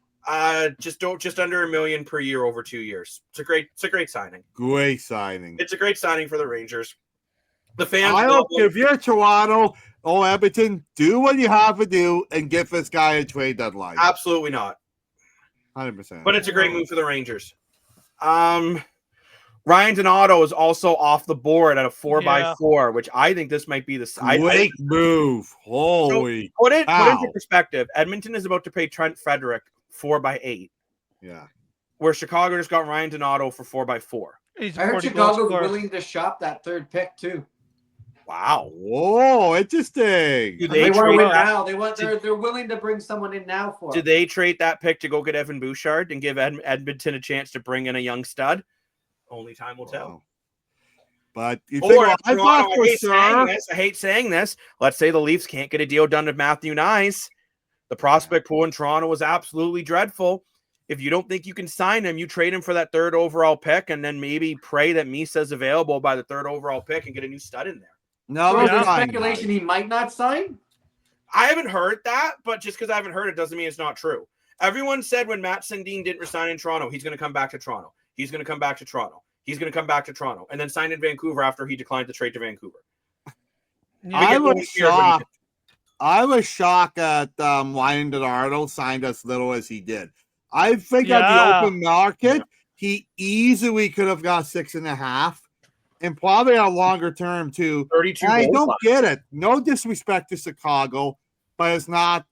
Just under $1 million per year over 2 years. It's a great signing. Great signing. It's a great signing for the Rangers. The fans. If you're Toronto or Edmonton, do what you have to do and give this guy a trade deadline. Absolutely not. 100%. But it's a great move for the Rangers. Ryan Donato is also off the board at a 4x4, which I think this might be the great move. Holy. So put it into perspective. Edmonton is about to pay Trent Frederick 4x8. Yeah. Where Chicago just got Ryan Donato for 4x4. I heard Chicago's willing to shop that third pick too. Wow. Whoa, interesting. Do they want to win now. They're willing to bring someone in now for. Did they trade that pick to go get Evan Bouchard and give Edmonton a chance to bring in a young stud? Only time will tell. But you I hate saying this. Let's say the Leafs can't get a deal done with Matthew Nyes. The prospect pool in Toronto was absolutely dreadful. If you don't think you can sign him, you trade him for that 3rd overall pick and then maybe pray that Misa's available by the 3rd overall pick and get a new stud in there. No, there's speculation he might not sign. I haven't heard that, but just because I haven't heard it doesn't mean it's not true. Everyone said when Matt Sundin didn't resign in Toronto, he's going to come back to Toronto. He's going to come back to Toronto. He's going to come back to Toronto. And then sign in Vancouver after he declined the trade to Vancouver. I was shocked. I was shocked that Ryan Donato signed as little as he did. I think at the open market, he easily could have got 6.5 and probably a longer term too. 32 I don't get it. No disrespect to Chicago, but it's not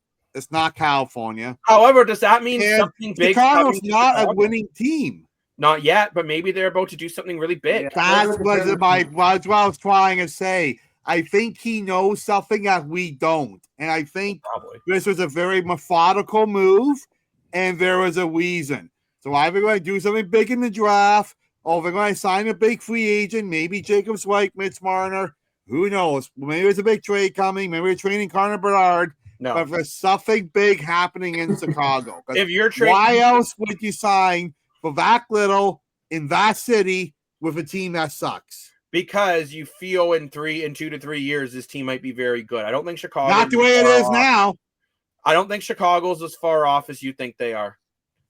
California. However, does that mean something big? Chicago's not a winning team. Not yet, but maybe they're about to do something really big. That's what I was trying to say. I think he knows something that we don't. And I think this was a very methodical move, and there was a reason. So either going to do something big in the draft, or they're going to sign a big free agent, maybe Jacob Swike, Mitch Marner. Who knows? Maybe there's a big trade coming. Maybe we're trading Connor Bedard. No. But there's something big happening in Chicago. If you're trading, why else would you sign for that little in that city with a team that sucks? Because you feel in 2 to 3 years this team might be very good. I don't think Chicago. Not the way it is now. I don't think Chicago's as far off as you think they are.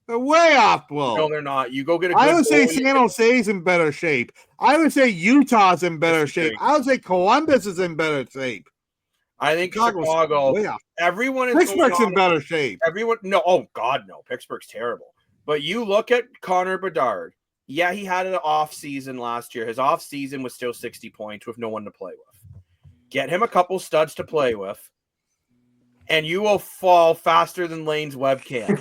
They're way off, Will. No, they're not. You go get a. I would say San Jose's in better shape. I would say Utah's in better shape. I would say Columbus is in better shape. I think Chicago. Everyone is Pittsburgh's in better shape. Everyone, no. Oh God, no. Pittsburgh's terrible. But you look at Connor Bedard. Yeah, he had an off season last year. His off season was still 60 points with no one to play with. Get him a couple studs to play with, and you will fall faster than Lane's webcam.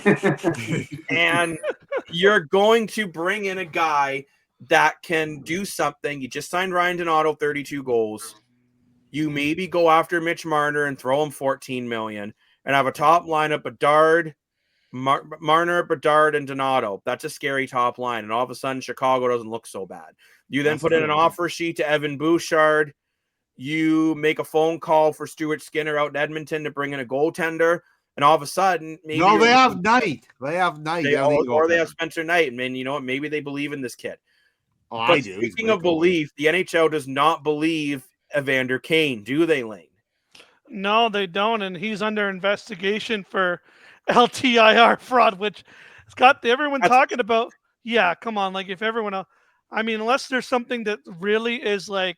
And you're going to bring in a guy that can do something. You just signed Ryan Donato, 32 goals. You maybe go after Mitch Marner and throw him $14 million and have a top lineup: Bedard, Marner, Bedard, and Donato. That's a scary top line. And all of a sudden, Chicago doesn't look so bad. You then put in an offer sheet to Evan Bouchard. You make a phone call for Stuart Skinner out in Edmonton to bring in a goaltender. And all of a sudden, maybe they have Knight. They have Knight. Or they have Spencer Knight. And man, you know what? Maybe they believe in this kid. Oh, I do. Speaking of belief, the NHL does not believe Evander Kane, do they, Lane? No, they don't. And he's under investigation for LTIR fraud, which has got everyone talking about. Yeah, come on. Like, if everyone else, I mean, unless there's something that really is like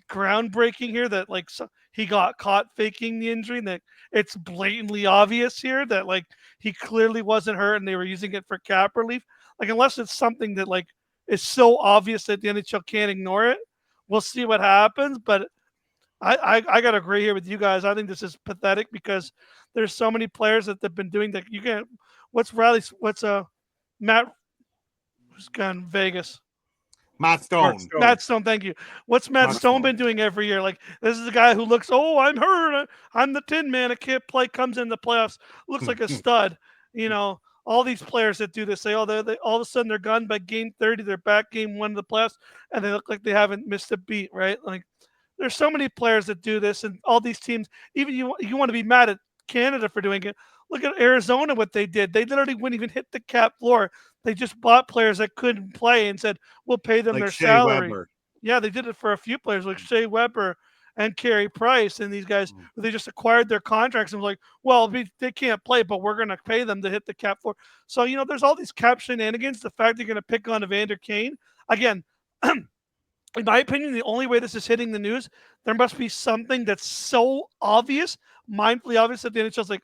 groundbreaking here, that like he got caught faking the injury, that it's blatantly obvious here that like he clearly wasn't hurt and they were using it for cap relief. Like, unless it's something that like is so obvious that the NHL can't ignore it, we'll see what happens. But I got to agree here with you guys. I think this is pathetic because there's so many players that have been doing that. You can't. What's Matt? Who's gone Vegas? Matt Stone. Matt Stone, thank you. What's Matt Stone been doing every year? Like, this is the guy who looks, oh, I'm hurt. I'm the Tin Man. I can't play. Comes in the playoffs, looks like a stud. All these players that do this say, oh, they all of a sudden they're gone by game 30. They're back game 1 of the playoffs, and they look like they haven't missed a beat, right? Like, there's so many players that do this, and all these teams. Even you want to be mad at Canada for doing it. Look at Arizona, what they did. They literally wouldn't even hit the cap floor. They just bought players that couldn't play and said, we'll pay them their Shea salary. Weber. Yeah, they did it for a few players like Shea Weber and Carey Price and these guys. They just acquired their contracts and was like, well, they can't play, but we're going to pay them to hit the cap floor. So, there's all these cap shenanigans. The fact they're going to pick on Evander Kane. Again, in my opinion, the only way this is hitting the news, there must be something that's so obvious, mindfully obvious, that the NHL's like,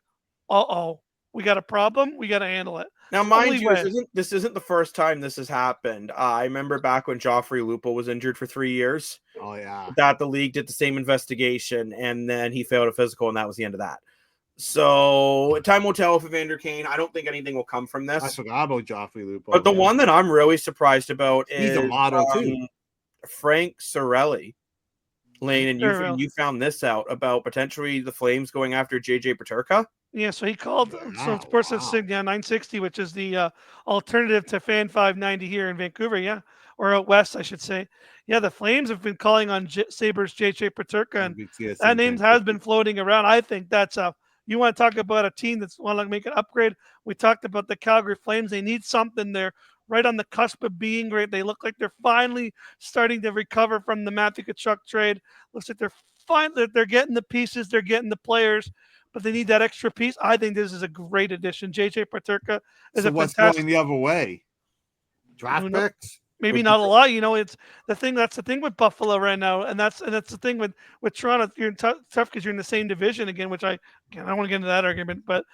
uh-oh, we got a problem. We got to handle it. Now, mind you, this isn't the first time this has happened. I remember back when Joffrey Lupo was injured for 3 years. Oh, yeah. That the league did the same investigation, and then he failed a physical, and that was the end of that. So, time will tell if Evander Kane. I don't think anything will come from this. I forgot about Joffrey Lupo. But the one that I'm really surprised about is he's a model, too. Frank Sorelli. Lane, and you found this out about potentially the Flames going after JJ Peterka. Yeah, so he called Sportsnet 960, which is the alternative to Fan 590 here in Vancouver, yeah, or out west, I should say. Yeah, the Flames have been calling on Sabres JJ Peterka, and that name has been floating around. I think that's you want to talk about a team that's want to make an upgrade. We talked about the Calgary Flames. They need something there. Right on the cusp of being great. They look like they're finally starting to recover from the Matthew Tkachuk trade. Looks like they're getting the pieces, they're getting the players, but they need that extra piece. I think this is a great addition. JJ Peterka is a what's fantastic. Going the other way? Draft picks? Maybe not a lot. It's the thing. That's the thing with Buffalo right now, and that's the thing with Toronto. You're tough because you're in the same division again. Which I don't want to get into that argument, but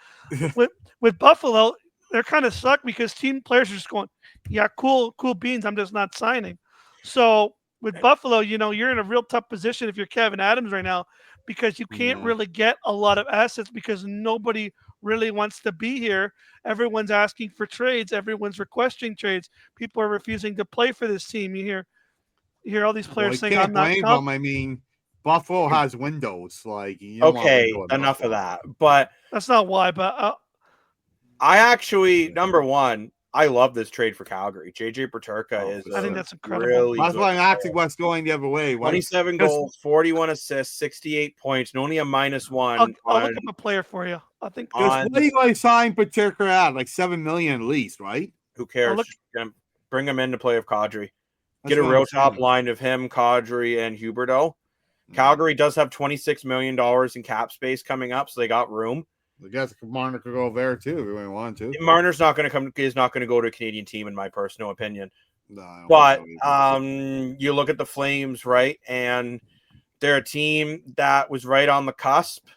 with Buffalo, they're kind of stuck because team players are just going, yeah, cool beans. I'm just not signing. So with Buffalo, you're in a real tough position if you're Kevin Adams right now because you can't really get a lot of assets because nobody really wants to be here. Everyone's asking for trades. Everyone's requesting trades. People are refusing to play for this team. You hear all these players saying, "I'm not." Them. I mean, Buffalo has windows. Like, okay, enough of that. But that's not why. But I actually, number one, I love this trade for Calgary. JJ Peterka is. I think that's incredible. Really that's why I'm actually what's going the other way. 27 goals, 41 assists, 68 points, and only a -1. I'll look up a player for you. I think. What do you guys sign Peterka at? Like $7 million at least, right? Who cares? Bring him in to play with Kadri. Get a real top line of him, Kadri, and Huberdeau. Calgary does have $26 million in cap space coming up, so they got room. I guess Marner could go there too if we want to. Marner's not going to come. Is not going to go to a Canadian team, in my personal opinion. No, but you look at the Flames, right, and they're a team that was right on the cusp.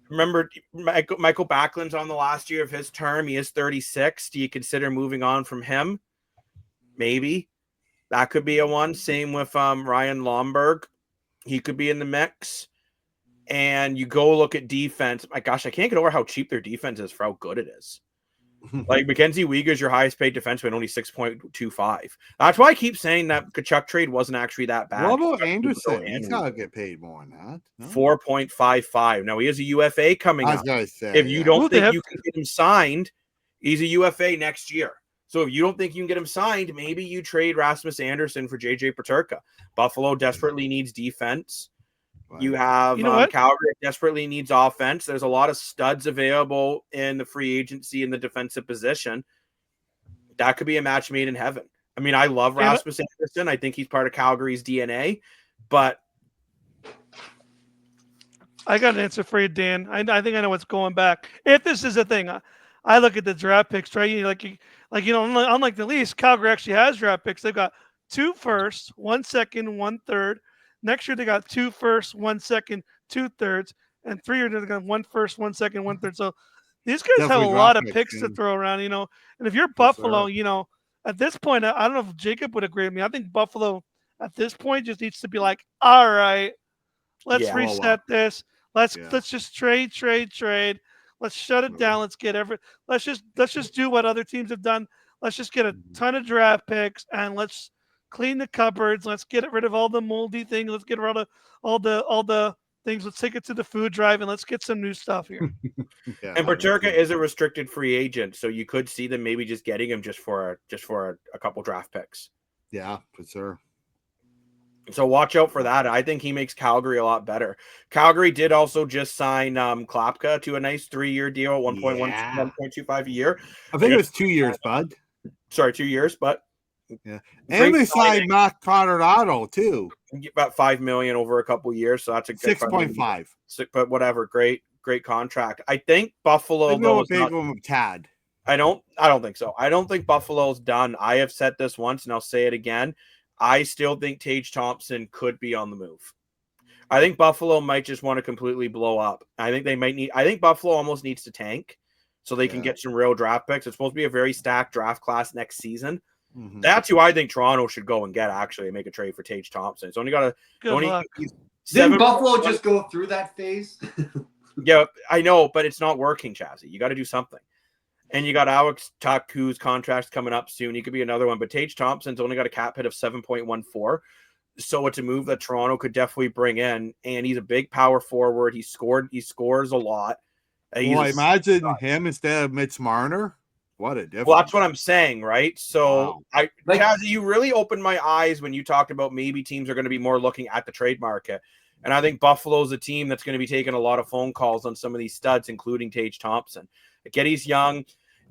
Remember, Michael Backlund's on the last year of his term. He is 36. Do you consider moving on from him? Maybe that could be a one. Same with Ryan Lomberg. He could be in the mix. And you go look at defense. My gosh, I can't get over how cheap their defense is for how good it is. Like Mackenzie Weegar's your highest paid defenseman, only 6.25. That's why I keep saying that Tkachuk trade wasn't actually that bad. What about Anderson? He's got to get paid more than that. No? 4.55. Now he has a UFA coming up. If you don't think you can get him signed, he's a UFA next year. So if you don't think you can get him signed, maybe you trade Rasmus Anderson for JJ Peterka. Buffalo desperately needs defense. You have Calgary desperately needs offense. There's a lot of studs available in the free agency in the defensive position. That could be a match made in heaven. I mean, I love Rasmus Anderson. I think he's part of Calgary's DNA, but I got an answer for you, Dan. I think I know what's going back. If this is a thing, I look at the draft picks, right? Unlike the Leafs, Calgary actually has draft picks. They've got 2 firsts, 1 second, 1 third. Next year, they got 2 firsts, 1 second, 2 thirds, and 3 years, they got 1 first, 1 second, 1 third. So these guys have a lot of picks to throw around, And if you're Buffalo, at this point, I don't know if Jacob would agree with me. I think Buffalo at this point just needs to be like, all right, Let's Yeah. reset this. Let's Yeah. just trade. Let's shut it down. Let's get let's just do what other teams have done. Let's just get a ton of draft picks and let's clean the cupboards. Let's get rid of all the moldy things. Let's get rid of all the things. Let's take it to the food drive and let's get some new stuff here. Yeah. And Paterka is a restricted free agent, so you could see them maybe just getting him just for a couple draft picks. Yeah, for sure. So watch out for that. I think he makes Calgary a lot better. Calgary did also just sign Klapka to a nice 3-year deal at 1.25 a year. I think it was 2 years, bud. Sorry, 2 years, but Yeah. And they signed Matt Colorado too. About $5 million over a couple years, so that's a good 6.5. But whatever, great contract. I think Buffalo though is not, Tad. I don't think so. I don't think Buffalo's done. I have said this once and I'll say it again. I still think Tage Thompson could be on the move. I think Buffalo might just want to completely blow up. I think Buffalo almost needs to tank so they can get some real draft picks. It's supposed to be a very stacked draft class next season. Mm-hmm. That's who I think Toronto should go and get, actually, and make a trade for Tage Thompson. It's only got Didn't Buffalo just go through that phase? Yeah, I know, but it's not working, Chazzy. You got to do something. And you got Alex Taku's contracts coming up soon. He could be another one. But Tage Thompson's only got a cap hit of 7.14. So it's a move that Toronto could definitely bring in. And he's a big power forward. He scores a lot. Well, imagine him instead of Mitch Marner. What a difference. Well, that's what I'm saying, right? So, wow. Chazzy, you really opened my eyes when you talked about maybe teams are going to be more looking at the trade market. And I think Buffalo's a team that's going to be taking a lot of phone calls on some of these studs, including Tage Thompson. Getty's young.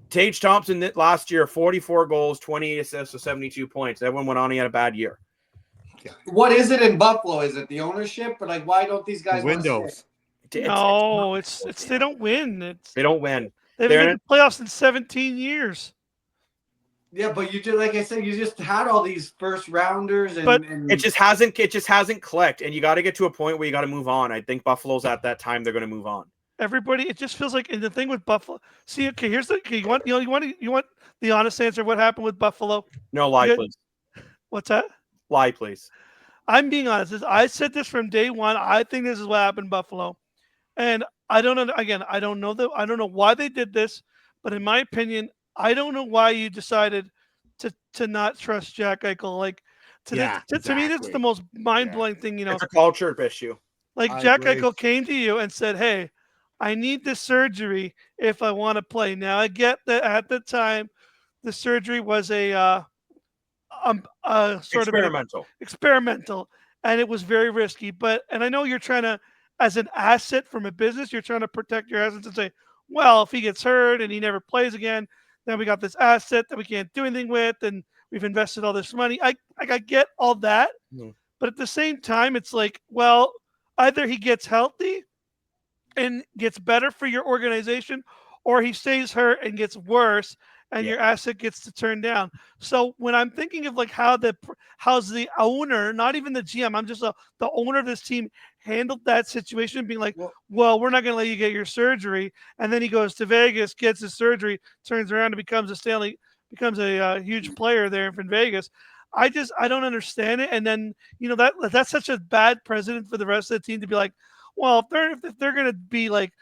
Tage Thompson last year, 44 goals, 28 assists with 72 points. Everyone went on, he had a bad year. What is it in Buffalo? Is it the ownership? But why don't these guys Windows? No, it's they don't win. They don't win. They've been in the playoffs in 17 years. Yeah, but you just, like I said, you just had all these first rounders, and it just hasn't clicked. And you got to get to a point where you got to move on. I think Buffalo's at that time they're going to move on. Everybody, it just feels like, and the thing with Buffalo. See, okay, here's the. Okay, you want the honest answer? What happened with Buffalo? No, lie, please. What's that? Lie, please. I'm being honest. I said this from day one. I think this is what happened in Buffalo, and I don't know. Again, I don't know why they did this, but in my opinion, I don't know why you decided to not trust Jack Eichel. Like to me, this is the most mind blowing thing. It's a culture issue. Like Jack Eichel came to you and said, "Hey, I need the surgery if I want to play." Now I get that at the time, the surgery was a sort of experimental, and it was very risky. And I know you're trying to, as an asset from a business, you're trying to protect your assets and say, well, if he gets hurt and he never plays again, then we got this asset that we can't do anything with, and we've invested all this money. I get all that, but at the same time, it's like, well, either he gets healthy and gets better for your organization, or he stays hurt and gets worse, and your asset gets to turn down. So when I'm thinking of like how's the owner, not even the GM, I'm just the owner of this team, handled that situation, being like, well, we're not going to let you get your surgery, and then he goes to Vegas, gets his surgery, turns around and becomes a huge player there in Vegas. I don't understand it. And then that's such a bad precedent for the rest of the team to be like, well, if they're going to be like,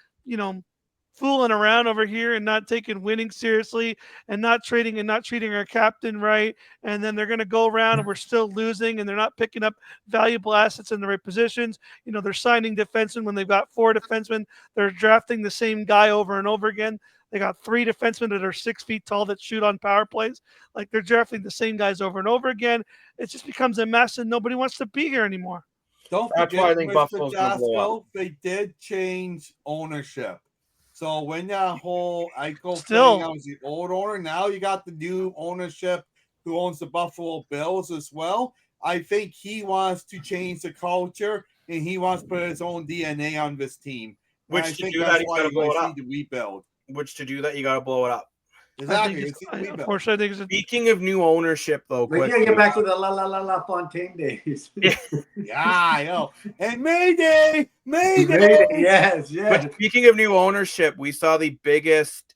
fooling around over here and not taking winning seriously and not trading and not treating our captain right, and then they're going to go around and we're still losing and they're not picking up valuable assets in the right positions. They're signing defensemen when they've got 4 defensemen. They're drafting the same guy over and over again. They got 3 defensemen that are 6 feet tall that shoot on power plays. Like, they're drafting the same guys over and over again. It just becomes a mess and nobody wants to be here anymore. Don't That's forget, why I think Mr. Buffalo's going to blow up. They did change ownership. So when that whole Eichel Still, thing, I was the old owner. Now you got the new ownership who owns the Buffalo Bills as well. I think he wants to change the culture and he wants to put his own DNA on this team. Which to do that, you got to blow it up. Rebuild. Which to do that, you got to blow it up. Exactly. Unfortunately, I think Speaking of new ownership, though, we gotta get back to the La Fontaine days. Yeah, I know. And Mayday. Yes. But speaking of new ownership, we saw the biggest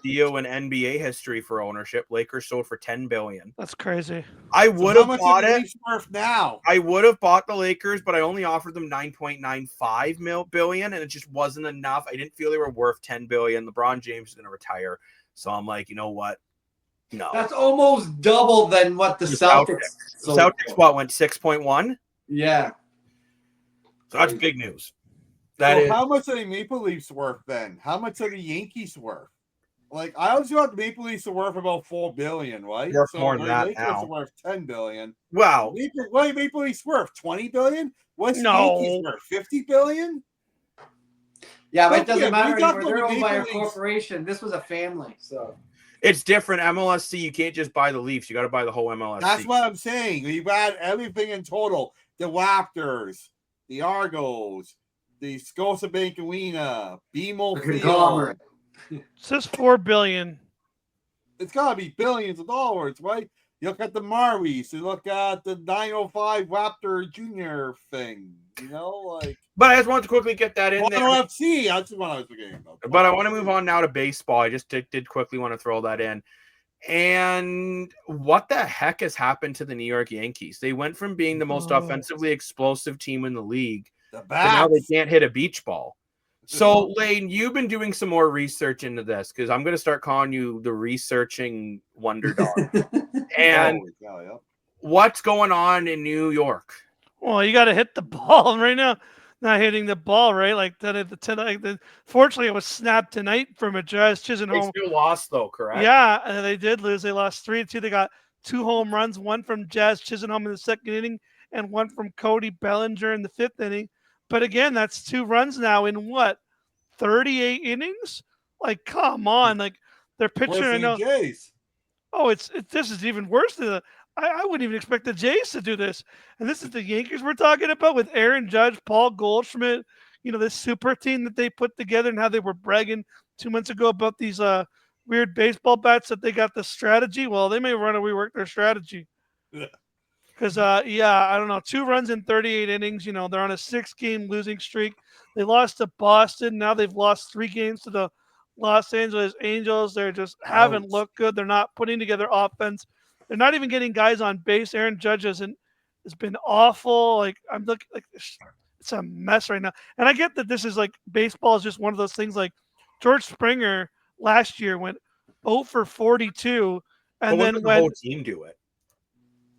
deal in NBA history for ownership. Lakers sold for $10 billion. That's crazy. I would have bought it. Worth now? I would have bought the Lakers, but I only offered them $9.95 billion, and it just wasn't enough. I didn't feel they were worth $10 billion. LeBron James is going to retire, so I'm like, you know what? No, That's almost double than what the Celtics. Celtics went 6.1. Yeah, so that's big news. How much are the Maple Leafs worth then? How much are the Yankees worth? Like, I always thought the Maple Leafs are worth about $4 billion, right? Worth more than that Lakers now. are worth $10 billion. Wow. What are Maple Leafs worth? $20 billion? What's No. Yankees worth? $50 billion? Yeah, but it doesn't matter we talked anymore. They're about owned by a Maple Leafs. corporation. This was a family, so It's different. MLSC, you can't just buy the Leafs. You got to buy the whole MLSC. That's what I'm saying. You've got everything in total. The Raptors, the Argos, the Scotiabank Arena, BMO Field. It says $4 billion. It's got to be billions of dollars, right? You look at the Maris, you look at the 905 Raptor Junior thing, you know, like. But I just wanted to quickly get that in there. NFC, that's what I was forgetting about. But I want to move on now to baseball. I just did quickly want to throw that in. And what the heck has happened to the New York Yankees? They went from being the most offensively explosive team in the league to now they can't hit a beach ball. So, Lane, you've been doing some more research into this because I'm going to start calling you the researching wonder dog. And what's going on in New York? Well, you got to hit the ball right now. Not hitting the ball, right? Like fortunately, it was snapped tonight from a Jazz Chisenhome. They still lost, though, correct? Yeah, and they did lose. They lost 3-2. They got 2 home runs, one from Jazz Chisenhome in the second inning and one from Cody Bellinger in the 5th inning. But again, that's 2 runs now in what, 38 innings? Like, come on! Like they're pitching. I know. Jays? Oh, this is even worse than I wouldn't even expect the Jays to do this. And this is the Yankees we're talking about with Aaron Judge, Paul Goldschmidt, this super team that they put together and how they were bragging 2 months ago about these weird baseball bats that they got the strategy. Well, they may want to rework their strategy. Because, I don't know, 2 runs in 38 innings. They're on a 6-game losing streak. They lost to Boston. Now they've lost 3 games to the Los Angeles Angels. They're just haven't looked good. They're not putting together offense. They're not even getting guys on base. Aaron Judge has been awful. Like I'm looking like it's a mess right now. And I get that this is like baseball is just one of those things. Like George Springer last year went 0 for 42, and then the whole team do it.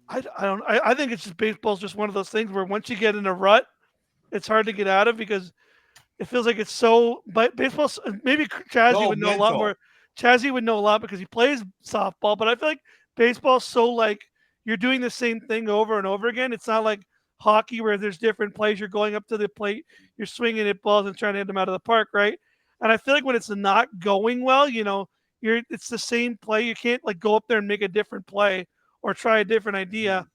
I think it's just baseball's just one of those things where once you get in a rut, it's hard to get out of because it feels like it's so. But baseball, maybe Chazzy would know a lot more. Chazzy would know a lot because he plays softball, but I feel like baseball's so like you're doing the same thing over and over again. It's not like hockey where there's different plays. You're going up to the plate, you're swinging at balls and trying to hit them out of the park, right? And I feel like when it's not going well, it's the same play. You can't like go up there and make a different play or try a different idea.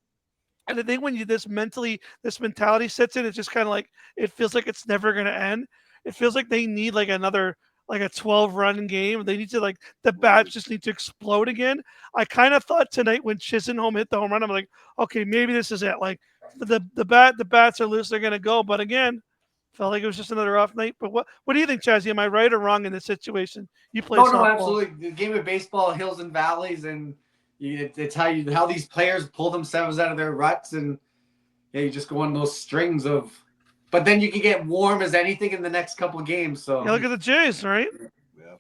And I think when this mentality sets in, it's just kind of like it feels like it's never going to end. It feels like they need like another like a 12-run game. They need to like the bats just need to explode again. I kind of thought tonight when Chisenhome hit the home run, I'm like, okay, maybe this is it. Like the bats are loose, they're gonna go. But again, felt like it was just another off night. But what do you think, Chazzy? Am I right or wrong in this situation? You play softball. No, absolutely. The game of baseball, hills and valleys, and it's how these players pull themselves out of their ruts, and you just go on those strings of. But then you can get warm as anything in the next couple of games. So look at the Jays, right? Yeah.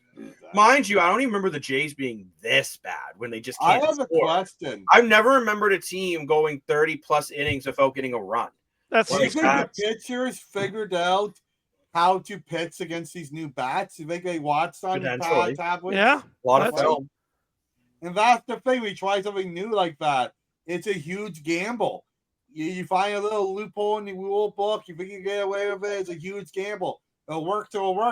Mind you, I don't even remember the Jays being this bad when they just can't I have a question. I've never remembered a team going 30-plus innings without getting a run. That's do you think the pitchers figured out how to pitch against these new bats? Do you think they watched on the tablets? Yeah. A lot of film. And that's the thing. We try something new like that. It's a huge gamble. You find a little loophole in the rule book. You think you get away with it. It's a huge gamble. It'll work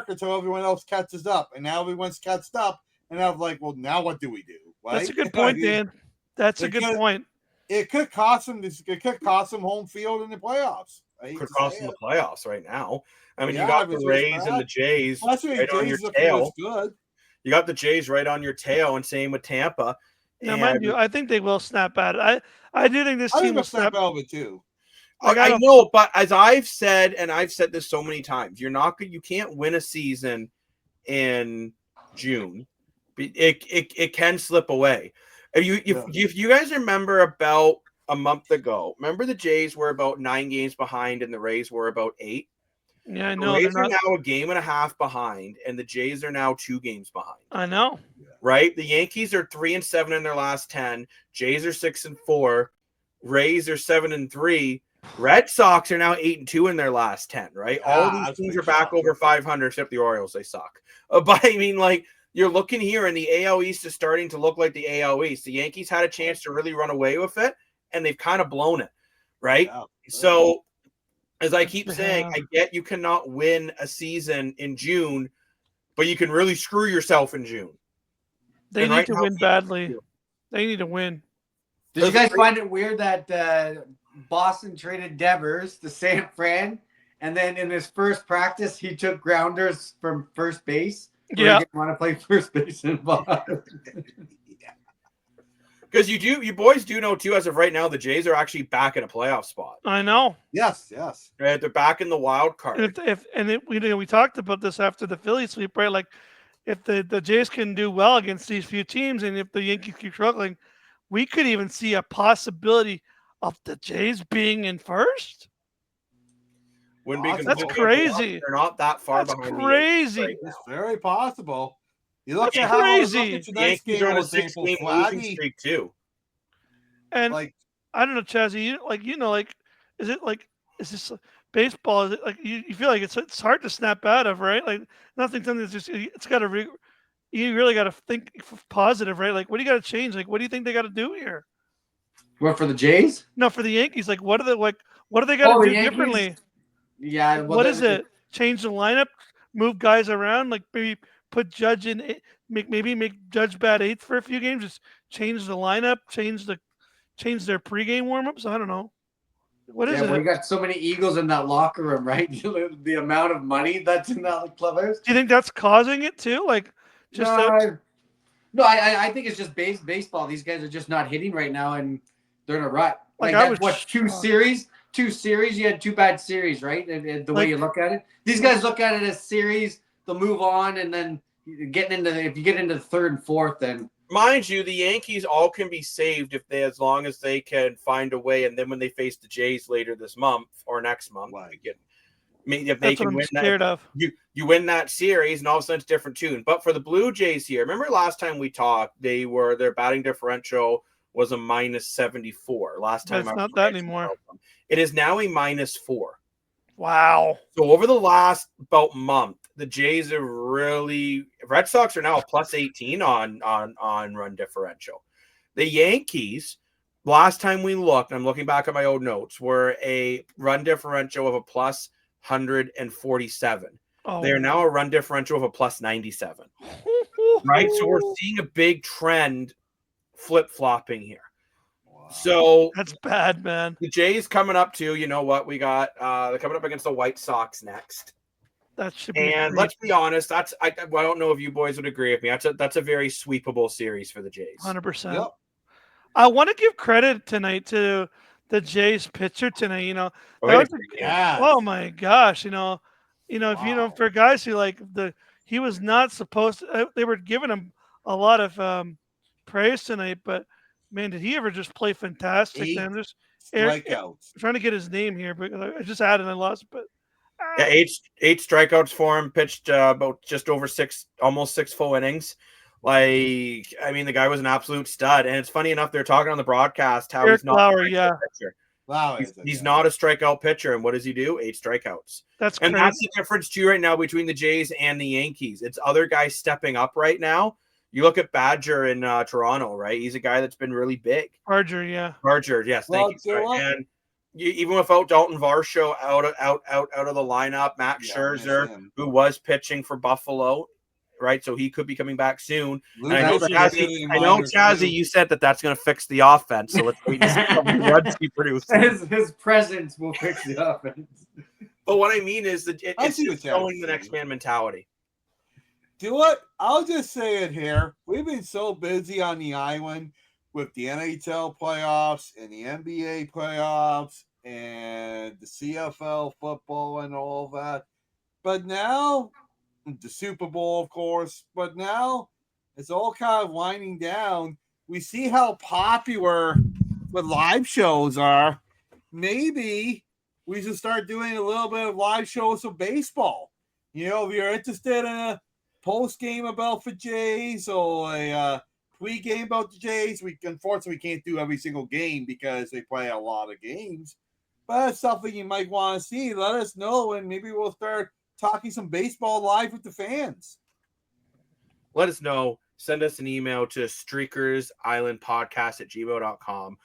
until everyone else catches up. And now everyone's catched up. And I'm like, well, now what do we do? Right? That's a good point, Dan. That's a good point. It could cost them. It could cost them home field in the playoffs. It could cost them the playoffs right now. I mean, you got the Rays and the Jays right on your tail. Good. You got the Jays right on your tail, and same with Tampa. Now, mind you, I think they will snap at it. I do think this team will snap out of it too. I know, but as I've said, and I've said this so many times, you can't win a season in June. It can slip away. If you guys remember about a month ago, remember the Jays were about 9 games behind and the Rays were about 8. Yeah, I The know. Rays are now a game and a half behind, and the Jays are now 2 games behind. I know. Right? The Yankees are 3-7 in their last 10. Jays are 6-4. Rays are 7-3. Red Sox are now 8-2 in their last 10. Right? All these teams are back over 500, except the Orioles. They suck. But I mean, like, you're looking here, and the AL East is starting to look like the AL East. The Yankees had a chance to really run away with it, and they've kind of blown it. Right? Yeah. So, as I keep saying, I get you cannot win a season in June, but you can really screw yourself in June. They need to win badly. They need to win. Did you guys find it weird that Boston traded Devers to San Fran, and then in his first practice he took grounders from first base? Yeah, he didn't want to play first base in Boston. Because you boys do know too. As of right now, the Jays are actually back in a playoff spot. I know. Yes. Right, they're back in the wild card. We talked about this after the Philly sweep, right? Like, if the Jays can do well against these few teams, and if the Yankees keep struggling, we could even see a possibility of the Jays being in first. That's crazy. They're not that far behind. That's crazy. Right, it's very possible. You look That's at crazy. The Yankees are on a 6-game losing streak too. And I don't know, Chazzy. Is this baseball? Is it like you feel like it's hard to snap out of, right? Like something that's just it's got to. You really got to think positive, right? Like, what do you got to change? Like, what do you think they got to do here? What, for the Jays? No, for the Yankees. Like, what do they got to do differently? Yeah. Like, what is it? Change the lineup, move guys around, like maybe put Judge in, maybe make Judge bat 8th for a few games. Just change the lineup, change their pregame warmups. I don't know. What is it? We got so many Eagles in that locker room, right? The amount of money that's in that clubhouse. Do you think that's causing it too? Like, no, I think it's just baseball. These guys are just not hitting right now, and they're in a rut. Two series? You had 2 bad series, right? And the way you look at it, these guys look at it as series. They'll move on, and then if you get into the 3rd and 4th, then. Mind you, the Yankees all can be saved as long as they can find a way. And then when they face the Jays later this month or next month, if they can win that, you win that series, and all of a sudden it's a different tune. But for the Blue Jays here, remember last time we talked, their batting differential was a -74. Last time it's not that anymore. It is now a -4. Wow. So over the last about month, the Jays are Red Sox are now a +18 on run differential. The Yankees, last time we looked, I'm looking back at my old notes, were a run differential of a +147. They are now a run differential of a +97. Right? So we're seeing a big trend flip-flopping here. So that's bad, man. The Jays coming up too. You know what? We got they're coming up against the White Sox next. That should be. And let's be honest, I don't know if you boys would agree with me. That's a very sweepable series for the Jays. 100%. Yep. I want to give credit tonight to the Jays pitcher tonight. Oh my gosh, if for guys who he was not supposed to. They were giving him a lot of praise tonight, but man, did he ever just play fantastic? 8 strikeouts. I'm trying to get his name here, but I just had it and I lost it. But yeah, eight strikeouts for him. Pitched about just over almost 6 full innings. The guy was an absolute stud. And it's funny enough, they're talking on the broadcast how he's not a pitcher. Wow, he's not a strikeout pitcher. And what does he do? 8 strikeouts. That's crazy. And that's the difference too right now between the Jays and the Yankees. It's other guys stepping up right now. You look at Badger in Toronto, right? He's a guy that's been really big. Badger, yeah. Badger, yes. Thank you. And even without Dalton Varsho out of the lineup, Max Scherzer, who was pitching for Buffalo, right? So he could be coming back soon. And I know, Chazzy, you said that's going to fix the offense. So let's wait and see how many runs he produces. His presence will fix the offense. But what I mean is that it's showing the next man mentality. Do what? I'll just say it here. We've been so busy on the island with the NHL playoffs and the NBA playoffs and the CFL football and all that. But now, the Super Bowl, of course, but now it's all kind of winding down. We see how popular the live shows are. Maybe we should start doing a little bit of live shows of baseball. You know, if you're interested in a post game about the Jays or a pre-game about the Jays, we unfortunately can't do every single game because they play a lot of games. But that's something you might want to see. Let us know, and maybe we'll start talking some baseball live with the fans. Let us know. Send us an email to streakersislandpodcast@gmail.com.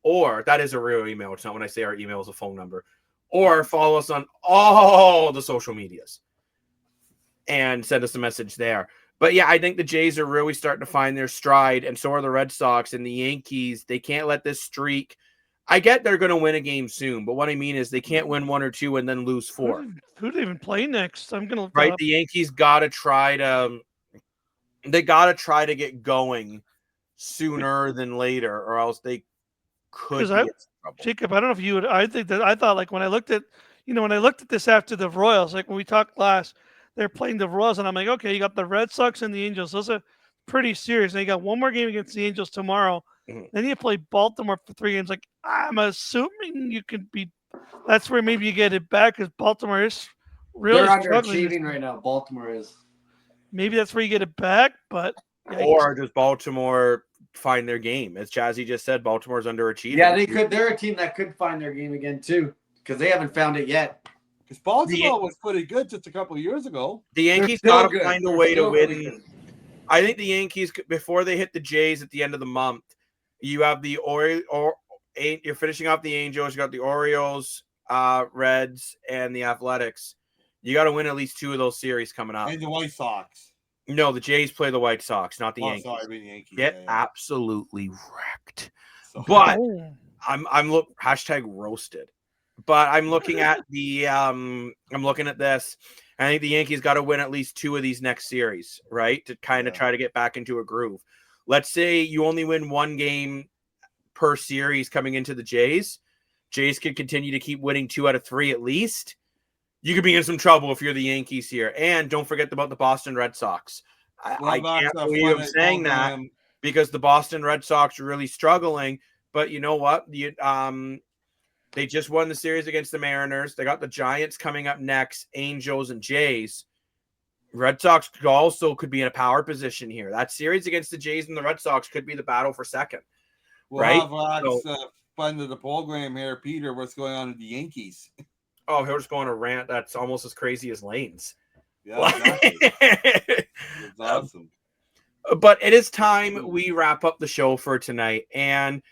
Or that is a real email. It's not when I say our email is a phone number. Or follow us on all the social medias and send us a message there. But yeah, I think the Jays are really starting to find their stride, and so are the Red Sox and the Yankees. They can't let this streak. I get they're going to win a game soon, but what I mean is they can't win 1 or 2 and then lose 4. Who do they even play next? I'm going to right. The Yankees got to try to. They got to try to get going sooner than later, or else they could be in trouble. Jacob, I don't know if you would. I thought like when I looked at this after the Royals, like when we talked last, they're playing the Royals, and I'm like, okay, you got the Red Sox and the Angels. Those are pretty serious. And you got one more game against the Angels tomorrow. Mm-hmm. Then you play Baltimore for 3 games. Like, I'm assuming you could be. That's where maybe you get it back because Baltimore is really underachieving right now. Baltimore is. Maybe that's where you get it back, but or does Baltimore find their game? As Chazzy just said, Baltimore's underachieving. Yeah, they could. They're a team that could find their game again too because they haven't found it yet. Because Baltimore was pretty good just a couple of years ago. The Yankees got to find a way to win. I think the Yankees, before they hit the Jays at the end of the month, you have the you're finishing off the Angels. You got the Orioles, Reds, and the Athletics. You got to win at least 2 of those series coming up. And the White Sox. No, the Jays play the White Sox, not the Yankees. Sorry, the Yankees. Get absolutely wrecked. So, but I'm hashtag roasted. But I'm looking at I'm looking at this. I think the Yankees got to win at least 2 of these next series, right? To kind of try to get back into a groove. Let's say you only win 1 game per series coming into the Jays. Jays could continue to keep winning 2 out of 3 at least. You could be in some trouble if you're the Yankees here. And don't forget about the Boston Red Sox. I can't believe I'm saying that because the Boston Red Sox are really struggling. But you know what? They just won the series against the Mariners. They got the Giants coming up next, Angels and Jays. Red Sox also could be in a power position here. That series against the Jays and the Red Sox could be the battle for second. Right? Fun of the program here, Peter. What's going on with the Yankees? Oh, he'll just go on a rant that's almost as crazy as Lane's. Yeah, exactly. It's awesome. But it is time we wrap up the show for tonight. And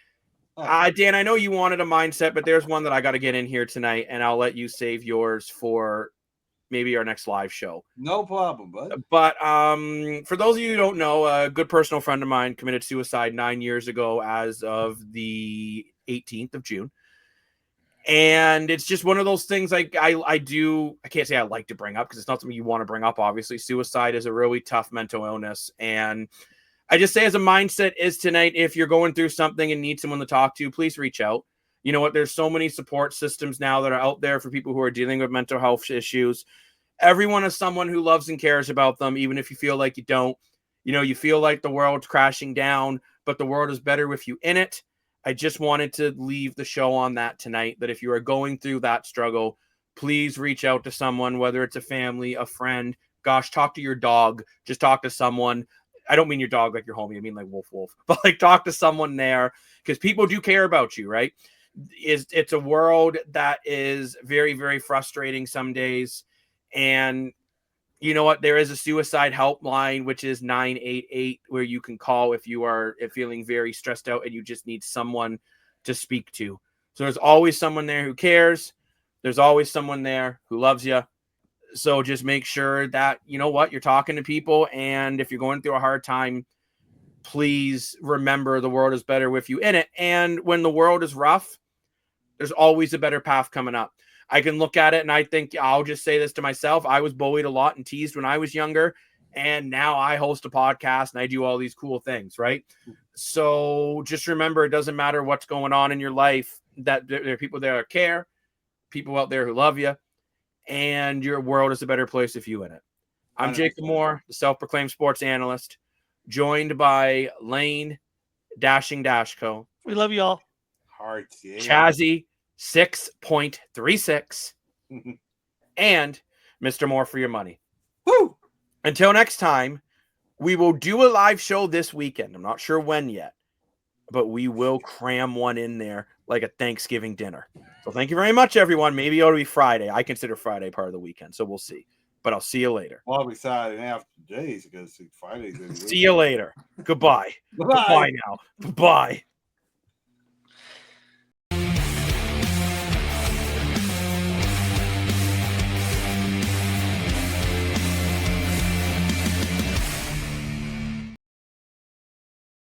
Dan, I know you wanted a mindset, but there's one that I got to get in here tonight, and I'll let you save yours for maybe our next live show. No problem, bud. But for those of you who don't know, a good personal friend of mine committed suicide 9 years ago as of the 18th of June. And it's just one of those things I can't say I like to bring up because it's not something you want to bring up. Obviously, suicide is a really tough mental illness. And I just say as a mindset is tonight, if you're going through something and need someone to talk to, please reach out. You know what? There's so many support systems now that are out there for people who are dealing with mental health issues. Everyone is someone who loves and cares about them, even if you feel like you don't. You know, you feel like the world's crashing down, but the world is better with you in it. I just wanted to leave the show on that tonight, that if you are going through that struggle, please reach out to someone, whether it's a family, a friend. Gosh, talk to your dog. Just talk to someone. I don't mean your dog like your homie. I mean like Wolf. But like talk to someone there because people do care about you, right? It's a world that is very, very frustrating some days. And you know what? There is a suicide helpline, which is 988, where you can call if you are feeling very stressed out and you just need someone to speak to. So there's always someone there who cares. There's always someone there who loves you. So just make sure that, you know what, you're talking to people. And if you're going through a hard time, please remember the world is better with you in it. And when the world is rough, there's always a better path coming up. I can look at it and I think I'll just say this to myself. I was bullied a lot and teased when I was younger. And now I host a podcast and I do all these cool things, right? So just remember, it doesn't matter what's going on in your life, that there are people there that care, people out there who love you, and your world is a better place if you in it. I'm Jacob Moore, the self-proclaimed sports analyst. joined by Lane, Dashing Dashco, We love you all. Hearts, yeah. Chazzy, 6.36, and Mr. More for your money. Woo! Until next time, we will do a live show this weekend. I'm not sure when yet, but we will cram one in there like a Thanksgiving dinner. So thank you very much, everyone. Maybe it'll be Friday. I consider Friday part of the weekend, so we'll see. But I'll see you later. Well, it'll be Saturday after days because Friday's. See you later. Goodbye. Bye. Goodbye now. Bye.